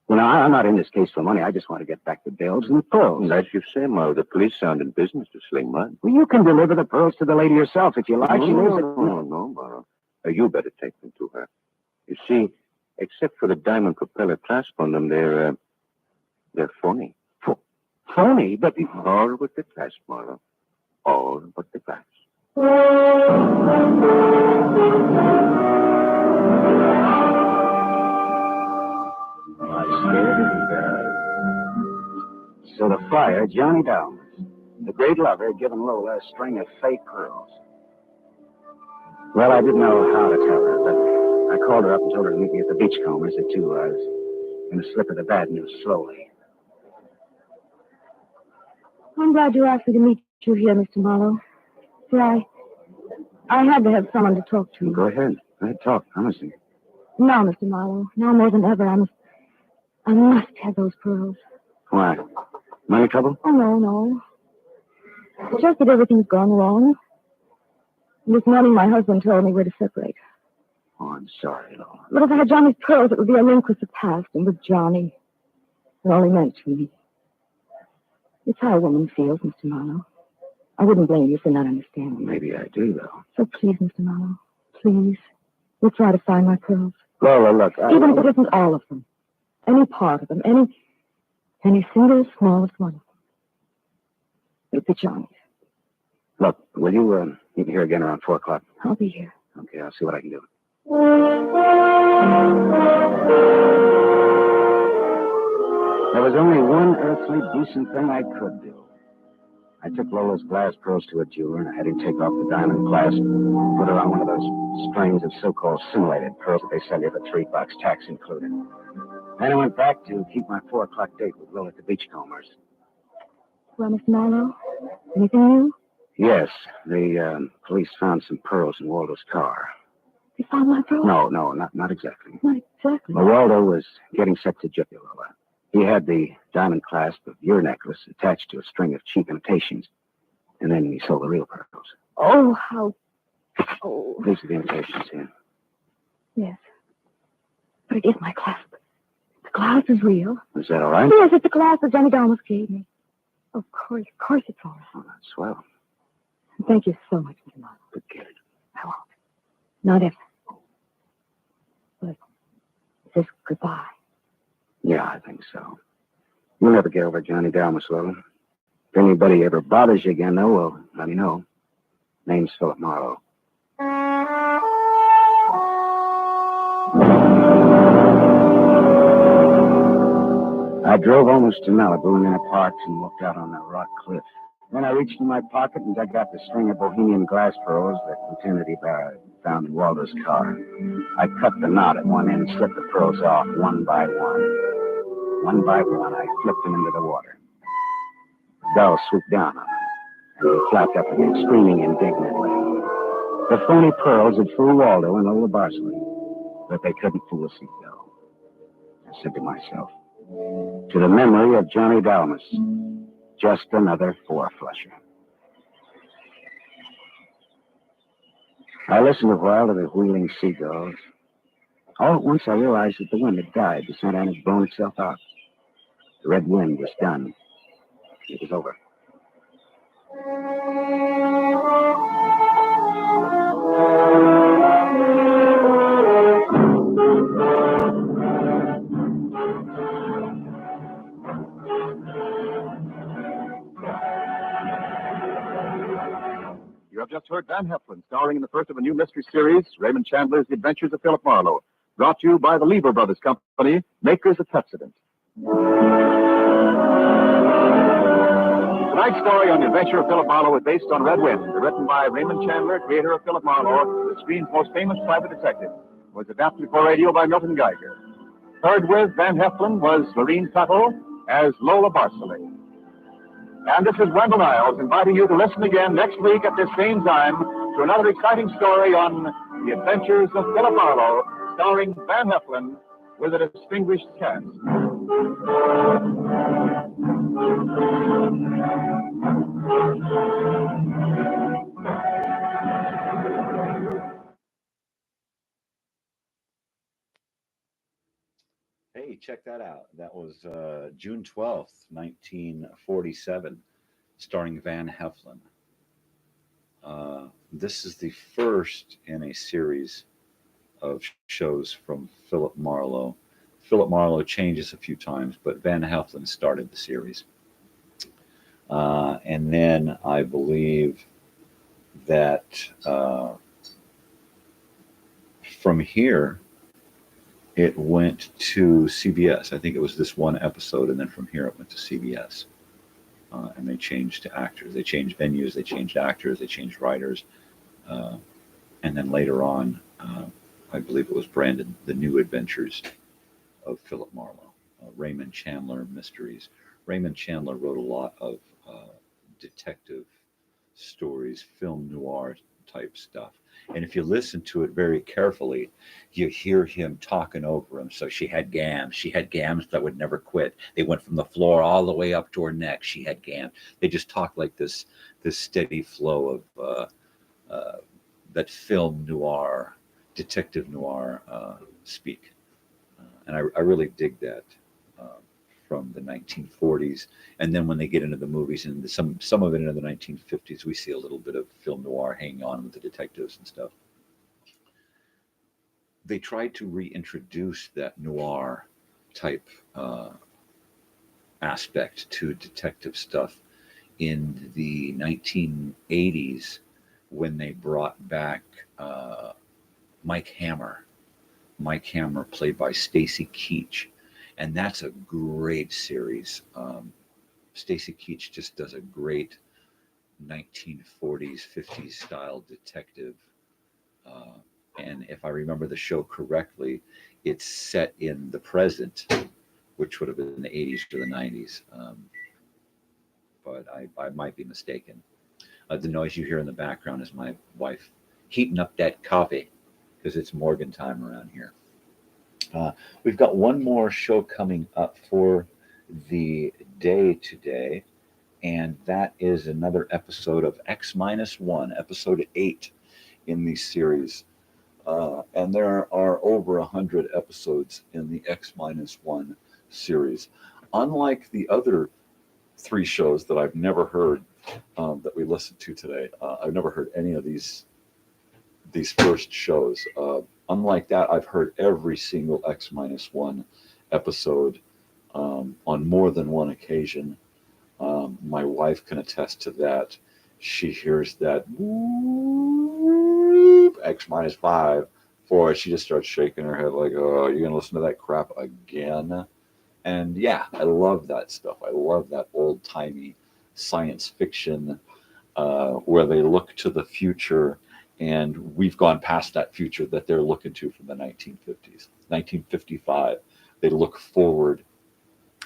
Well, now, I'm not in this case for money. I just want to get back the bills and the pearls. As you say, Mo, the police aren't in business to sling mud. Well, you can deliver the pearls to the lady herself if you like. No, Morrow. You better take them to her. You see, except for the diamond propeller clasp on them, they're phony. Phony? But all but the clasp, Morrow. All but the clasp. So the flyer, Johnny Downs, the great lover, had given Lola a string of fake pearls. Well, I didn't know how to tell her, but I called her up and told her to meet me at the Beachcombers at 2. I was going to slip her the bad news slowly. I'm glad you asked me to meet you here, Mr. Marlowe. See, I had to have someone to talk to. Go ahead. Talk, honestly. Now, Mr. Marlowe, now more than ever, I must have those pearls. Why? Money trouble? Oh, no. It's just that everything's gone wrong. This morning, my husband told me we're to separate. Oh, I'm sorry, Lola. But if I had Johnny's pearls, it would be a link with the past and with Johnny. It only meant to me. It's how a woman feels, Mr. Marlowe. I wouldn't blame you for not understanding. Maybe I do, though. So please, Mr. Marlowe, please. We'll try to find my pearls. Lola, look. Even if it isn't all of them. Any part of them. Any single smallest one of them. It'll be Johnny's. Look, will you meet me here again around 4 o'clock? I'll be here. Okay, I'll see what I can do. There was only one earthly decent thing I could do. I took Lola's glass pearls to a jeweler, and I had him take off the diamond clasp, put her on one of those strings of so-called simulated pearls that they sell you for $3, tax included. Then I went back to keep my 4 o'clock date with Lola at the Beachcombers. Well, Mr. Marlowe, anything new? Yes, the police found some pearls in Waldo's car. You found my pearls? No, not exactly. Not exactly. Well, Waldo was getting set to jip you, Lola. He had the diamond clasp of your necklace attached to a string of cheap imitations, and then he sold the real pearls. Oh, how... Oh. These are the imitations here. Yes. But it is my clasp. The clasp is real. Is that all right? Yes, it's the clasp that Johnny Dalmas gave me. Of course it's all right. Oh, that's swell. Thank you so much, Mr. Marlowe. Good kid. I won't. Not ever. But is this goodbye? Yeah, I think so. You'll never get over Johnny Dalmas, Lola. If anybody ever bothers you again, though, well, let me know. Name's Philip Marlowe. I drove almost to Malibu and then a park and looked out on the rock cliff. Then I reached in my pocket and dug out the string of Bohemian glass pearls that Lieutenant Ibarra found in Waldo's car. I cut the knot at one end and slipped the pearls off one by one. One by one, I flipped them into the water. The gull swooped down on them, and they flapped up again, screaming indignantly. The phony pearls had fooled Waldo and Lola Barsley, but they couldn't fool a seagull. I said to myself, to the memory of Johnny Dalmas, just another four-flusher. I listened a while to the wheeling seagulls. All at once I realized that the wind had died. The Santa Ana had blown itself out. The red wind was done. It was over. You have just heard Van Heflin starring in the first of a new mystery series, Raymond Chandler's The Adventures of Philip Marlowe, brought to you by the Lever Brothers Company, makers of Pepsodent. Tonight's story on The Adventure of Philip Marlowe is based on Red Wind, written by Raymond Chandler, creator of Philip Marlowe, the screen's most famous private detective. It was adapted for radio by Milton Geiger. Heard with Van Heflin was Lorene Tuttle as Lola Barsley. And this is Wendell Niles inviting you to listen again next week at this same time to another exciting story on The Adventures of Philip Marlowe, starring Van Heflin with a distinguished cast. Hey, check that out. That was June 12th, 1947, starring Van Heflin. This is the first in a series of shows from Philip Marlowe. Philip Marlowe changes a few times, but Van Heflin started the series. And then I believe that from here, it went to CBS. I think it was this one episode, and then from here it went to CBS. And they changed to actors. They changed venues, they changed actors, they changed writers. And then later on, I believe it was branded The New Adventures of Philip Marlowe, Raymond Chandler Mysteries. Raymond Chandler wrote a lot of detective stories, film noir type stuff. And if you listen to it very carefully, you hear him talking over him. So she had gams. She had gams that would never quit. They went from the floor all the way up to her neck. She had gams. They just talked like this steady flow of that film noir, detective noir speak. And I really dig that from the 1940s. And then when they get into the movies and some of it into the 1950s, we see a little bit of film noir hanging on with the detectives and stuff. they tried to reintroduce that noir type aspect to detective stuff in the 1980s when they brought back Mike Hammer. Mike Hammer, played by Stacy Keach, and that's a great series. Stacy Keach just does a great 1940s, 50s style detective. And if I remember the show correctly, it's set in the present, which would have been the 80s or the 90s. But I might be mistaken. The noise you hear in the background is my wife heating up that coffee because it's Morgan time around here. We've got one more show coming up for the day today, and that is another episode of X-1, episode 8 in the series. And there are over 100 episodes in the X-1 series. Unlike the other 3 shows that I've never heard that we listened to today, I've never heard any of these first shows. Unlike that, I've heard every single X-1 episode on more than one occasion. My wife can attest to that. She hears that X-5 for it. She just starts shaking her head like, oh, you're going to listen to that crap again? And yeah, I love that stuff. I love that old-timey science fiction where they look to the future, and we've gone past that future that they're looking to from the 1950s. 1955, they look forward,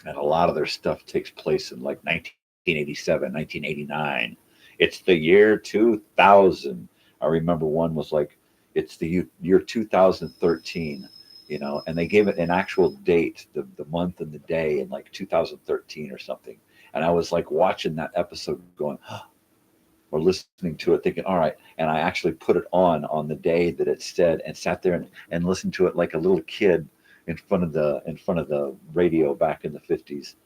and a lot of their stuff takes place in like 1987, 1989. It's the year 2000. I remember one was like, it's the year 2013, and they gave it an actual date, the month and the day in like 2013 or something. And I was like watching that episode going, or listening to it thinking, all right. And I actually put it on the day that it said and sat there and listened to it like a little kid in front of the radio back in the 50s,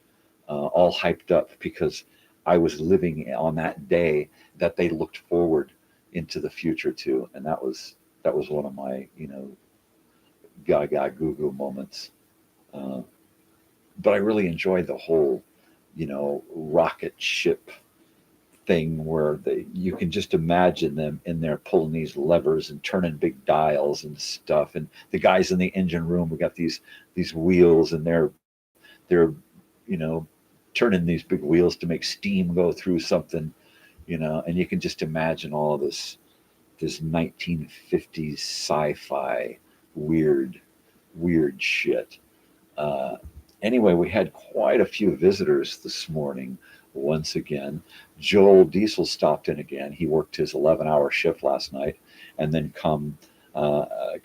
all hyped up because I was living on that day that they looked forward into the future to. And that was one of my, gaga goo moments. But I really enjoyed the whole, rocket ship thing where you can just imagine them in there pulling these levers and turning big dials and stuff. And the guys in the engine room, we got these wheels, and they're turning these big wheels to make steam go through something, and you can just imagine all this 1950s sci-fi weird shit. Anyway, we had quite a few visitors this morning. Once again, Joel Diesel stopped in again. He worked his 11-hour shift last night, and then come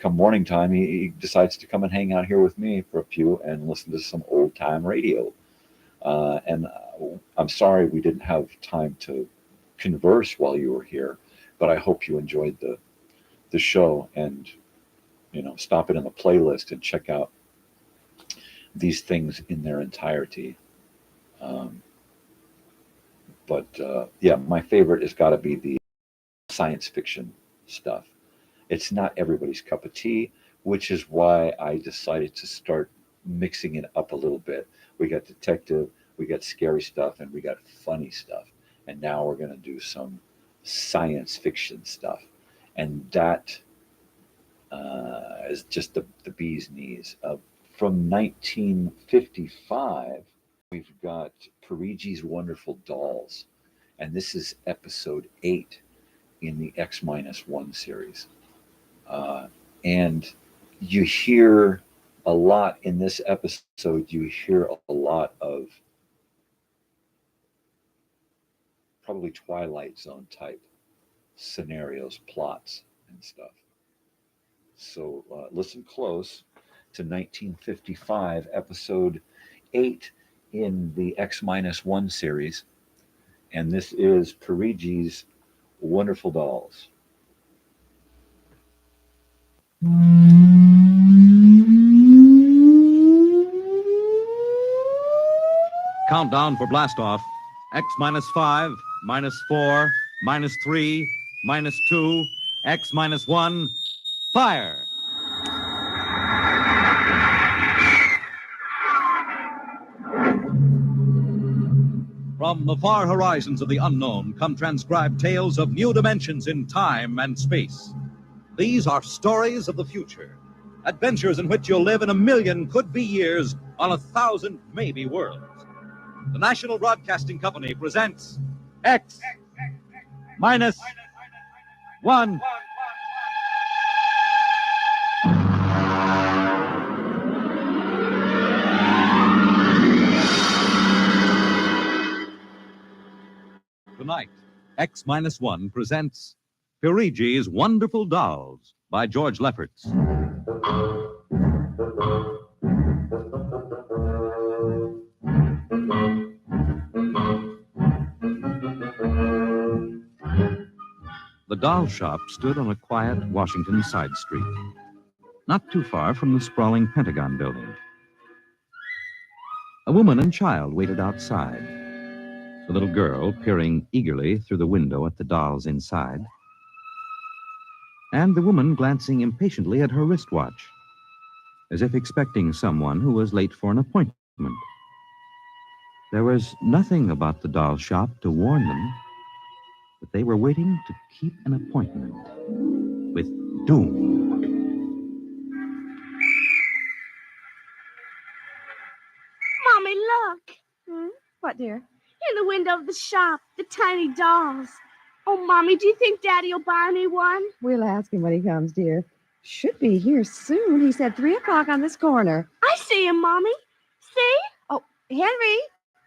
morning time, he decides to come and hang out here with me for a few and listen to some old time radio. And I'm sorry we didn't have time to converse while you were here, but I hope you enjoyed the show, and stop it in the playlist and check out these things in their entirety. But my favorite has got to be the science fiction stuff. It's not everybody's cup of tea, which is why I decided to start mixing it up a little bit. We got detective, we got scary stuff, and we got funny stuff. And now we're going to do some science fiction stuff. And that is just the bee's knees. From 1955, we've got Parigi's Wonderful Dolls, and this is episode 8 in the X-1 series. And you hear a lot in this episode. You hear a lot of probably Twilight Zone type scenarios, plots, and stuff. So listen close to 1955, episode 8 in the X-1 series. And this is Parigi's Wonderful Dolls. Countdown for blastoff. X-5, -4, -3, -2, X-1, fire. From the far horizons of the unknown come transcribed tales of new dimensions in time and space. These are stories of the future, adventures in which you'll live in 1,000,000 could-be years on 1,000 maybe worlds. The National Broadcasting Company presents X minus 1. Tonight, X minus 1 presents Pirigi's Wonderful Dolls by George Lefferts. The doll shop stood on a quiet Washington side street, not too far from the sprawling Pentagon building. A woman and child waited outside, the little girl peering eagerly through the window at the dolls inside, and the woman glancing impatiently at her wristwatch, as if expecting someone who was late for an appointment. There was nothing about the doll shop to warn them that they were waiting to keep an appointment with doom. Mommy, look. What, dear? In the window of the shop, the tiny dolls. Oh, Mommy, do you think Daddy will buy me one? We'll ask him when he comes, dear. Should be here soon. He said 3 o'clock on this corner. I see him, Mommy. See? Oh, Henry,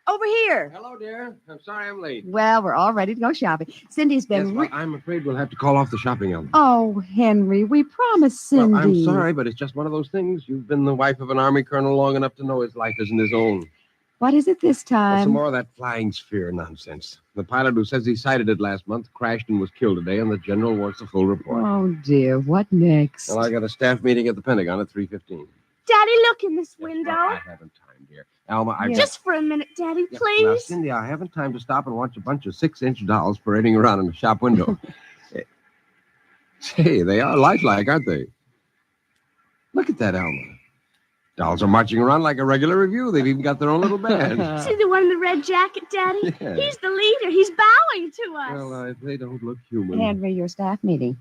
over here. Hello, dear. I'm sorry I'm late. Well, we're all ready to go shopping. Cindy's been... Yes, well, I'm afraid we'll have to call off the shopping element. Oh, Henry, we promised Cindy. Well, I'm sorry, but it's just one of those things. You've been the wife of an Army colonel long enough to know his life isn't his own. What is it this time? Well, some more of that flying sphere nonsense. The pilot who says he sighted it last month crashed and was killed today, and the general wants the full report. Oh, dear. What next? Well, I got a staff meeting at the Pentagon at 3:15. Daddy, look in this window. I haven't time, dear. Alma, Just for a minute, Daddy, Yeah, please. Now, Cindy, I haven't time to stop and watch a bunch of 6-inch dolls parading around in the shop window. Say, they are lifelike, aren't they? Look at that, Alma. Dolls are marching around like a regular review. They've even got their own little band. See the one in the red jacket, Daddy? Yeah. He's the leader. He's bowing to us. Well, they don't look human. Henry, your staff meeting.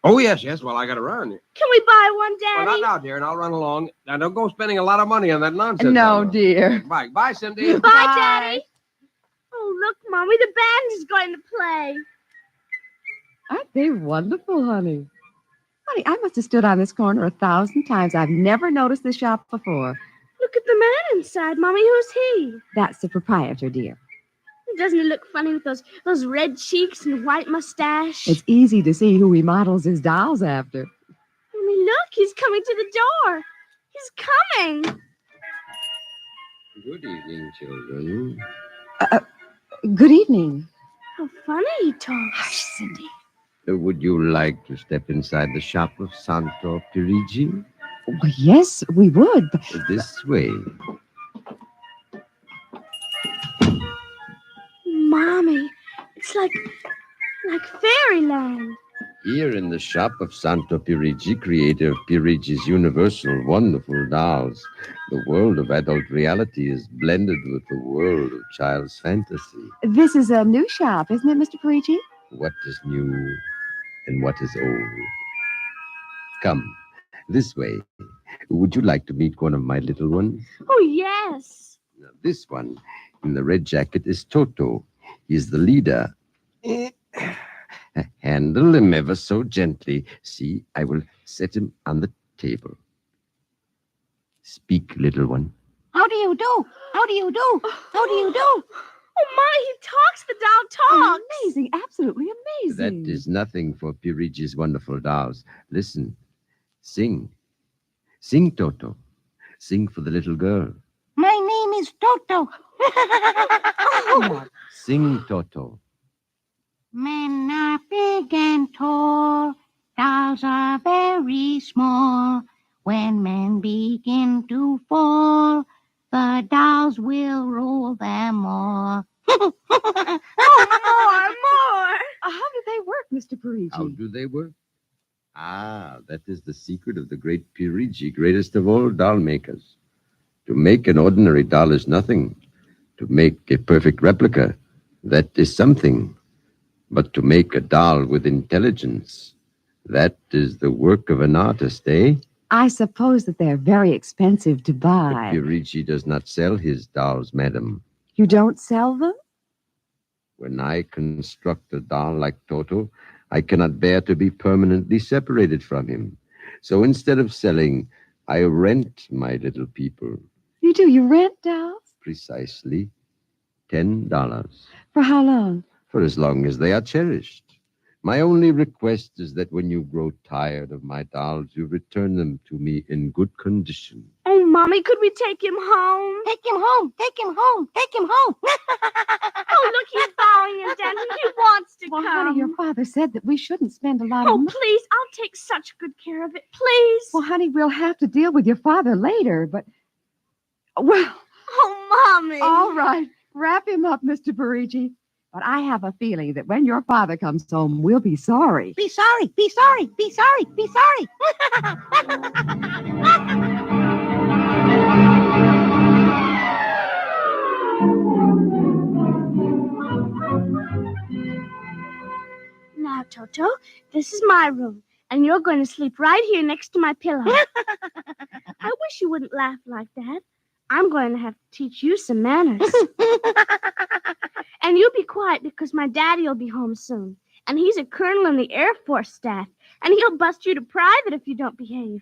Oh, yes. Well, I got to run. Can we buy one, Daddy? Well, not now, dear, and I'll run along. Now, don't go spending a lot of money on that nonsense. No, Alma. dear. Bye. Bye, Cindy. Bye, Daddy. Oh, look, Mommy, the band is going to play. Aren't they wonderful, honey? Honey, I must have stood on this corner 1,000 times. I've never noticed this shop before. Look at the man inside, Mommy. Who's he? That's the proprietor, dear. Doesn't he look funny with those red cheeks and white mustache? It's easy to see who he models his dolls after. Mommy, look, he's coming to the door. He's coming. Good evening, children. Good evening. How funny he talks. Hush, Cindy. Would you like to step inside the shop of Santo Pirigi? Well, yes, we would. But... This way. Mommy, it's like fairyland. Here in the shop of Santo Pirigi, creator of Pirigi's universal wonderful dolls, the world of adult reality is blended with the world of child's fantasy. This is a new shop, isn't it, Mr. Parigi? What is new and what is old? Come, this way. Would you like to meet one of my little ones? Oh, yes. Now, this one in the red jacket is Toto. He's the leader. Handle him ever so gently. See, I will set him on the table. Speak, little one. How do you do? How do you do? How do you do? Oh, Mommy, he talks. The doll talks. Amazing. Absolutely amazing. That is nothing for Pirigi's wonderful dolls. Listen. Sing. Sing, Toto. Sing for the little girl. My name is Toto. Sing, Toto. Men are big and tall. Dolls are very small. When men begin to fall, the dolls will rule them all. More. How do they work, Mr. Parigi? How do they work? Ah, that is the secret of the great Pirigi, greatest of all doll makers. To make an ordinary doll is nothing. To make a perfect replica, that is something. But to make a doll with intelligence, that is the work of an artist, eh? I suppose that they're very expensive to buy. Pierigi does not sell his dolls, madam. You don't sell them? When I construct a doll like Toto, I cannot bear to be permanently separated from him. So instead of selling, I rent my little people. You do? You rent dolls? Precisely $10. For how long? For as long as they are cherished. My only request is that when you grow tired of my dolls, you return them to me in good condition. Oh, Mommy, could we take him home? Take him home. Take him home. Take him home. Oh, look, he's bowing and dancing. He wants to come. Honey, your father said that we shouldn't spend a lot of Oh, money. please, I'll take such good care of it. Please. Well, honey, we'll have to deal with your father later, but... Well... Oh, Mommy. All right. Wrap him up, Mr. Parigi. But I have a feeling that when your father comes home, we'll be sorry. Be sorry. Be sorry. Be sorry. Be sorry. Now, Toto, this is my room, and you're going to sleep right here next to my pillow. I wish you wouldn't laugh like that. I'm going to have to teach you some manners. And you be quiet because my daddy will be home soon. And he's a colonel in the Air Force staff. And he'll bust you to private if you don't behave.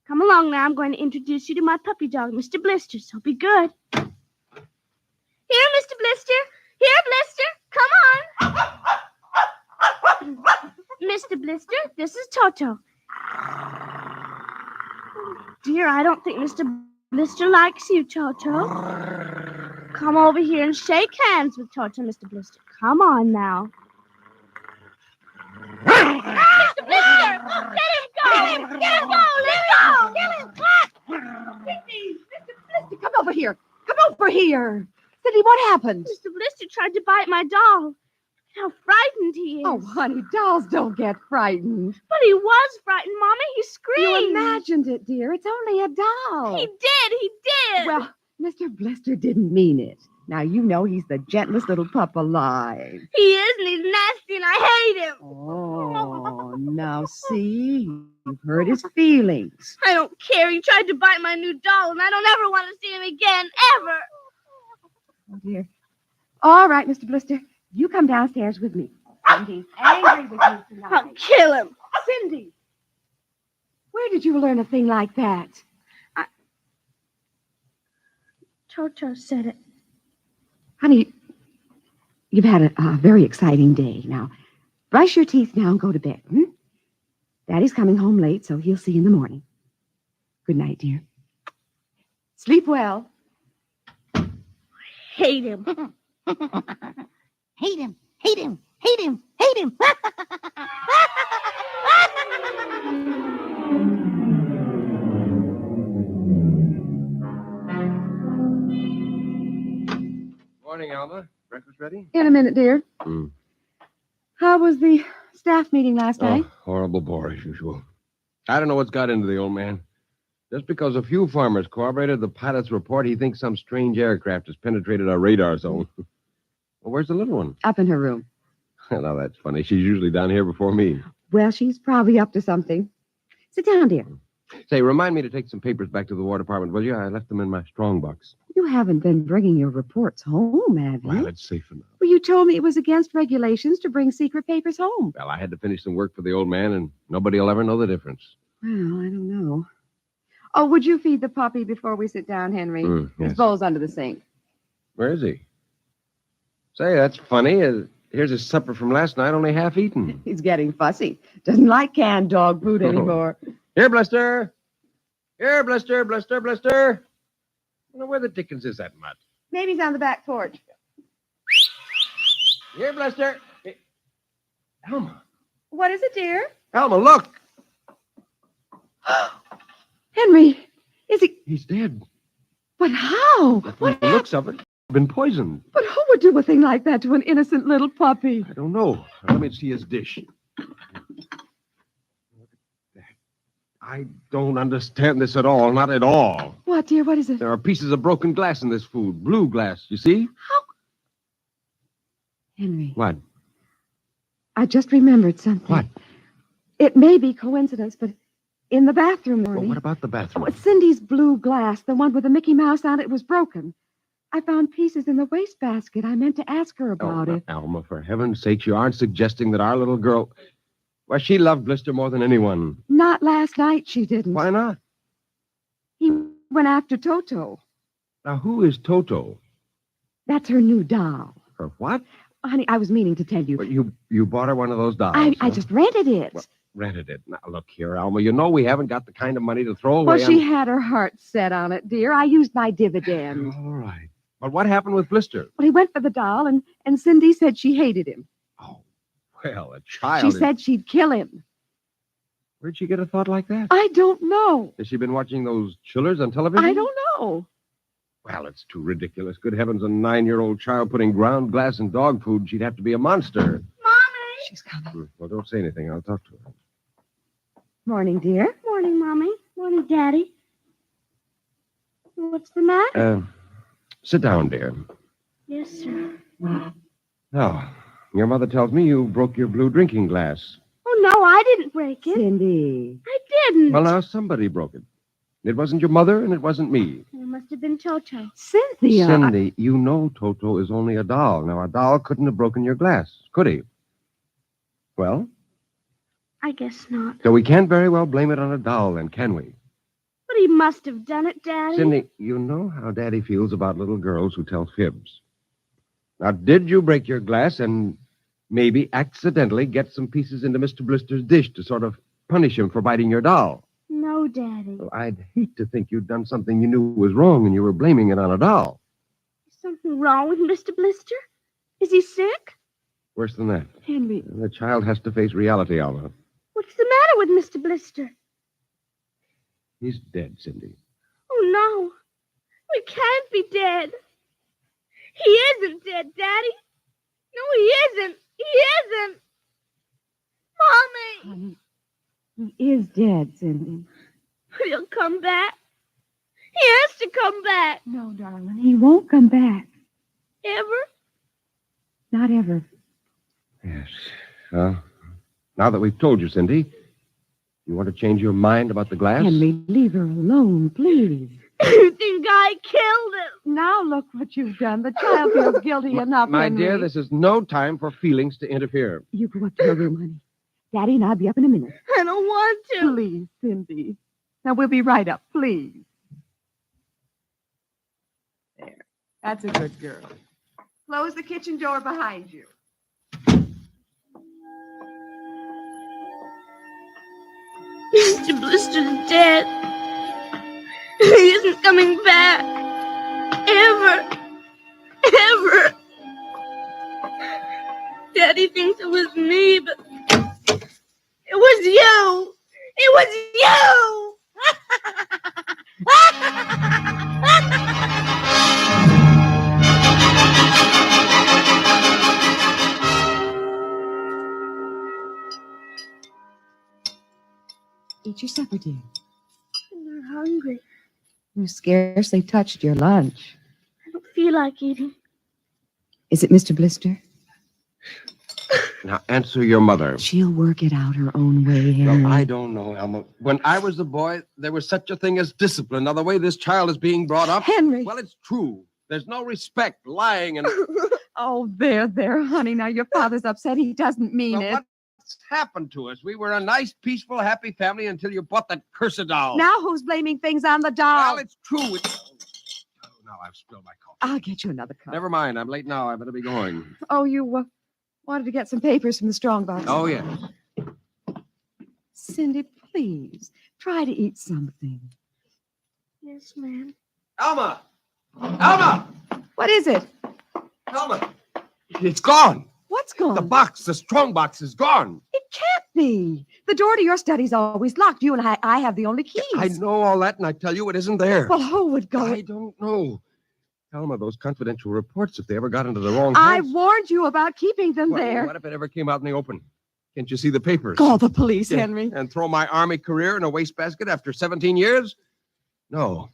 Come along now. I'm going to introduce you to my puppy dog, Mr. Blister. So be good. Here, Mr. Blister. Here, Blister. Come on. Mr. Blister, this is Toto. Dear, I don't think Mr. Blister likes you, Toto. Come over here and shake hands with Toto, Mr. Blister. Come on now. Mr. Blister! Let him go! Let him go! Let go! Let him go! Cindy! Mr. Blister, come over here! Come over here! Cindy, what happened? Mr. Blister tried to bite my doll. How frightened he is. Oh, honey, dolls don't get frightened. But he was frightened, Mama. He screamed. You imagined it, dear. It's only a doll. He did. Well, Mr. Blister didn't mean it. Now, you know he's the gentlest little pup alive. He is, and he's nasty, and I hate him. Oh, now see, you've hurt his feelings. I don't care. He tried to bite my new doll, and I don't ever want to see him again, ever. Oh, dear. All right, Mr. Blister, you come downstairs with me. Cindy's angry with you tonight. I'll kill him. Cindy, where did you learn a thing like that? Toto said it. Honey, you've had a very exciting day. Now, brush your teeth now and go to bed. Daddy's coming home late, so he'll see you in the morning. Good night, dear. Sleep well. I hate him. Hate him. Hate him. Hate him. Hate him. Morning, Alma. Breakfast ready? In a minute, dear. How was the staff meeting last night? Horrible bore as usual. I don't know what's got into the old man. Just because a few farmers corroborated the pilot's report, he thinks some strange aircraft has penetrated our radar zone. Well, where's the little one? Up in her room. Now, that's funny. She's usually down here before me. Well, she's probably up to something. Sit down, dear. Say, remind me to take some papers back to the War Department, will you? I left them in my strong box. You haven't been bringing your reports home, have you? Well, it's safe enough. Well, you told me it was against regulations to bring secret papers home. Well, I had to finish some work for the old man, and nobody will ever know the difference. Well, I don't know. Oh, would you feed the puppy before we sit down, Henry? Yes. His bowl's under the sink. Where is he? Say, that's funny. Here's his supper from last night, only half eaten. He's getting fussy. Doesn't like canned dog food anymore. Here, Blister. Here, Blister, Blister, Blister. Well, where the dickens is that mutt? Maybe he's on the back porch. Here, Blister. Hey, Alma. What is it, dear? Alma, look. Henry, is he... He's dead. But how? From the looks of it, been poisoned. But who would do a thing like that to an innocent little puppy? I don't know. Let me see his dish. I don't understand this at all. Not at all. What, dear? What is it? There are pieces of broken glass in this food. Blue glass, you see? Henry. What? I just remembered something. What? It may be coincidence, but in the bathroom Well, morning... what about the bathroom? Cindy's blue glass, the one with the Mickey Mouse on it, was broken. I found pieces in the wastebasket. I meant to ask her about it. Alma, for heaven's sake, you aren't suggesting that our little girl... Well, she loved Blister more than anyone. Not last night, she didn't. Why not? He went after Toto. Now, who is Toto? That's her new doll. Her what? Honey, I was meaning to tell you. Well, you bought her one of those dolls. I just rented it. Well, rented it. Now, look here, Alma. You know we haven't got the kind of money to throw away. Well, she had her heart set on it, dear. I used my dividend. All right. But what happened with Blister? Well, he went for the doll, and Cindy said she hated him. Well, a child... She said she'd kill him. Where'd she get a thought like that? I don't know. Has she been watching those chillers on television? I don't know. Well, it's too ridiculous. Good heavens, a 9-year-old child putting ground glass in dog food. She'd have to be a monster. Mommy! She's coming. Well, don't say anything. I'll talk to her. Morning, dear. Morning, Mommy. Morning, Daddy. What's the matter? Sit down, dear. Yes, sir. Now, your mother tells me you broke your blue drinking glass. Oh, no, I didn't break it. Cindy. I didn't. Well, now, somebody broke it. It wasn't your mother, and it wasn't me. It must have been Toto. Cynthia. Cindy, you know Toto is only a doll. Now, a doll couldn't have broken your glass, could he? Well? I guess not. So we can't very well blame it on a doll, then, can we? But he must have done it, Daddy. Cindy, you know how Daddy feels about little girls who tell fibs. Now, did you break your glass and maybe accidentally get some pieces into Mr. Blister's dish to sort of punish him for biting your doll? No, Daddy. Well, I'd hate to think you'd done something you knew was wrong and you were blaming it on a doll. Is something wrong with Mr. Blister? Is he sick? Worse than that. Henry. The child has to face reality, Alma. What's the matter with Mr. Blister? He's dead, Cindy. Oh, no. He can't be dead. He isn't dead, Daddy. No, he isn't. He isn't. Mommy. Honey, he is dead, Cindy. But he'll come back. He has to come back. No, darling, he won't come back. Ever? Not ever. Yes. Well, now that we've told you, Cindy, you want to change your mind about the glass? Henry, leave her alone, please. You think I killed him? Now look what you've done. The child feels guilty enough, My Henry. dear, this is no time for feelings to interfere. You go up to her room, honey. Daddy and I'll be up in a minute. I don't want to. Please, Cindy. Now, we'll be right up, please. There. That's a good girl. Close the kitchen door behind you. Mr. Blister's dead. He isn't coming back. Ever. Ever. Daddy thinks it was me, but it was you. It was you. Eat your supper, dear. I'm not hungry. You scarcely touched your lunch. I don't feel like eating. Is it Mr. Blister? Now, answer your mother. She'll work it out her own way, Henry. Well, I don't know, Elma. When I was a boy, there was such a thing as discipline. Now, the way this child is being brought up... Henry! Well, it's true. There's no respect, lying, and... Oh, there, honey. Now, your father's upset. He doesn't mean it. What's happened to us? We were a nice, peaceful, happy family until you bought that cursed doll. Now who's blaming things on the doll? Well, it's true. Oh, now I've spilled my coffee. I'll get you another cup. Never mind. I'm late now. I better be going. Oh, you wanted to get some papers from the strongbox. Oh, yes. Cindy, please, try to eat something. Yes, ma'am. Alma! Alma! What is it? Alma! It's gone. What's gone? The strong box is gone. It can't be. The door to your study's always locked. You and I have the only keys. I know all that, and I tell you it isn't there. Well, who would go? I don't know. Alma, those confidential reports, if they ever got into the wrong I hands... warned you about keeping them there. What if it ever came out in the open? Can't you see the papers? Call the police, Henry. And throw my Army career in a wastebasket after 17 years? No.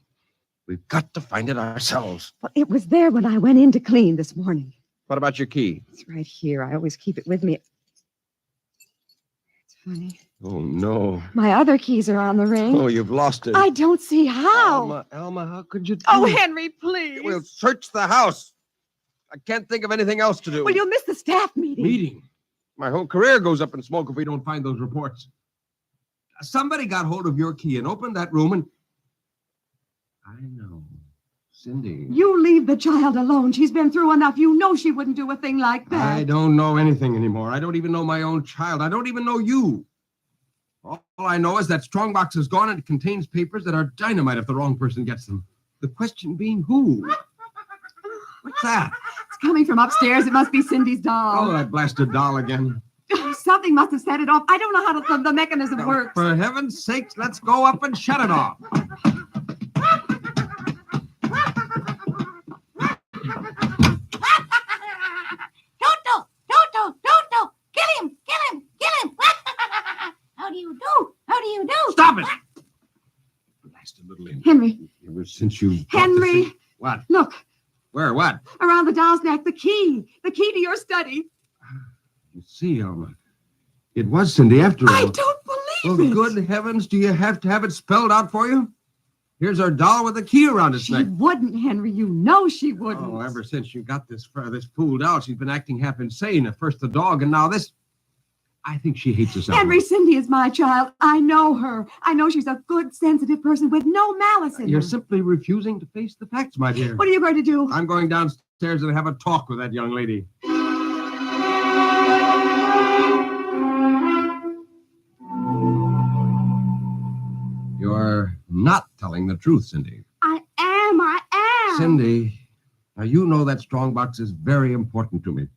We've got to find it ourselves. Well, it was there when I went in to clean this morning. What about your key? It's right here. I always keep it with me. It's funny. Oh, no. My other keys are on the ring. Oh, you've lost it. I don't see how. Alma, how could you do Oh, it? Henry, please. We'll search the house. I can't think of anything else to do. Well, you'll miss the staff meeting. Meeting? My whole career goes up in smoke if we don't find those reports. Somebody got hold of your key and opened that room and... I know. Cindy. You leave the child alone. She's been through enough. You know she wouldn't do a thing like that. I don't know anything anymore. I don't even know my own child. I don't even know you. All I know is that strongbox is gone and it contains papers that are dynamite if the wrong person gets them. The question being who? What's that? It's coming from upstairs. It must be Cindy's doll. Oh, that blasted doll again. Something must have set it off. I don't know how the mechanism works. For heaven's sakes, let's go up and shut it off. Toto! Kill him! How do you do? Stop it! Blasted little Indian. Henry. Ever since you... Henry. What? Look. Where? What? Around the doll's neck. The key. The key to your study. You see, Alma. It was Cindy after all. I don't believe it. Well, good heavens, do you have to have it spelled out for you? Here's our doll with a key around its neck. She wouldn't, Henry. You know she wouldn't. Oh, ever since you got this fooled out, she's been acting half insane. At first the dog, and now this. I think she hates us. Henry, Cindy is my child. I know her. I know she's a good, sensitive person with no malice in You're her. simply refusing to face the facts, my dear. What are you going to do? I'm going downstairs and have a talk with that young lady. You're not telling the truth, Cindy. I am. Cindy, now you know that strongbox is very important to me.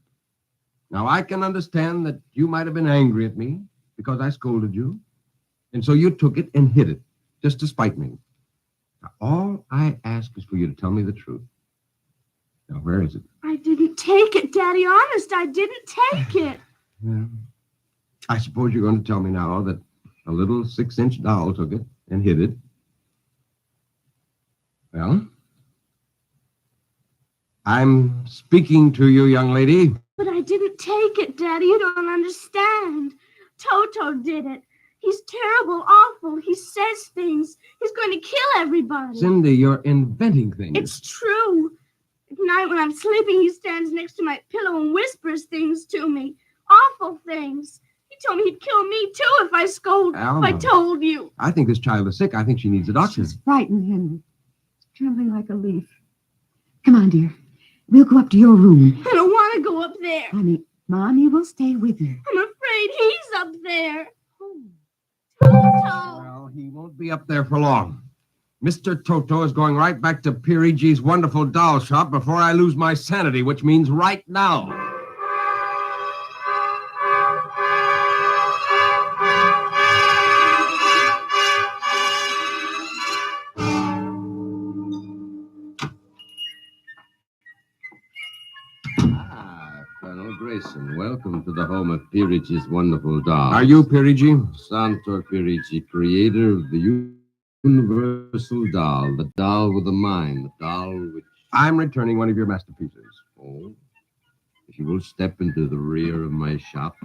Now I can understand that you might have been angry at me because I scolded you. And so you took it and hid it, just to spite me. Now, all I ask is for you to tell me the truth. Now, where is it? I didn't take it, Daddy. Honest, I didn't take it. Well, I suppose you're going to tell me now that a little 6-inch doll took it and hid it. Well, I'm speaking to you, young lady. But I didn't take it, Daddy. You don't understand. Toto did it. He's terrible, awful. He says things. He's going to kill everybody. Cindy, you're inventing things. It's true. At night when I'm sleeping, he stands next to my pillow and whispers things to me. Awful things. He told me he'd kill me, too, if I Alma. if I told you. I think this child is sick. I think she needs a doctor. She's frightened, Henry. She's trembling like a leaf. Come on, dear. We'll go up to your room. I don't want to go up there. Honey, Mommy will stay with you. I'm afraid he's up there. Toto. Well, he won't be up there for long. Mr. Toto is going right back to Pirigi's wonderful doll shop before I lose my sanity, which means right now. Colonel Grayson, welcome to the home of Pirigi's wonderful doll. Are you Pirigi? Santor Pirigi, creator of the universal doll, the doll with a mind, the doll which... I'm returning one of your masterpieces. Oh, if you will step into the rear of my shop.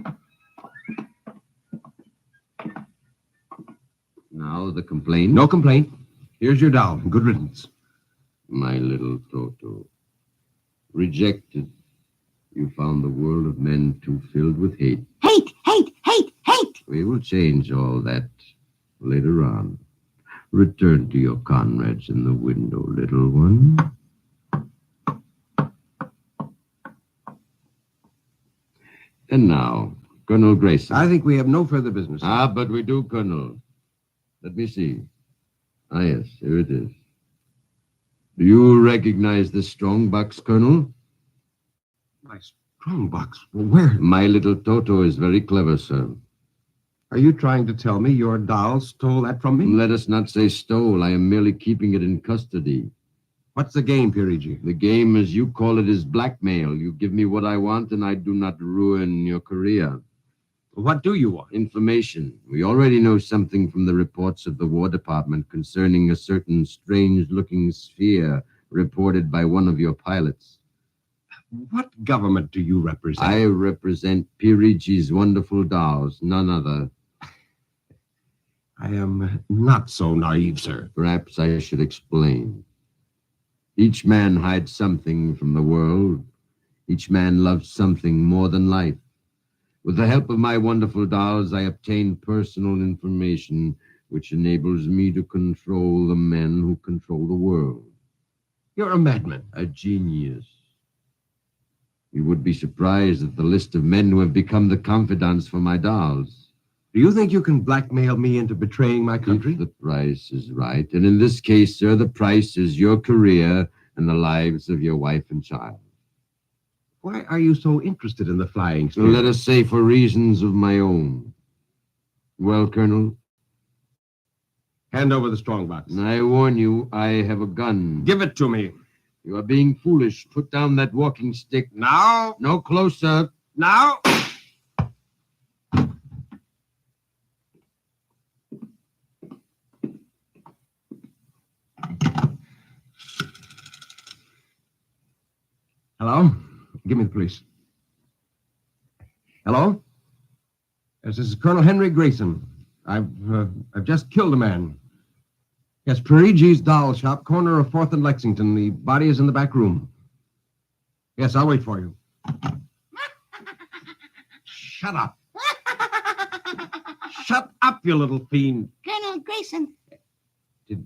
Now the complaint. No complaint. Here's your doll. Good riddance. My little Toto. Rejected. You found the world of men too filled with hate. Hate! We will change all that later on. Return to your comrades in the window, little one. And now, Colonel Grayson. I think we have no further business. But we do, Colonel. Let me see. Yes, here it is. Do you recognize this strong box, Colonel? My strong box? Where? My little Toto is very clever, sir. Are you trying to tell me your doll stole that from me? Let us not say stole. I am merely keeping it in custody. What's the game, Pirigi? The game, as you call it, is blackmail. You give me what I want, and I do not ruin your career. What do you want? Information. We already know something from the reports of the War Department concerning a certain strange-looking sphere reported by one of your pilots. What government do you represent? I represent Pirigi's wonderful dolls, none other. I am not so naive, sir. Perhaps I should explain. Each man hides something from the world. Each man loves something more than life. With the help of my wonderful dolls, I obtain personal information which enables me to control the men who control the world. You're a madman. A genius. You would be surprised at the list of men who have become the confidants for my dolls. Do you think you can blackmail me into betraying my country? If the price is right. And in this case, sir, the price is your career and the lives of your wife and child. Why are you so interested in the flying sphere? Let us say for reasons of my own. Well, Colonel? Hand over the strongbox. I warn you, I have a gun. Give it to me. You are being foolish. Put down that walking stick. Now? No closer. Now? Hello? Give me the police. Hello? Yes, this is Colonel Henry Grayson. I've just killed a man. Yes, Pirigi's doll shop, corner of 4th and Lexington. The body is in the back room. Yes, I'll wait for you. Shut up. Shut up, you little fiend. Colonel Grayson. Did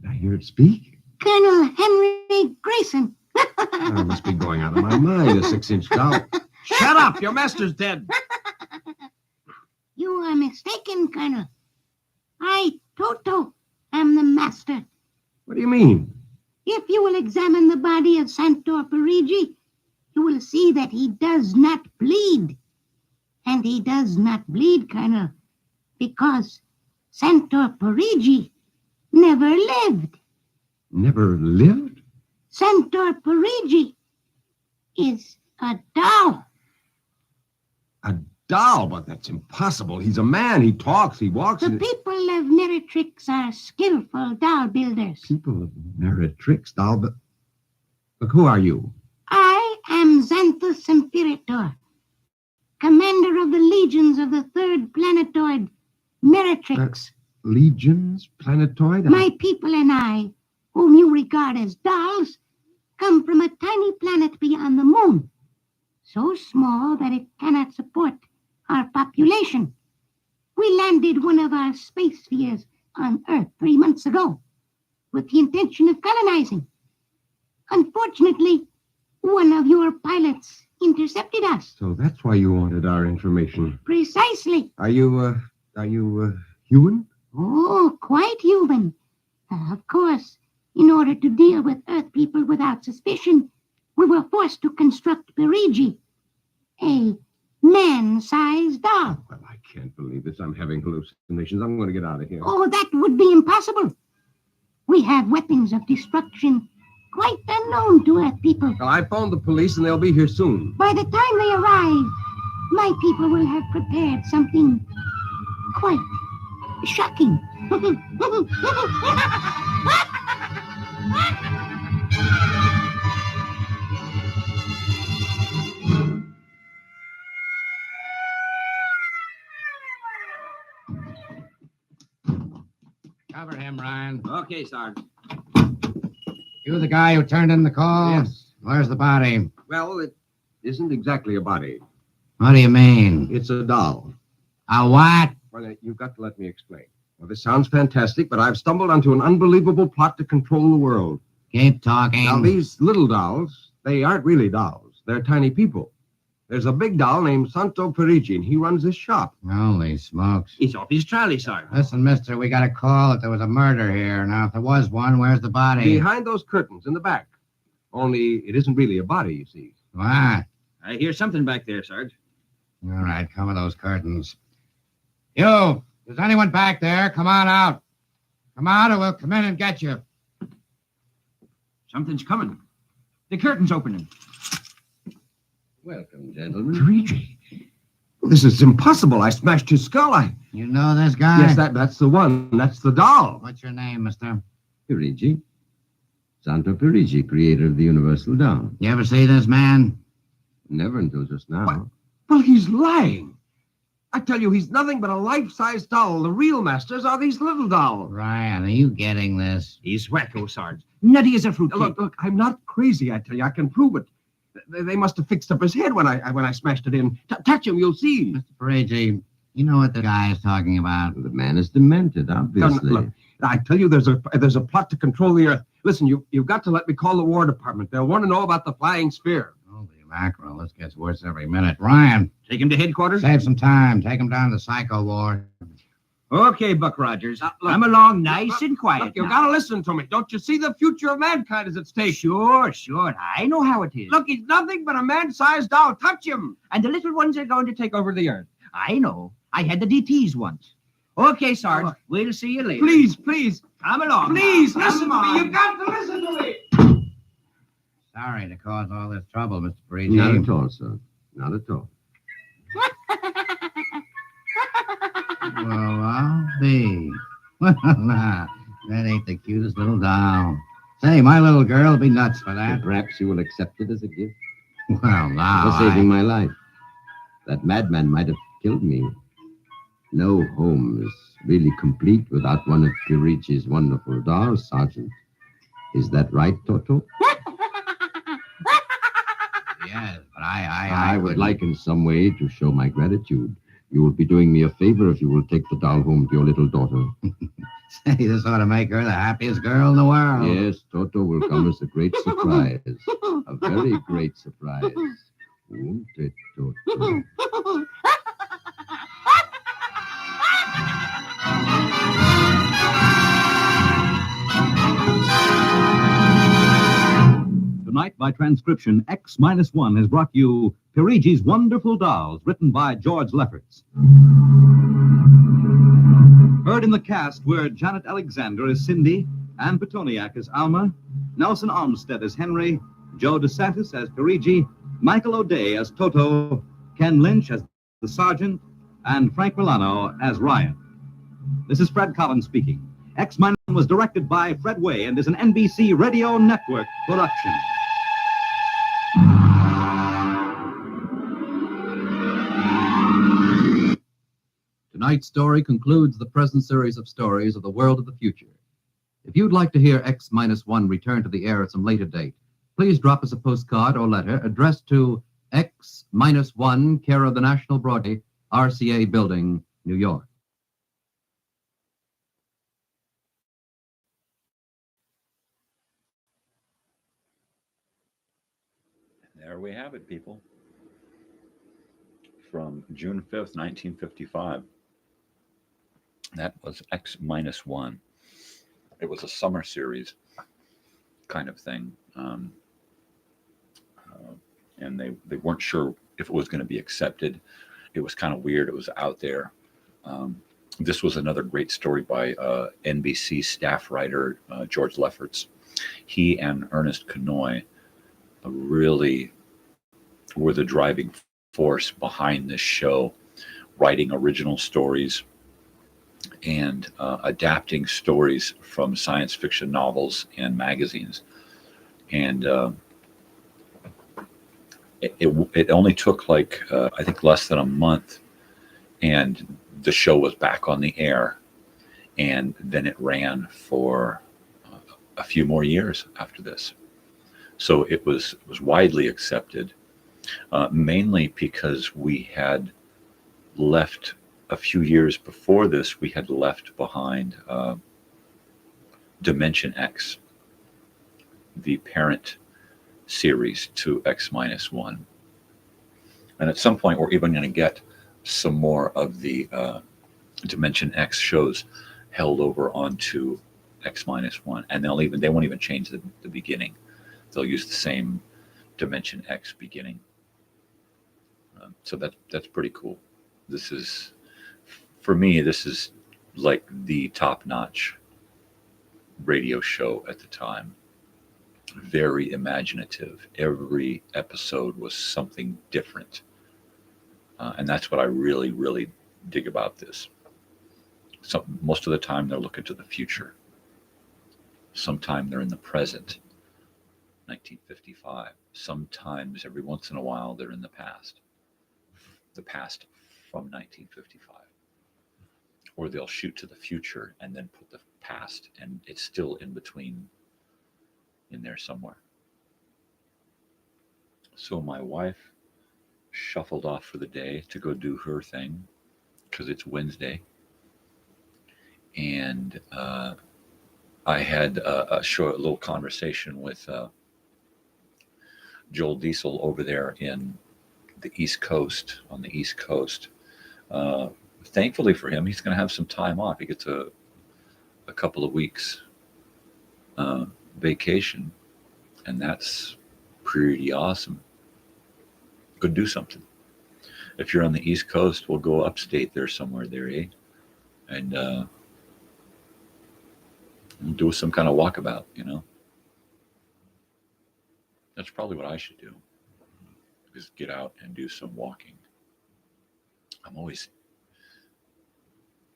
I hear it speak? Colonel Henry Grayson. I must be going out of my mind, a 6-inch doll. Shut up! Your master's dead. You are mistaken, Colonel. I, Toto, am the master. What do you mean? If you will examine the body of Santor Parigi, you will see that he does not bleed. And he does not bleed, Colonel, because Santor Parigi never lived. Never lived? Santor Parigi is a doll. A doll? But that's impossible. He's a man. He talks. He walks. The people of Meretrix are skillful doll builders. People of Meretrix doll, but who are you? I am Xanthus Imperator, commander of the legions of the 3rd planetoid, Meretrix. Legions? Planetoid? My people and I, whom you regard as dolls, come from a tiny planet beyond the moon, so small that it cannot support our population. We landed one of our space spheres on Earth 3 months ago with the intention of colonizing. Unfortunately, one of your pilots intercepted us. So that's why you wanted our information. Precisely. Are you human? Oh, quite human. Of course, in order to deal with Earth people without suspicion, we were forced to construct Parigi, a man-sized doll. Well, I can't believe this. I'm having hallucinations. I'm going to get out of here. Oh, that would be impossible. We have weapons of destruction quite unknown to Earth people. Well, I phoned the police, and they'll be here soon. By the time they arrive, my people will have prepared something quite shocking. Cover him, Ryan. Okay, Sarge. You the guy who turned in the call? Yes. Where's the body? Well, it isn't exactly a body. What do you mean? It's a doll. A what? Well, you've got to let me explain. Well, this sounds fantastic, but I've stumbled onto an unbelievable plot to control the world. Keep talking. Now, these little dolls, they aren't really dolls. They're tiny people. There's a big doll named Santo Parigi, and he runs this shop. Holy smokes. He's off his trolley, Sarge. Listen, mister, we got a call that there was a murder here. Now, if there was one, where's the body? Behind those curtains in the back. Only it isn't really a body, you see. What? I hear something back there, Sarge. All right, cover those curtains. You! Is anyone back there? Come on out. Come out or we'll come in and get you. Something's coming. The curtain's opening. Welcome, gentlemen. Parigi. Well, this is impossible. I smashed his skull. You know this guy? Yes, that's the one. That's the doll. What's your name, mister? Pirigi. Santo Pirigi, creator of the Universal Doll. You ever see this man? Never until just now. What? Well, he's lying. I tell you, he's nothing but a life-size doll. The real masters are these little dolls. Ryan, are you getting this? He's wacko, Sarge. Nutty as a fruitcake. Look, I'm not crazy, I tell you. I can prove it. They must have fixed up his head when I smashed it in. Touch him, you'll see. Mr. Parigi, you know what the guy is talking about. The man is demented, obviously. Look, I tell you, there's a plot to control the earth. Listen, you've got to let me call the War Department. They'll want to know about the flying sphere. Holy mackerel, this gets worse every minute. Ryan. Take him to headquarters? Save some time. Take him down to Psycho Ward. Okay, Buck Rogers. I'm along nice and quiet. Look, you gotta listen to me. Don't you see the future of mankind is at stake? Sure. I know how it is. Look, he's nothing but a man-sized doll. Touch him. And the little ones are going to take over the earth. I know. I had the DTs once. Okay, Sarge. We'll see you later. Please. Come along. Please, now. listen to me. You've got to listen to me. Sorry to cause all this trouble, Mr. Parigi. Not at all, sir. Not at all. Well, I'll be. Well, that ain't the cutest little doll. Say, my little girl will be nuts for that. Perhaps you will accept it as a gift. Well, now. For saving my life. That madman might have killed me. No home is really complete without one of Pirigi's wonderful dolls, Sergeant. Is that right, Toto? Yes, but I would like in some way to show my gratitude. You will be doing me a favor if you will take the doll home to your little daughter. Say, this ought to make her the happiest girl in the world. Yes, Toto will come as a great surprise. A very great surprise. Won't it, Toto? Tonight, by transcription, X-1 has brought you Pirigi's Wonderful Dolls, written by George Lefferts. Heard in the cast were Janet Alexander as Cindy, Ann Petoniak as Alma, Nelson Olmsted as Henry, Joe DeSantis as Pirigi, Michael O'Day as Toto, Ken Lynch as the Sergeant, and Frank Milano as Ryan. This is Fred Collins speaking. X-1 was directed by Fred Way and is an NBC Radio Network production. Tonight's story concludes the present series of stories of the world of the future. If you'd like to hear X-1 return to the air at some later date, please drop us a postcard or letter addressed to X-1, care of the National Broadway, RCA Building, New York. There we have it, people. From June 5th, 1955. That was X-1. It was a summer series kind of thing. And they weren't sure if it was going to be accepted. It was kind of weird. It was out there. This was another great story by NBC staff writer George Lefferts. He and Ernest Kenoy really were the driving force behind this show, writing original stories and adapting stories from science fiction novels and magazines. And it only took I think less than a month, and the show was back on the air. And then it ran for a few more years after this. So it was widely accepted, mainly because we had left a few years before this. We had left behind Dimension X, the parent series to X-1. And at some point, we're even going to get some more of the Dimension X shows held over onto X-1, and they won't even change the beginning. They'll use the same Dimension X beginning. So that's pretty cool. This is, for me, this is like the top-notch radio show at the time. Very imaginative. Every episode was something different. And that's what I really, really dig about this. So most of the time they're looking to the future. Sometime they're in the present, 1955. Sometimes, every once in a while, they're in the past from 1955. Or they'll shoot to the future and then put the past, and it's still in between in there somewhere. So my wife shuffled off for the day to go do her thing because it's Wednesday. And I had a little conversation with Joel Diesel over there in the East Coast, on the East Coast. Thankfully for him, he's going to have some time off. He gets a couple of weeks vacation, and that's pretty awesome. Go do something. If you're on the East Coast, we'll go upstate there somewhere there, eh? And do some kind of walkabout, you know? That's probably what I should do, is get out and do some walking. I'm always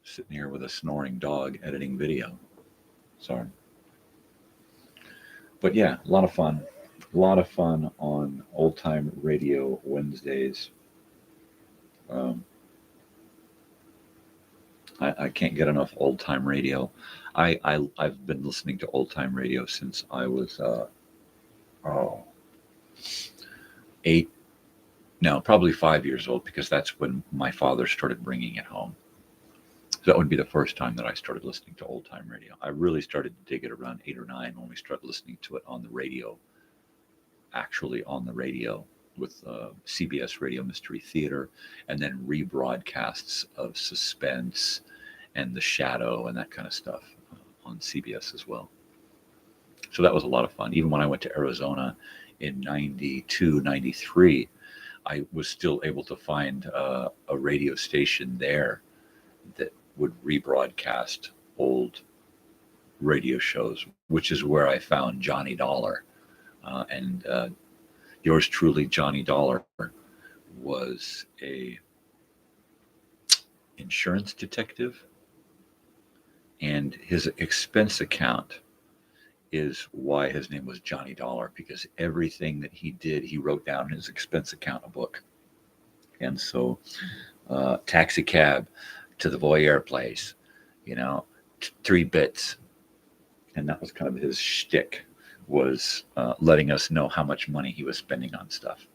sitting here with a snoring dog editing video. Sorry. But yeah, a lot of fun. A lot of fun on Old Time Radio Wednesdays. I can't get enough Old Time Radio. I've been listening to Old Time Radio since I was probably 5 years old, because that's when my father started bringing it home. So that would be the first time that I started listening to Old Time Radio. I really started to dig it around 8 or 9 when we started listening to it on the radio, actually on the radio, with CBS Radio Mystery Theater, and then rebroadcasts of Suspense and The Shadow and that kind of stuff on CBS as well. So that was a lot of fun. Even when I went to Arizona in 92, 93, I was still able to find a radio station there that would rebroadcast old radio shows, which is where I found Johnny Dollar. And yours truly, Johnny Dollar, was a insurance detective, and his expense account is why his name was Johnny Dollar, because everything that he did, he wrote down in his expense account book. And so taxi cab to the voyeur place, 3 bits. And that was kind of his shtick, was letting us know how much money he was spending on stuff.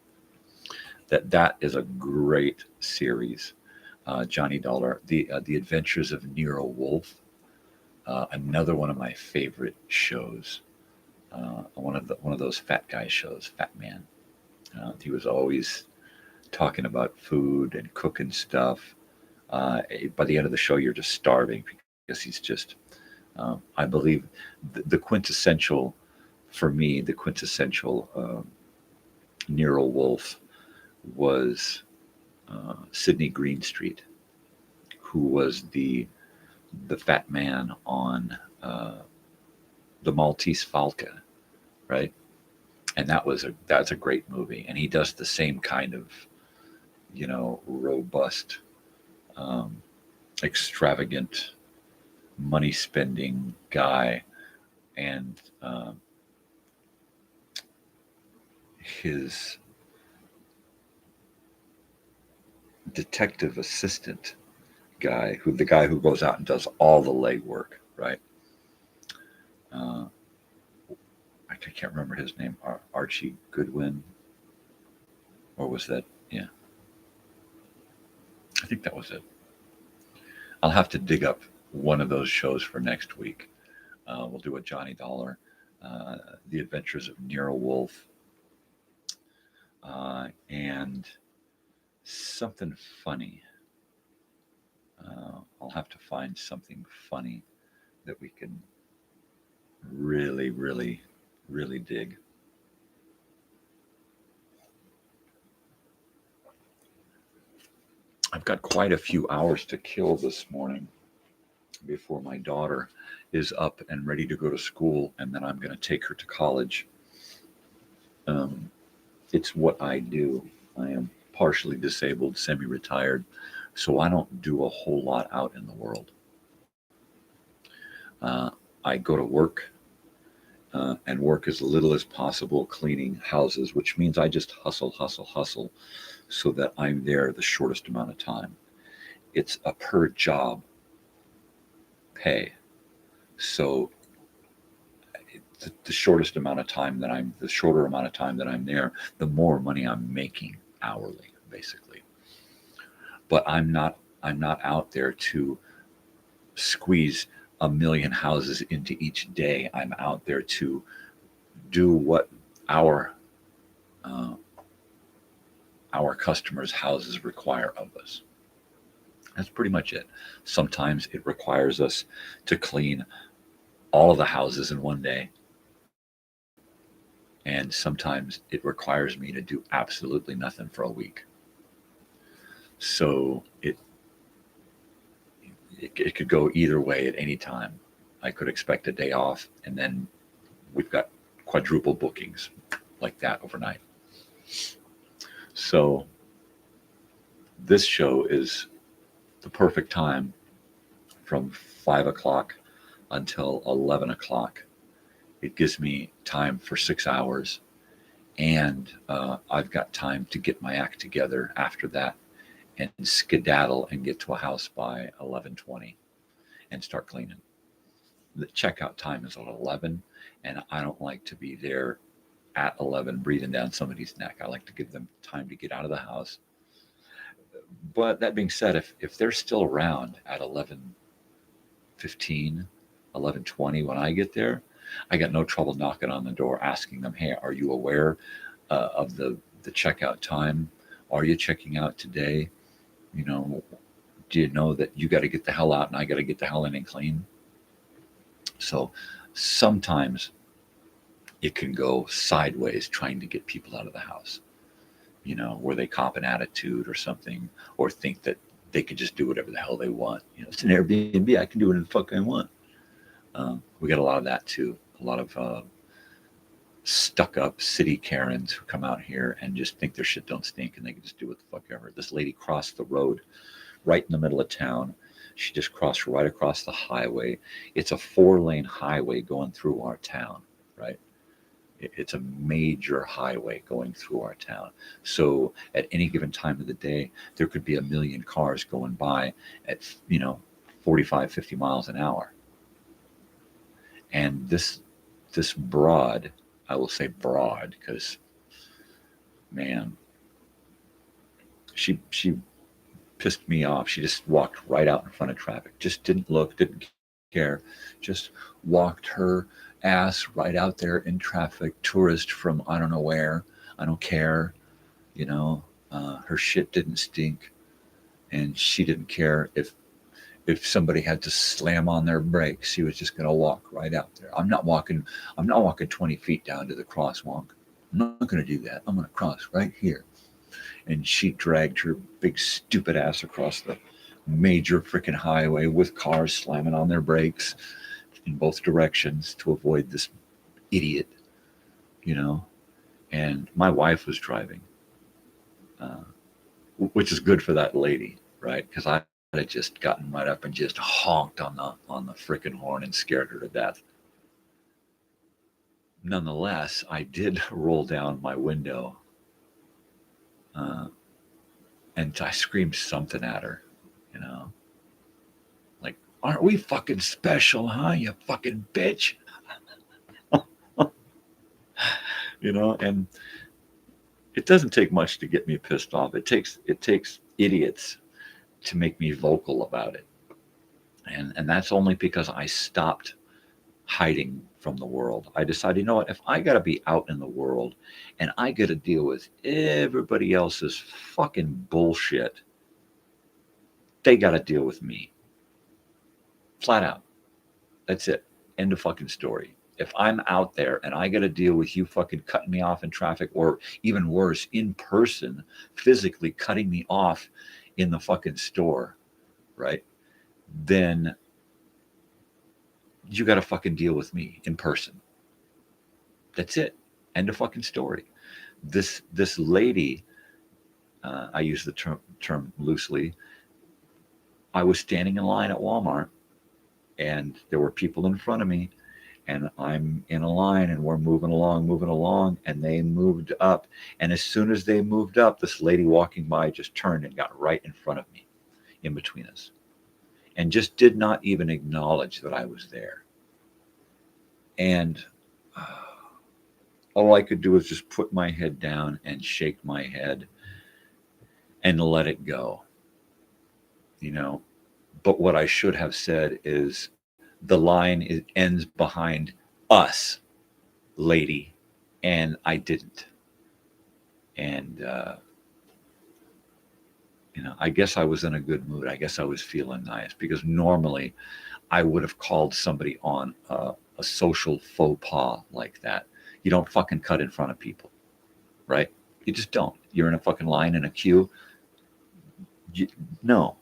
That is a great series. Johnny Dollar, the Adventures of Nero Wolfe, another one of my favorite shows. One of those fat guy shows, Fat Man. He was always talking about food and cooking stuff. By the end of the show, you're just starving, because he's just, I believe, the quintessential, for me, the quintessential Nero Wolfe was Sidney Greenstreet, who was the fat man on the Maltese Falcon, right? And that's a great movie. And he does the same kind of, robust, extravagant, money spending guy, and his detective assistant guy, the guy who goes out and does all the legwork, right? I can't remember his name. Archie Goodwin, or was that? Yeah, I think that was it. I'll have to dig up one of those shows for next week. We'll do a Johnny Dollar, The Adventures of Nero Wolfe, and something funny. I'll have to find something funny that we can really, really, really dig. I've got quite a few hours to kill this morning before my daughter is up and ready to go to school, and then I'm going to take her to college. It's what I do. I am partially disabled, semi-retired, so I don't do a whole lot out in the world. I go to work and work as little as possible cleaning houses, which means I just hustle so that I'm there the shortest amount of time. It's a per job pay. So the shorter amount of time that I'm there, the more money I'm making hourly, basically. But I'm not out there to squeeze 1 million houses into each day. I'm out there to do what our customers' houses require of us. That's pretty much it. Sometimes it requires us to clean all of the houses in one day. And sometimes it requires me to do absolutely nothing for a week. So it could go either way at any time. I could expect a day off, and then we've got quadruple bookings like that overnight. So this show is the perfect time from 5 o'clock until 11 o'clock. It gives me time for 6 hours, and I've got time to get my act together after that and skedaddle and get to a house by 11:20 and start cleaning. The checkout time is at 11, and I don't like to be there at 11 breathing down somebody's neck. I like to give them time to get out of the house. But that being said, if they're still around at 11:15, 11:20 when I get there, I got no trouble knocking on the door, asking them, hey, are you aware of the checkout time? Are you checking out today? You know, do you know that you got to get the hell out and I got to get the hell in and clean? So sometimes it can go sideways trying to get people out of the house, you know, where they cop an attitude or something, or think that they can just do whatever the hell they want. You know, it's an Airbnb. I can do whatever the fuck I want. We got a lot of that too. A lot of stuck up city Karens who come out here and just think their shit don't stink and they can just do what the fuck ever. This lady crossed the road right in the middle of town. She just crossed right across the highway. It's a 4-lane highway going through our town, right? It's a major highway going through our town. So at any given time of the day, there could be 1 million cars going by at, 45, 50 miles an hour. And this broad, I will say broad, because, man, she pissed me off. She just walked right out in front of traffic. Just didn't look, didn't care. Just walked her ass right out there in traffic. Tourist from I don't know where. I don't care. Her shit didn't stink, and she didn't care if somebody had to slam on their brakes. She was just going to walk right out there. I'm not walking 20 feet down to the crosswalk. I'm not going to do that. I'm going to cross right here. And she dragged her big stupid ass across the major freaking highway with cars slamming on their brakes in both directions to avoid this idiot, and my wife was driving, which is good for that lady, right? Because I had just gotten right up and just honked on the freaking horn and scared her to death. Nonetheless, I did roll down my window and I screamed something at her, like, aren't we fucking special, huh, you fucking bitch? And it doesn't take much to get me pissed off. It takes idiots to make me vocal about it. And that's only because I stopped hiding from the world. I decided, you know what, if I got to be out in the world and I got to deal with everybody else's fucking bullshit, they got to deal with me. Flat out. That's it. End of fucking story. If I'm out there and I got to deal with you fucking cutting me off in traffic, or even worse, in person, physically cutting me off in the fucking store, right? Then you got to fucking deal with me in person. That's it. End of fucking story. This lady I use the term loosely. I was standing in line at Walmart, and there were people in front of me, and I'm in a line, and we're moving along, and they moved up. And as soon as they moved up, this lady walking by just turned and got right in front of me, in between us, and just did not even acknowledge that I was there. And all I could do was just put my head down and shake my head and let it go, you know. But what I should have said is, the line ends behind us, lady, and I didn't. And, you know, I guess I was in a good mood. I guess I was feeling nice, because normally I would have called somebody on a social faux pas like that. You don't fucking cut in front of people, right? You just don't. You're in a fucking line in a queue. No.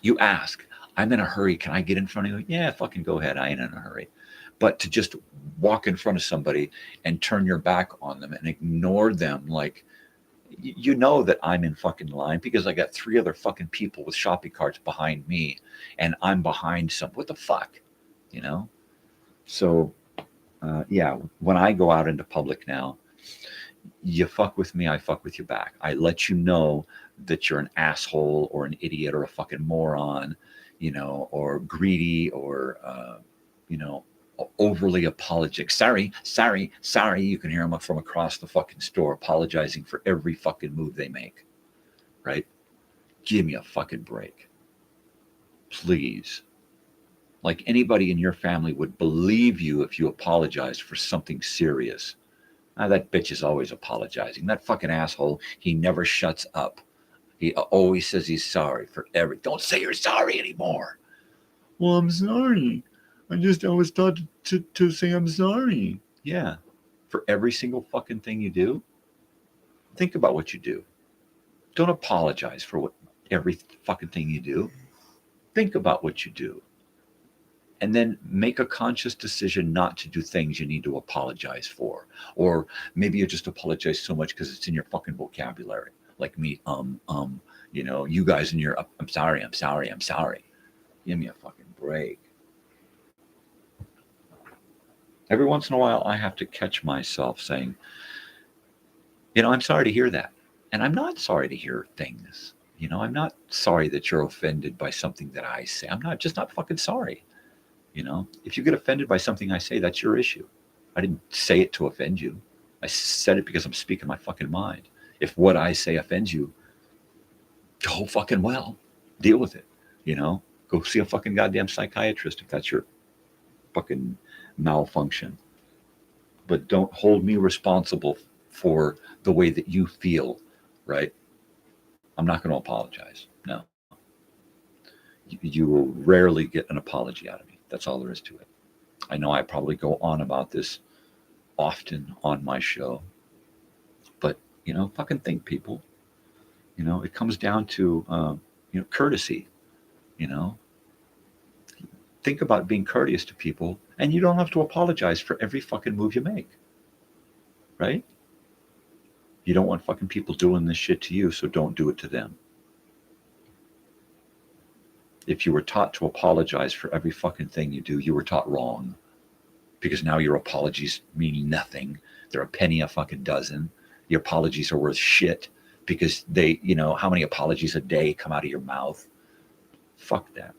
You ask, I'm in a hurry. Can I get in front of you? Yeah, fucking go ahead. I ain't in a hurry. But to just walk in front of somebody and turn your back on them and ignore them, like, you know that I'm in fucking line, because I got 3 other fucking people with shopping carts behind me, and I'm behind some. What the fuck? You know? So, yeah, when I go out into public now, you fuck with me, I fuck with you back. I let you know that you're an asshole or an idiot or a fucking moron, you know, or greedy, or, you know, overly apologetic. Sorry. You can hear them from across the fucking store apologizing for every fucking move they make, right? Give me a fucking break, please. Like, anybody in your family would believe you if you apologized for something serious. Now, that bitch is always apologizing. That fucking asshole, he never shuts up. He always says he's sorry for every. Don't say you're sorry anymore. Well, I'm sorry. I was taught to say I'm sorry. Yeah. For every single fucking thing you do. Think about what you do. Don't apologize for every fucking thing you do. Think about what you do. And then make a conscious decision not to do things you need to apologize for. Or maybe you just apologize so much because it's in your fucking vocabulary. Like me, you know, you guys in your, I'm sorry. Give me a fucking break. Every once in a while, I have to catch myself saying, you know, I'm sorry to hear that. And I'm not sorry to hear things. You know, I'm not sorry that you're offended by something that I say. I'm just not fucking sorry. You know, if you get offended by something I say, that's your issue. I didn't say it to offend you. I said it because I'm speaking my fucking mind. If what I say offends you, go fucking well. Deal with it. You know, go see a fucking goddamn psychiatrist if that's your fucking malfunction. But don't hold me responsible for the way that you feel, right? I'm not going to apologize. No. You will rarely get an apology out of me. That's all there is to it. I know I probably go on about this often on my show, but, you know, fucking think, people. You know, it comes down to, you know, courtesy. You know, think about being courteous to people, and you don't have to apologize for every fucking move you make, right? You don't want fucking people doing this shit to you, so don't do it to them. If you were taught to apologize for every fucking thing you do, you were taught wrong. Because now your apologies mean nothing. They're a penny a fucking dozen. Your apologies are worth shit because they, you know, how many apologies a day come out of your mouth? Fuck that.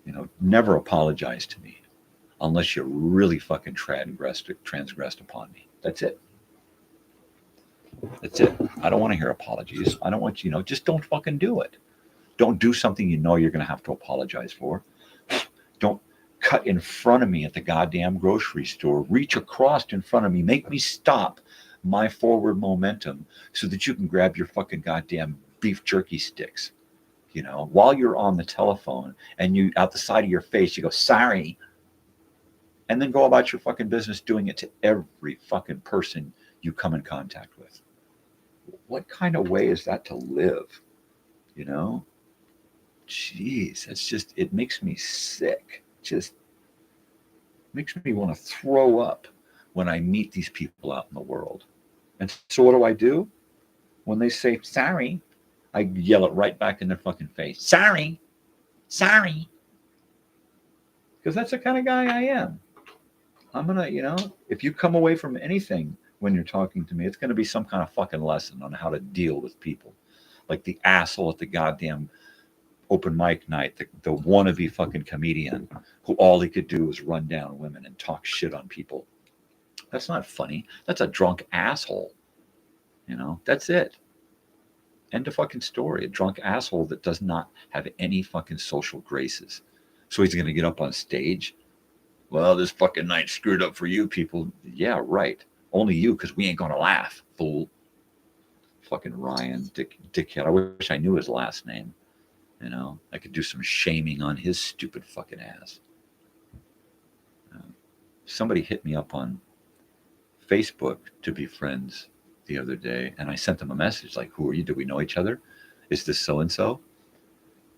You know, never apologize to me unless you really fucking transgressed upon me. That's it. That's it. I don't want to hear apologies. I don't want, you know, just don't fucking do it. Don't do something you know you're going to have to apologize for. Don't cut in front of me at the goddamn grocery store. Reach across in front of me. Make me stop my forward momentum so that you can grab your fucking goddamn beef jerky sticks. You know, while you're on the telephone and you, out the side of your face, you go, sorry. And then go about your fucking business doing it to every fucking person you come in contact with. What kind of way is that to live? You know? Jeez, it's just, it makes me sick. Just makes me want to throw up when I meet these people out in the world. And so what do? When they say sorry, I yell it right back in their fucking face. Sorry. Sorry. Because that's the kind of guy I am. I'm going to, if you come away from anything when you're talking to me, it's going to be some kind of fucking lesson on how to deal with people. Like the asshole at the goddamn open mic night, the wannabe fucking comedian who all he could do was run down women and talk shit on people. That's not funny. That's a drunk asshole. That's it. End of fucking story. A drunk asshole that does not have any fucking social graces. So he's going to get up on stage. Well, this fucking night screwed up for you people. Yeah, right. Only you, because we ain't going to laugh, fool. Fucking Ryan, dickhead. I wish I knew his last name. I could do some shaming on his stupid fucking ass. Somebody hit me up on Facebook to be friends the other day, and I sent them a message like, who are you? Do we know each other? Is this so-and-so?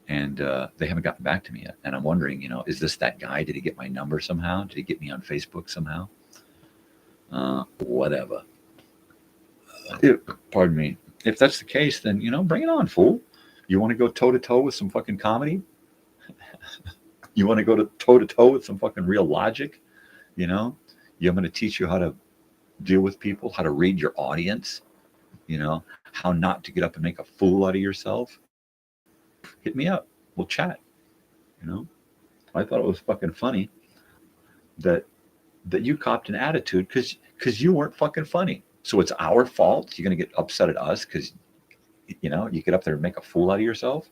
And they haven't gotten back to me yet. And I'm wondering, is this that guy? Did he get my number somehow? Did he get me on Facebook somehow? Whatever. Pardon me. If that's the case, then, bring it on, fool. You want to go toe-to-toe with some fucking comedy? You want to go toe-to-toe with some fucking real logic? I'm going to teach you how to deal with people, how to read your audience, how not to get up and make a fool out of yourself. Hit me up. We'll chat. I thought it was fucking funny that you copped an attitude because you weren't fucking funny. So it's our fault. You're going to get upset at us because, you get up there and make a fool out of yourself.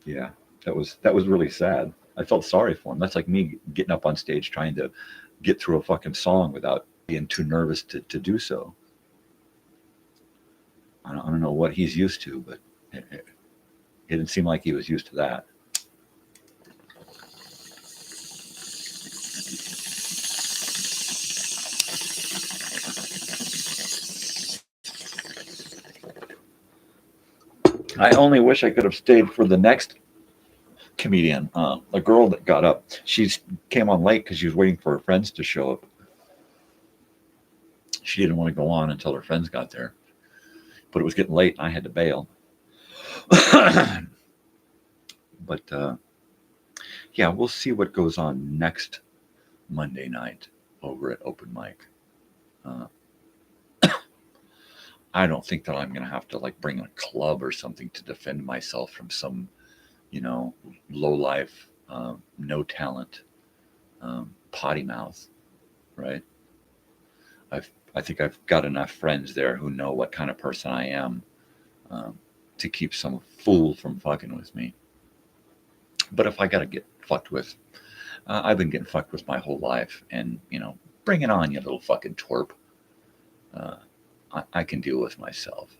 Yeah, that was really sad. I felt sorry for him. That's like me getting up on stage trying to get through a fucking song without being too nervous to do so. I don't know what he's used to, but it didn't seem like he was used to that. I only wish I could have stayed for the next comedian, a girl that got up. She came on late because she was waiting for her friends to show up. She didn't want to go on until her friends got there, but it was getting late and I had to bail. But yeah, we'll see what goes on next Monday night over at open mic. I don't think that I'm going to have to bring a club or something to defend myself from some low life, no talent, potty mouth, right? I think I've got enough friends there who know what kind of person I am to keep some fool from fucking with me. But if I got to get fucked with, I've been getting fucked with my whole life, and bring it on, you little fucking twerp. I can deal with myself.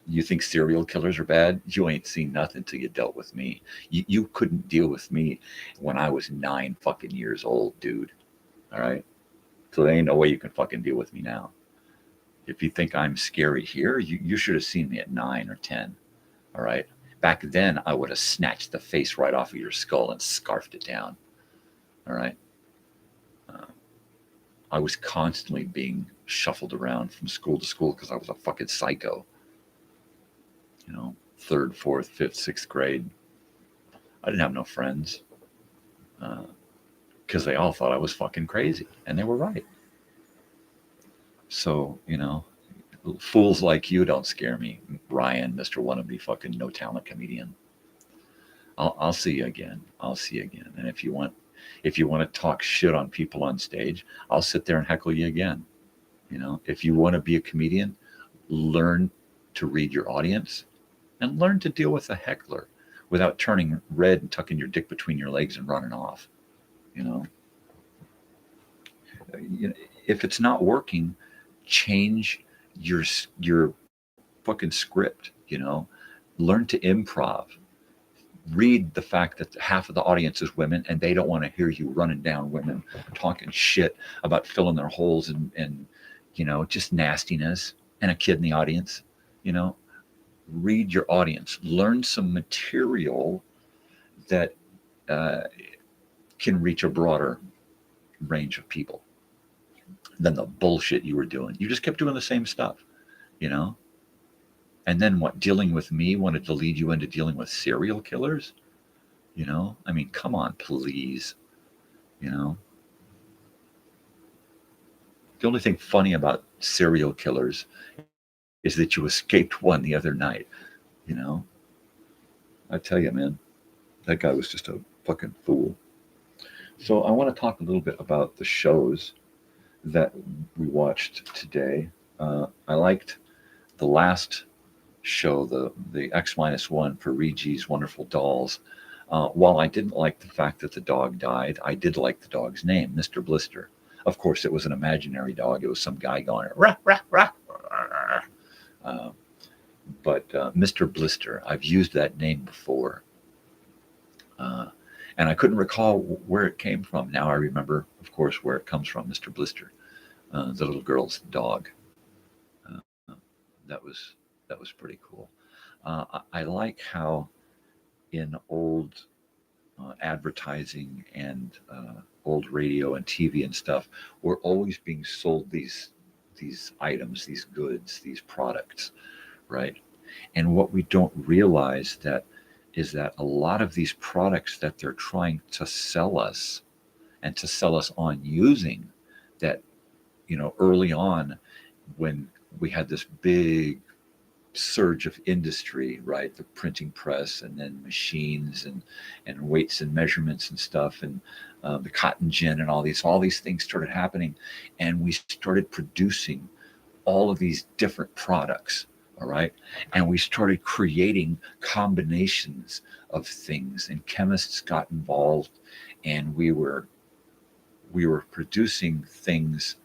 You think serial killers are bad? You ain't seen nothing till you dealt with me. You couldn't deal with me when I was 9 fucking years old, dude. All right? So there ain't no way you can fucking deal with me now. If you think I'm scary here, you should have seen me at 9 or 10. All right? Back then, I would have snatched the face right off of your skull and scarfed it down. All right? I was constantly being shuffled around from school to school because I was a fucking psycho. 3rd, 4th, 5th, 6th grade. I didn't have no friends because they all thought I was fucking crazy, and they were right. So, fools like you don't scare me, Ryan, Mr. Wannabe fucking no talent comedian. I'll see you again. I'll see you again. And if you want to talk shit on people on stage, I'll sit there and heckle you again. If you want to be a comedian, learn to read your audience and learn to deal with a heckler without turning red and tucking your dick between your legs and running off. If it's not working, change your fucking script. Learn to improv. Read the fact that half of the audience is women and they don't want to hear you running down women talking shit about filling their holes and just nastiness, and a kid in the audience. Read your audience. Learn some material that can reach a broader range of people. than the bullshit you were doing. You just kept doing the same stuff, you know? And then what, dealing with me wanted to lead you into dealing with serial killers? You know? I mean, come on, please. You know? The only thing funny about serial killers is that you escaped one the other night, you know? I tell you, man, that guy was just a fucking fool. So I want to talk a little bit about the shows that we watched today. I liked the last show, the X-1 for Reggie's Wonderful Dolls. While I didn't like the fact that the dog died, I did like the dog's name, Mr. Blister. Of course, it was an imaginary dog. It was some guy going, rah, rah, rah, rah. But Mr. Blister, I've used that name before. And I couldn't recall where it came from. Now I remember, of course, where it comes from, Mr. Blister, the little girl's dog. That was pretty cool. I like how in old advertising and old radio and TV and stuff, we're always being sold these items, these goods, these products, right? And what we don't realize is that a lot of these products that they're trying to sell us and to sell us on using, that, you know, early on when we had this big surge of industry, right? The printing press, and then machines and weights and measurements and stuff, and the cotton gin and all these things started happening, and we started producing all of these different products. All right. And we started creating combinations of things, and chemists got involved, and we were producing things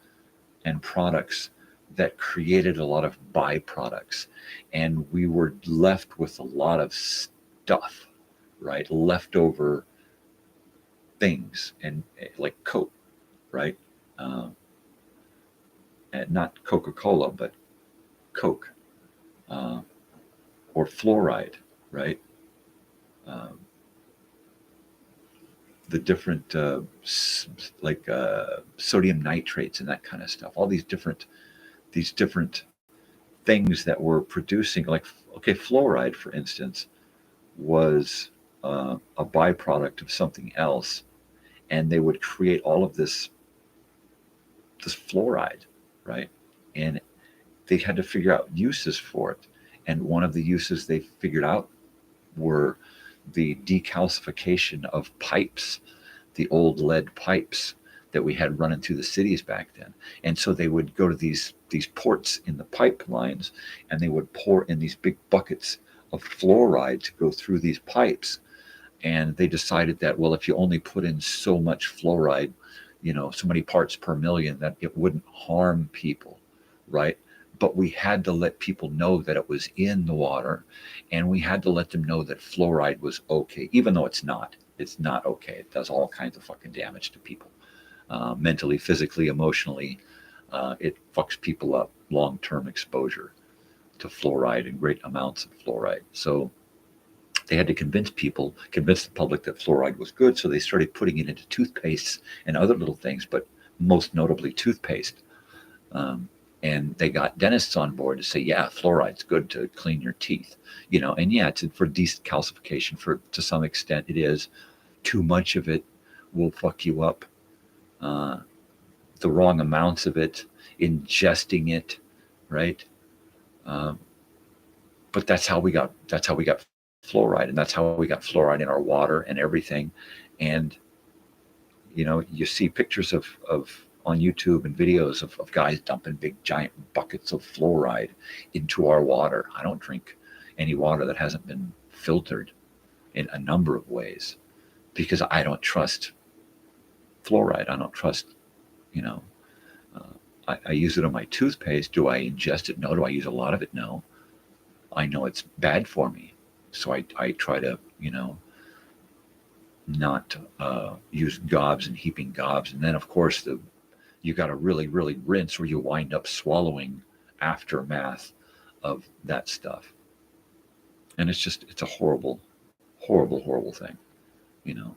and products that created a lot of byproducts, and we were left with a lot of stuff, right? Leftover things, and like Coke, right? And not Coca-Cola, but Coke. Or fluoride, right? The different sodium nitrates and that kind of stuff. All these different things that we're producing, like, okay, fluoride, for instance, was a byproduct of something else, and they would create all of this fluoride, right? And they had to figure out uses for it. And one of the uses they figured out were the decalcification of pipes, the old lead pipes that we had running through the cities back then. And so they would go to these ports in the pipelines, and they would pour in these big buckets of fluoride to go through these pipes. And they decided that, well, if you only put in so much fluoride, you know, so many parts per million, that it wouldn't harm people, right? But we had to let people know that it was in the water, and we had to let them know that fluoride was okay, even though it's not. It's not okay. It does all kinds of fucking damage to people, mentally, physically, emotionally. It fucks people up, long-term exposure to fluoride and great amounts of fluoride. So they had to convince the public that fluoride was good, so they started putting it into toothpaste and other little things, but most notably toothpaste. And they got dentists on board to say, yeah, fluoride's good to clean your teeth, you know, and yeah, it's for decalcification, to some extent it is. Too much of it will fuck you up. The wrong amounts of it, ingesting it, right? But that's how we got fluoride, and that's how we got fluoride in our water and everything. And, you know, you see pictures of on YouTube and videos of guys dumping big giant buckets of fluoride into our water. I don't drink any water that hasn't been filtered in a number of ways, because I don't trust fluoride. I don't trust, you know, I use it on my toothpaste. Do I ingest it? No. Do I use a lot of it? No. I know it's bad for me, so I try to, you know, not use gobs and heaping gobs. And then, of course, you got to really, really rinse, or you wind up swallowing aftermath of that stuff. And it's a horrible, horrible, horrible thing, you know.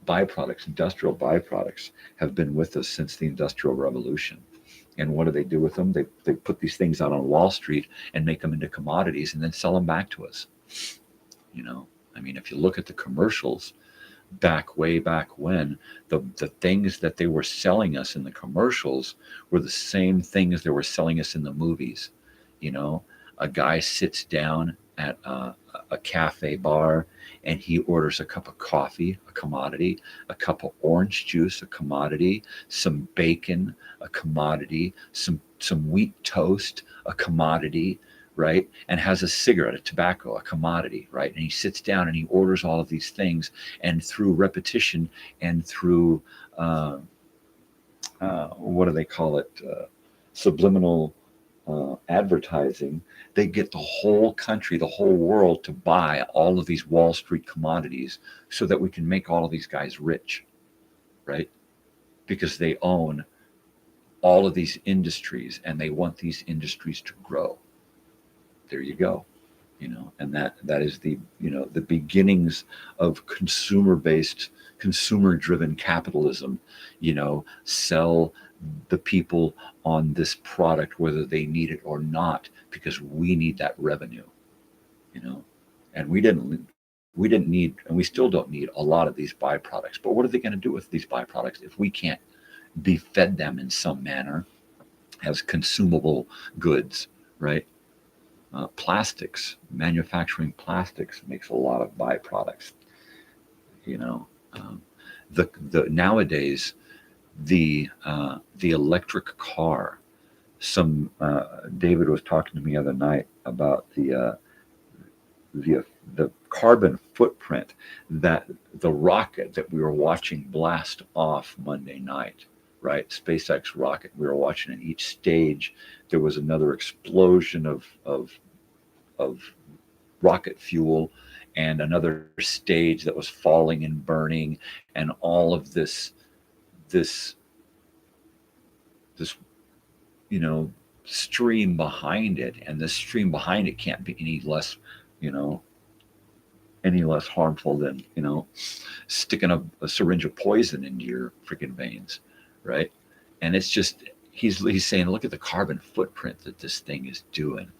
byproducts, industrial byproducts, have been with us since the Industrial Revolution. And what do they do with them? They put these things out on Wall Street and make them into commodities and then sell them back to us. You know, I mean, if you look at the commercials way back when, the things that they were selling us in the commercials were the same things they were selling us in the movies. You know, a guy sits down at a cafe bar and he orders a cup of coffee, a commodity, a cup of orange juice, a commodity, some bacon, a commodity, some wheat toast, a commodity, right? And has a cigarette, a tobacco, a commodity, right? And he sits down and he orders all of these things, and through repetition and through what do they call it? Subliminal advertising, they get the whole country, the whole world to buy all of these Wall Street commodities so that we can make all of these guys rich, right? Because they own all of these industries and they want these industries to grow. There you go. You know, and that is the, you know, the beginnings of consumer-based, consumer-driven capitalism. You know, sell the people on this product whether they need it or not, because we need that revenue. You know, and we didn't need, and we still don't need, a lot of these byproducts. But what are they going to do with these byproducts if we can't be fed them in some manner as consumable goods, right? Plastics, manufacturing plastics makes a lot of byproducts. You know, the nowadays the electric car. David was talking to me the other night about the carbon footprint that the rocket that we were watching blast off Monday night, right? SpaceX rocket. We were watching at each stage. There was another explosion of rocket fuel, and another stage that was falling and burning, and all of this you know, stream behind it. And the stream behind it can't be any less, you know, any less harmful than, you know, sticking a syringe of poison into your freaking veins, right? And it's just, he's saying, look at the carbon footprint that this thing is doing.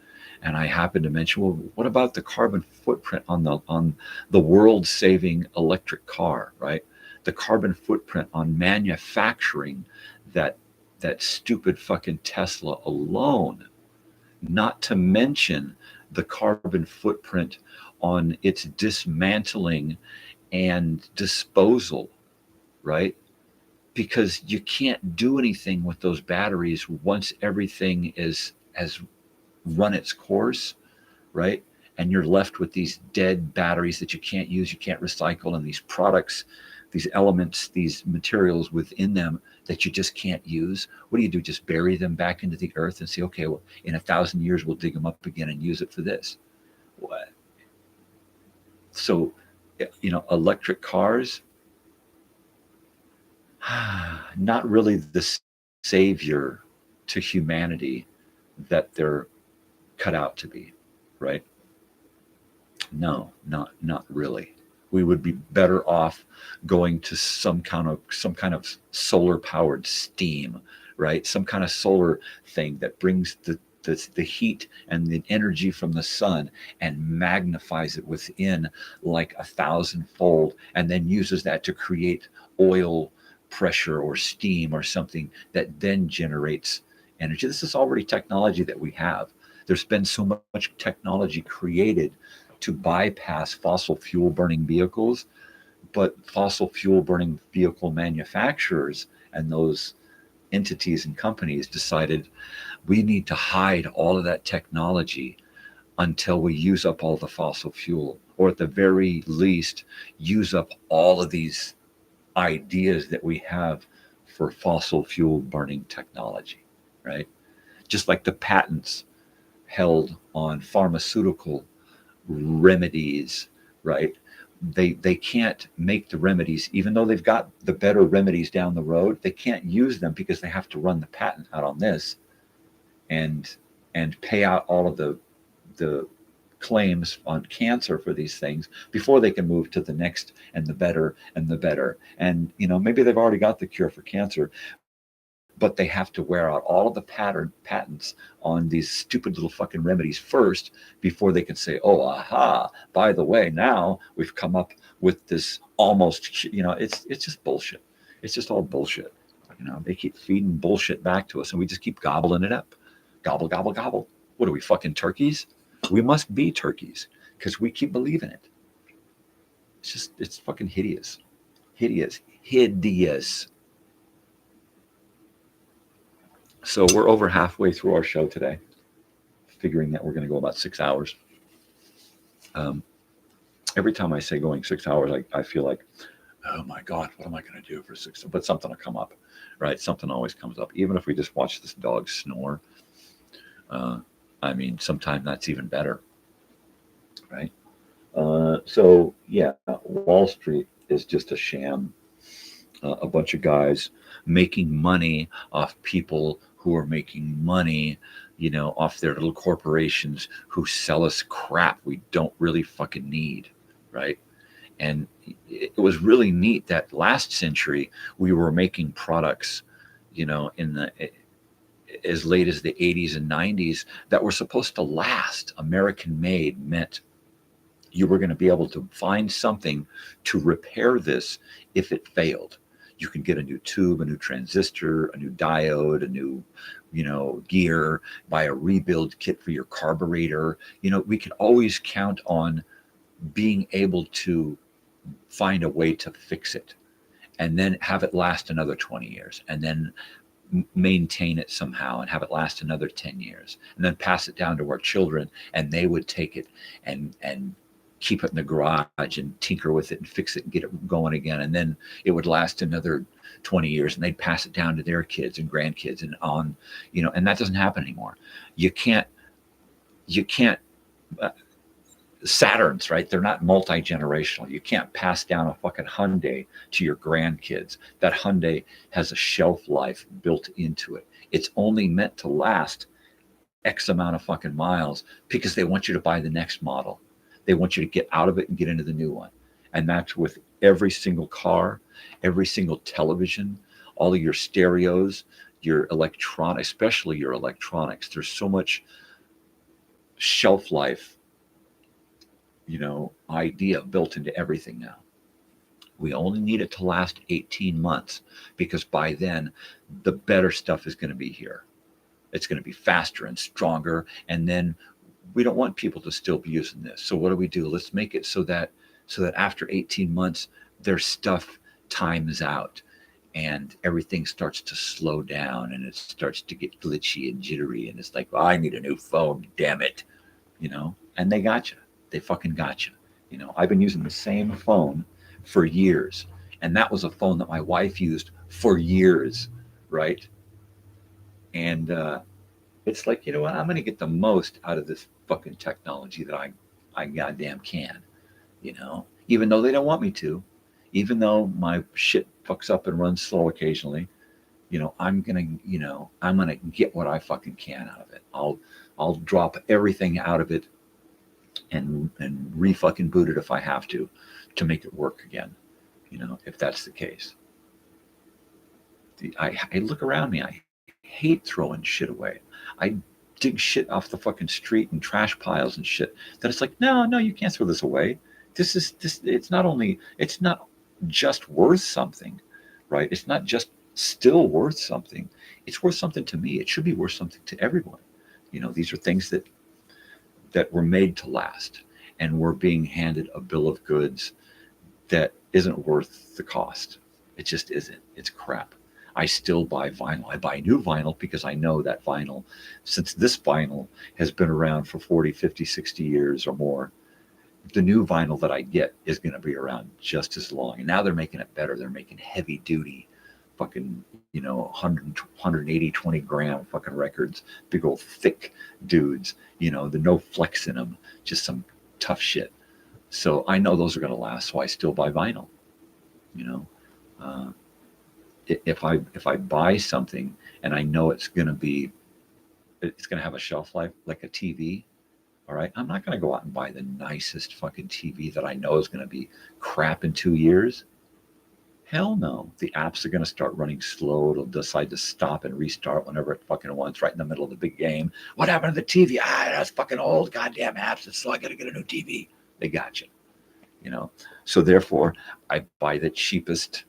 And I happened to mention, well, what about the carbon footprint on the world-saving electric car, right? The carbon footprint on manufacturing that stupid fucking Tesla alone, not to mention the carbon footprint on its dismantling and disposal, right? Because you can't do anything with those batteries once everything has run its course, right? And you're left with these dead batteries that you can't use, you can't recycle, and these products, these elements, these materials within them that you just can't use. What do? Just bury them back into the earth and say, okay, well, in 1,000 years, we'll dig them up again and use it for this. What? So, you know, electric cars, not really the savior to humanity that they're cut out to be, right? No, not really. We would be better off going to some kind of solar powered steam, right? Some kind of solar thing that brings the heat and the energy from the sun and magnifies it within like 1,000-fold, and then uses that to create oil pressure or steam or something that then generates energy. This is already technology that we have. There's been so much technology created to bypass fossil fuel burning vehicles, but fossil fuel burning vehicle manufacturers and those entities and companies decided we need to hide all of that technology until we use up all the fossil fuel, or at the very least use up all of these ideas that we have for fossil fuel burning technology, right? Just like the patents held on pharmaceutical remedies, right? They can't make the remedies, even though they've got the better remedies down the road. They can't use them because they have to run the patent out on this and pay out all of the claims on cancer for these things before they can move to the next and the better and the better. And, maybe they've already got the cure for cancer, but they have to wear out all of the patents on these stupid little fucking remedies first before they can say, oh, aha, by the way, now we've come up with this almost, it's just bullshit. It's just all bullshit. They keep feeding bullshit back to us and we just keep gobbling it up. Gobble, gobble, gobble. What are we, fucking turkeys? We must be turkeys because we keep believing it. It's fucking hideous. Hideous. So we're over halfway through our show today, figuring that we're going to go about 6 hours. Every time I say going 6 hours, I feel like, oh my God, what am I going to do for 6 hours? But something will come up, right? Something always comes up. Even if we just watch this dog snore, sometimes that's even better, right? So yeah, Wall Street is just a sham. A bunch of guys making money off people who are making money, off their little corporations who sell us crap we don't really fucking need, right? And it was really neat that last century we were making products, as late as the 80s and 90s that were supposed to last. American made meant you were going to be able to find something to repair this if it failed. You can get a new tube, a new transistor, a new diode, a new, gear, buy a rebuild kit for your carburetor. We could always count on being able to find a way to fix it and then have it last another 20 years and then maintain it somehow and have it last another 10 years and then pass it down to our children and they would take it and keep it in the garage and tinker with it and fix it and get it going again. And then it would last another 20 years and they'd pass it down to their kids and grandkids and on, and that doesn't happen anymore. You can't, Saturns, right? They're not multi-generational. You can't pass down a fucking Hyundai to your grandkids. That Hyundai has a shelf life built into it. It's only meant to last X amount of fucking miles because they want you to buy the next model. They want you to get out of it and get into the new one. And that's with every single car, every single television, all of your stereos, your electronics, especially your electronics. There's so much shelf life, idea built into everything now. We only need it to last 18 months because by then the better stuff is going to be here. It's going to be faster and stronger. And then we don't want people to still be using this. So what do? Let's make it so that after 18 months, their stuff times out and everything starts to slow down and it starts to get glitchy and jittery. And it's like, well, I need a new phone, damn it. And they got you. They fucking got you. I've been using the same phone for years. And that was a phone that my wife used for years, right? And it's like, I'm going to get the most out of this fucking technology that I goddamn can, even though they don't want me to, even though my shit fucks up and runs slow occasionally, I'm going to get what I fucking can out of it. I'll drop everything out of it and re-fucking boot it if I have to make it work again, if that's the case. I look around me. I hate throwing shit away. I dig shit off the fucking street and trash piles and shit that it's like, no, you can't throw this away. It's not just worth something, right? It's not just still worth something. It's worth something to me. It should be worth something to everyone. These are things that were made to last, and we're being handed a bill of goods that isn't worth the cost. It just isn't. It's crap. I still buy vinyl. I buy new vinyl because I know that vinyl, since this vinyl has been around for 40, 50, 60 years or more, the new vinyl that I get is going to be around just as long. And now they're making it better. They're making heavy duty fucking, 180, 20 gram fucking records, big old thick dudes, the no flex in them, just some tough shit. So I know those are going to last. So I still buy vinyl, if I buy something and I know it's going to have a shelf life like a TV, All right. I'm not going to go out and buy the nicest fucking TV that I know is going to be crap in 2 years. Hell no. The apps are going to start running slow. It'll decide to stop and restart whenever it fucking wants, right in the middle of the big game. What happened to the TV? That's fucking old goddamn apps. It's slow. I got to get a new TV. They got you. You know? So therefore, I buy the cheapest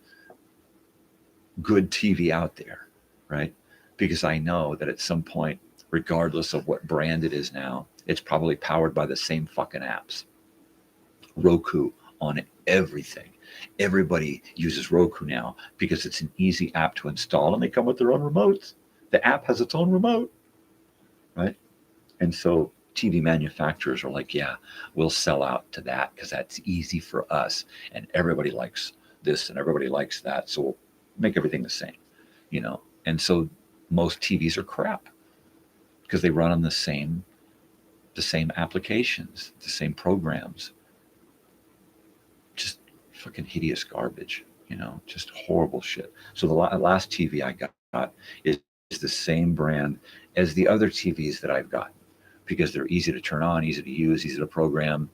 good TV out there, right? Because I know that at some point, regardless of what brand it is now, it's probably powered by the same fucking apps. Roku on everything. Everybody uses Roku now because it's an easy app to install and they come with their own remotes. The app has its own remote, right? And so TV manufacturers are like, yeah, we'll sell out to that because that's easy for us. And everybody likes this and everybody likes that. So we'll make everything the same, you know? And so most TVs are crap because they run on the same applications, the same programs. Just fucking hideous garbage, you know, just horrible shit. So the last TV I got is the same brand as the other TVs that I've got because they're easy to turn on, easy to use, easy to program.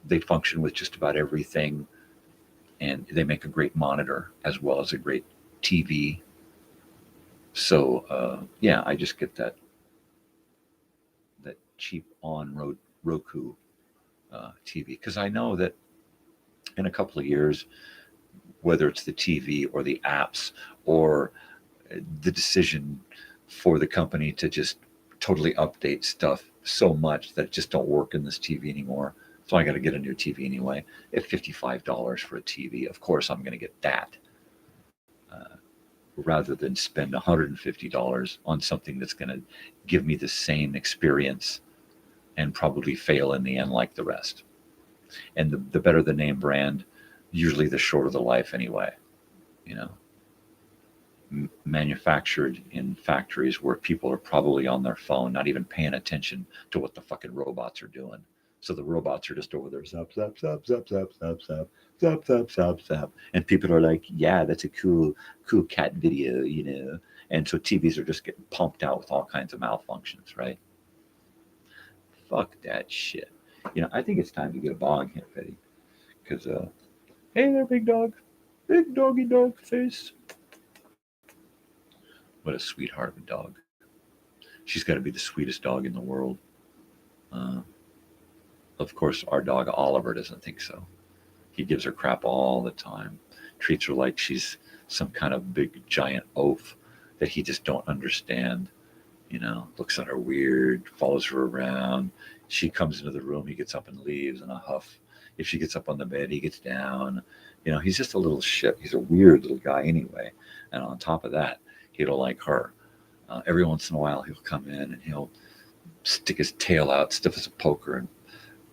They function with just about everything, and they make a great monitor as well as a great TV. So yeah, I just get that cheap on-road Roku TV because I know that in a couple of years, whether it's the TV or the apps or the decision for the company to just totally update stuff so much that it just don't work in this TV anymore. So I got to get a new TV anyway. At $55 for a TV, of course I'm going to get that rather than spend $150 on something that's going to give me the same experience and probably fail in the end like the rest. And the better the name brand, usually the shorter the life anyway, you know. Manufactured in factories where people are probably on their phone, not even paying attention to what the fucking robots are doing. So the robots are just over there, zap, zap, zap, zap, zap, zap, zap, zap, zap, zap, zap. And people are like, yeah, that's a cool cat video, you know. And so TVs are just getting pumped out with all kinds of malfunctions, right? Fuck that shit. You know, I think it's time to get a bong hit ready. Because, hey there, big dog. Big doggy dog face. What a sweetheart of a dog. She's got to be the sweetest dog in the world. Of course, our dog Oliver doesn't think so. He gives her crap all the time. Treats her like she's some kind of big giant oaf that he just don't understand. You know, looks at her weird, follows her around. She comes into the room, he gets up and leaves in a huff. If she gets up on the bed, he gets down. You know, he's just a little shit. He's a weird little guy anyway. And on top of that, he don't like her. Every once in a while, he'll come in and he'll stick his tail out, stiff as a poker, and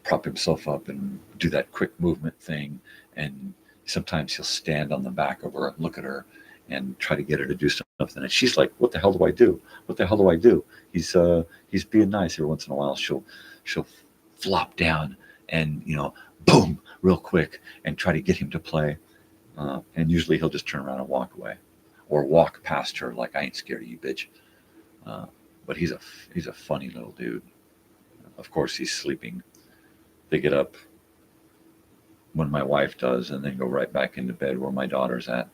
prop himself up and do that quick movement thing. And sometimes he'll stand on the back of her and look at her and try to get her to do something. And she's like, what the hell do I do? What the hell do I do? He's being nice. Every once in a while, she'll flop down and, you know, boom, real quick and try to get him to play. And usually he'll just turn around and walk away or walk past her like, I ain't scared of you, bitch. But he's a funny little dude. Of course, he's sleeping. They get up when my wife does and then go right back into bed where my daughter's at.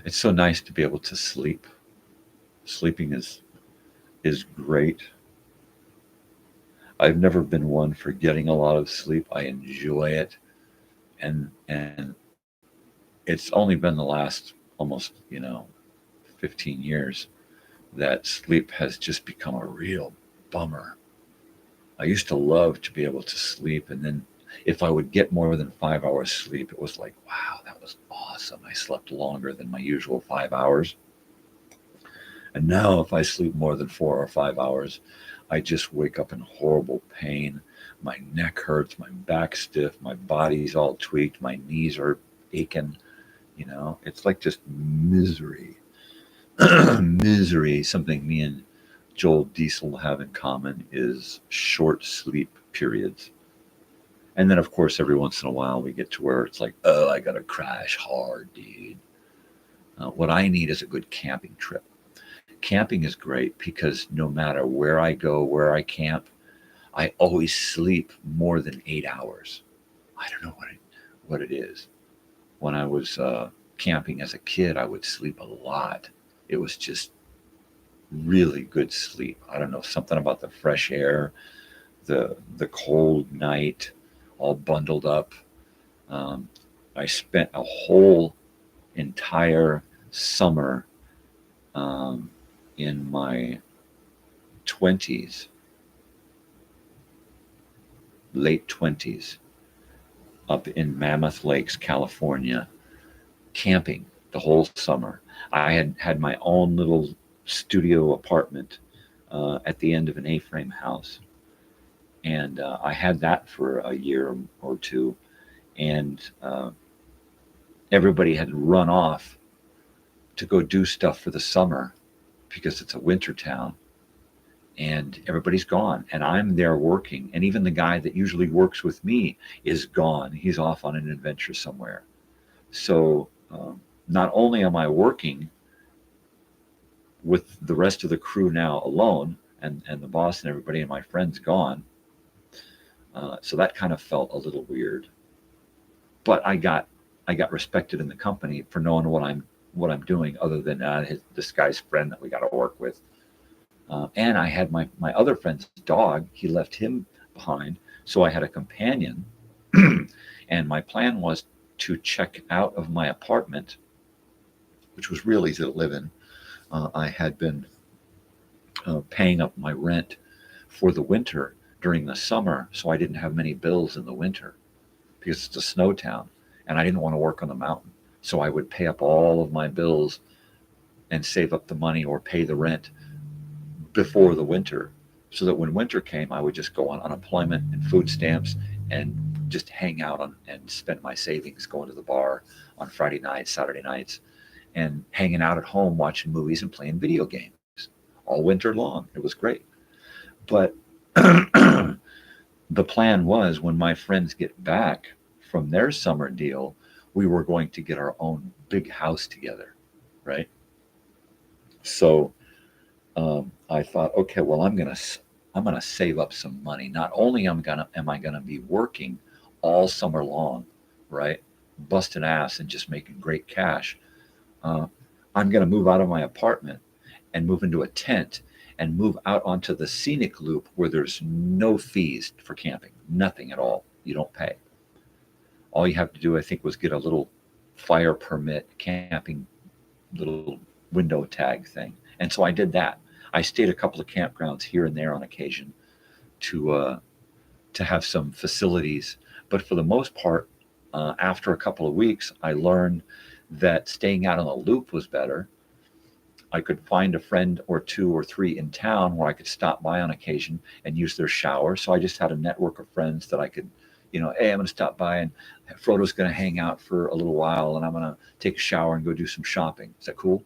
It's so nice to be able to sleep. Sleeping is great. I've never been one for getting a lot of sleep. I enjoy it. And it's only been the last almost, 15 years that sleep has just become a real bummer. I used to love to be able to sleep, and then if I would get more than 5 hours sleep, it was like, wow, that was awesome. I slept longer than my usual 5 hours. And now if I sleep more than 4 or 5 hours, I just wake up in horrible pain. My neck hurts, my back's stiff, my body's all tweaked, my knees are aching. It's like just misery. Misery. Something me and Joel Diesel have in common is short sleep periods. And then, of course, every once in a while we get to where it's like, oh, I got to crash hard, dude. What I need is a good camping trip. camping is great because no matter where I go, where I camp, I always sleep more than 8 hours. I don't know what it is. When I was camping as a kid, I would sleep a lot. It was just really good sleep. I don't know, something about the fresh air, the cold night, all bundled up. I spent a whole entire summer in my 20s, late 20s, up in Mammoth Lakes, California, camping the whole summer. I had my own little studio apartment at the end of an A-frame house. And I had that for a year or two. And everybody had run off to go do stuff for the summer because it's a winter town. And everybody's gone. And I'm there working. And even the guy that usually works with me is gone. He's off on an adventure somewhere. So not only am I working with the rest of the crew now alone, and the boss and everybody and my friends gone, so that kind of felt a little weird. But I got respected in the company for knowing what I'm doing, other than this guy's friend that we got to work with. And I had my other friend's dog. He left him behind, so I had a companion. And my plan was to check out of my apartment, which was real easy to live in. I had been paying up my rent for the winter during the summer, so I didn't have many bills in the winter because it's a snow town, and I didn't want to work on the mountain. So I would pay up all of my bills and save up the money or pay the rent before the winter, so that when winter came, I would just go on unemployment and food stamps and just hang out and spend my savings going to the bar on Friday nights, Saturday nights, and hanging out at home watching movies and playing video games all winter long. It was great. But the plan was, when my friends get back from their summer deal, we were going to get our own big house together, right? So I thought, okay, well, I'm gonna save up some money. Not only am I gonna be working all summer long, right, busting ass and just making great cash. I'm gonna move out of my apartment and move into a tent and move out onto the scenic loop where there's no fees for camping, nothing at all. You don't pay. All you have to do, I think, was get a little fire permit camping little window tag thing. And so I did that. I stayed a couple of campgrounds here and there on occasion to have some facilities. But for the most part, after a couple of weeks, I learned that staying out on the loop was better. I could find a friend or two or three in town where I could stop by on occasion and use their shower. So I just had a network of friends that I could, hey, I'm going to stop by, and Frodo's going to hang out for a little while, and I'm going to take a shower and go do some shopping. Is that cool?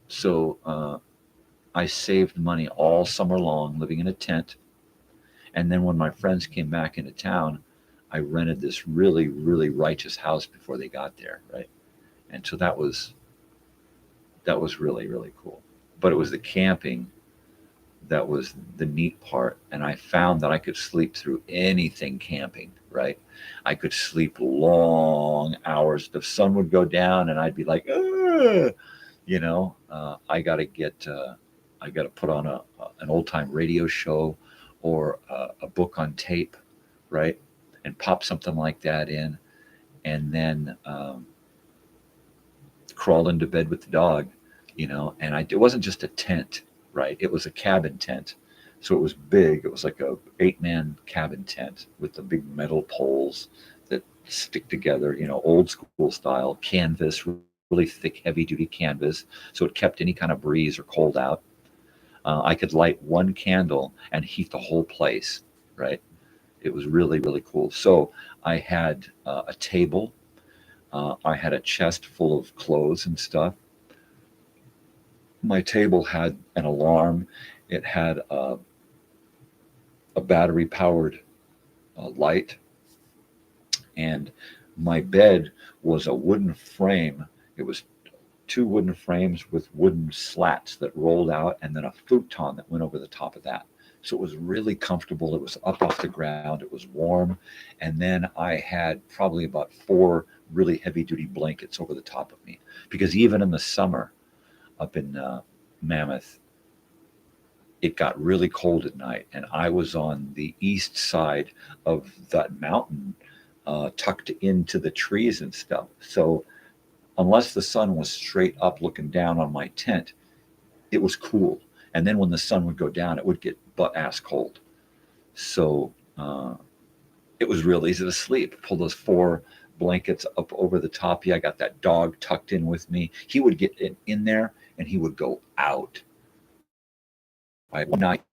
So I saved money all summer long living in a tent. And then when my friends came back into town, I rented this really, really righteous house before they got there, right? And so that was really, really cool. But it was the camping that was the neat part. And I found that I could sleep through anything camping, right? I could sleep long hours. The sun would go down and I'd be like, I got to put on an old time radio show or a book on tape, right? And pop something like that in, and then crawl into bed with the dog, and it wasn't just a tent, right? It was a cabin tent. So it was big. It was like a 8-man cabin tent with the big metal poles that stick together, old school style canvas, really thick, heavy duty canvas. So it kept any kind of breeze or cold out. I could light one candle and heat the whole place, right? It was really, really cool. So I had a table. I had a chest full of clothes and stuff. My table had an alarm. It had a battery-powered light. And my bed was a wooden frame. It was 2 wooden frames with wooden slats that rolled out, and then a futon that went over the top of that. So it was really comfortable. It was up off the ground. It was warm. And then I had probably about 4 really heavy-duty blankets over the top of me. Because even in the summer up in Mammoth, it got really cold at night. And I was on the east side of that mountain, tucked into the trees and stuff. So unless the sun was straight up looking down on my tent, it was cool. And then when the sun would go down, it would get butt-ass cold. So it was real easy to sleep. Pull those 4 blankets up over the top. Yeah, I got that dog tucked in with me. He would get in there, and he would go out. One night,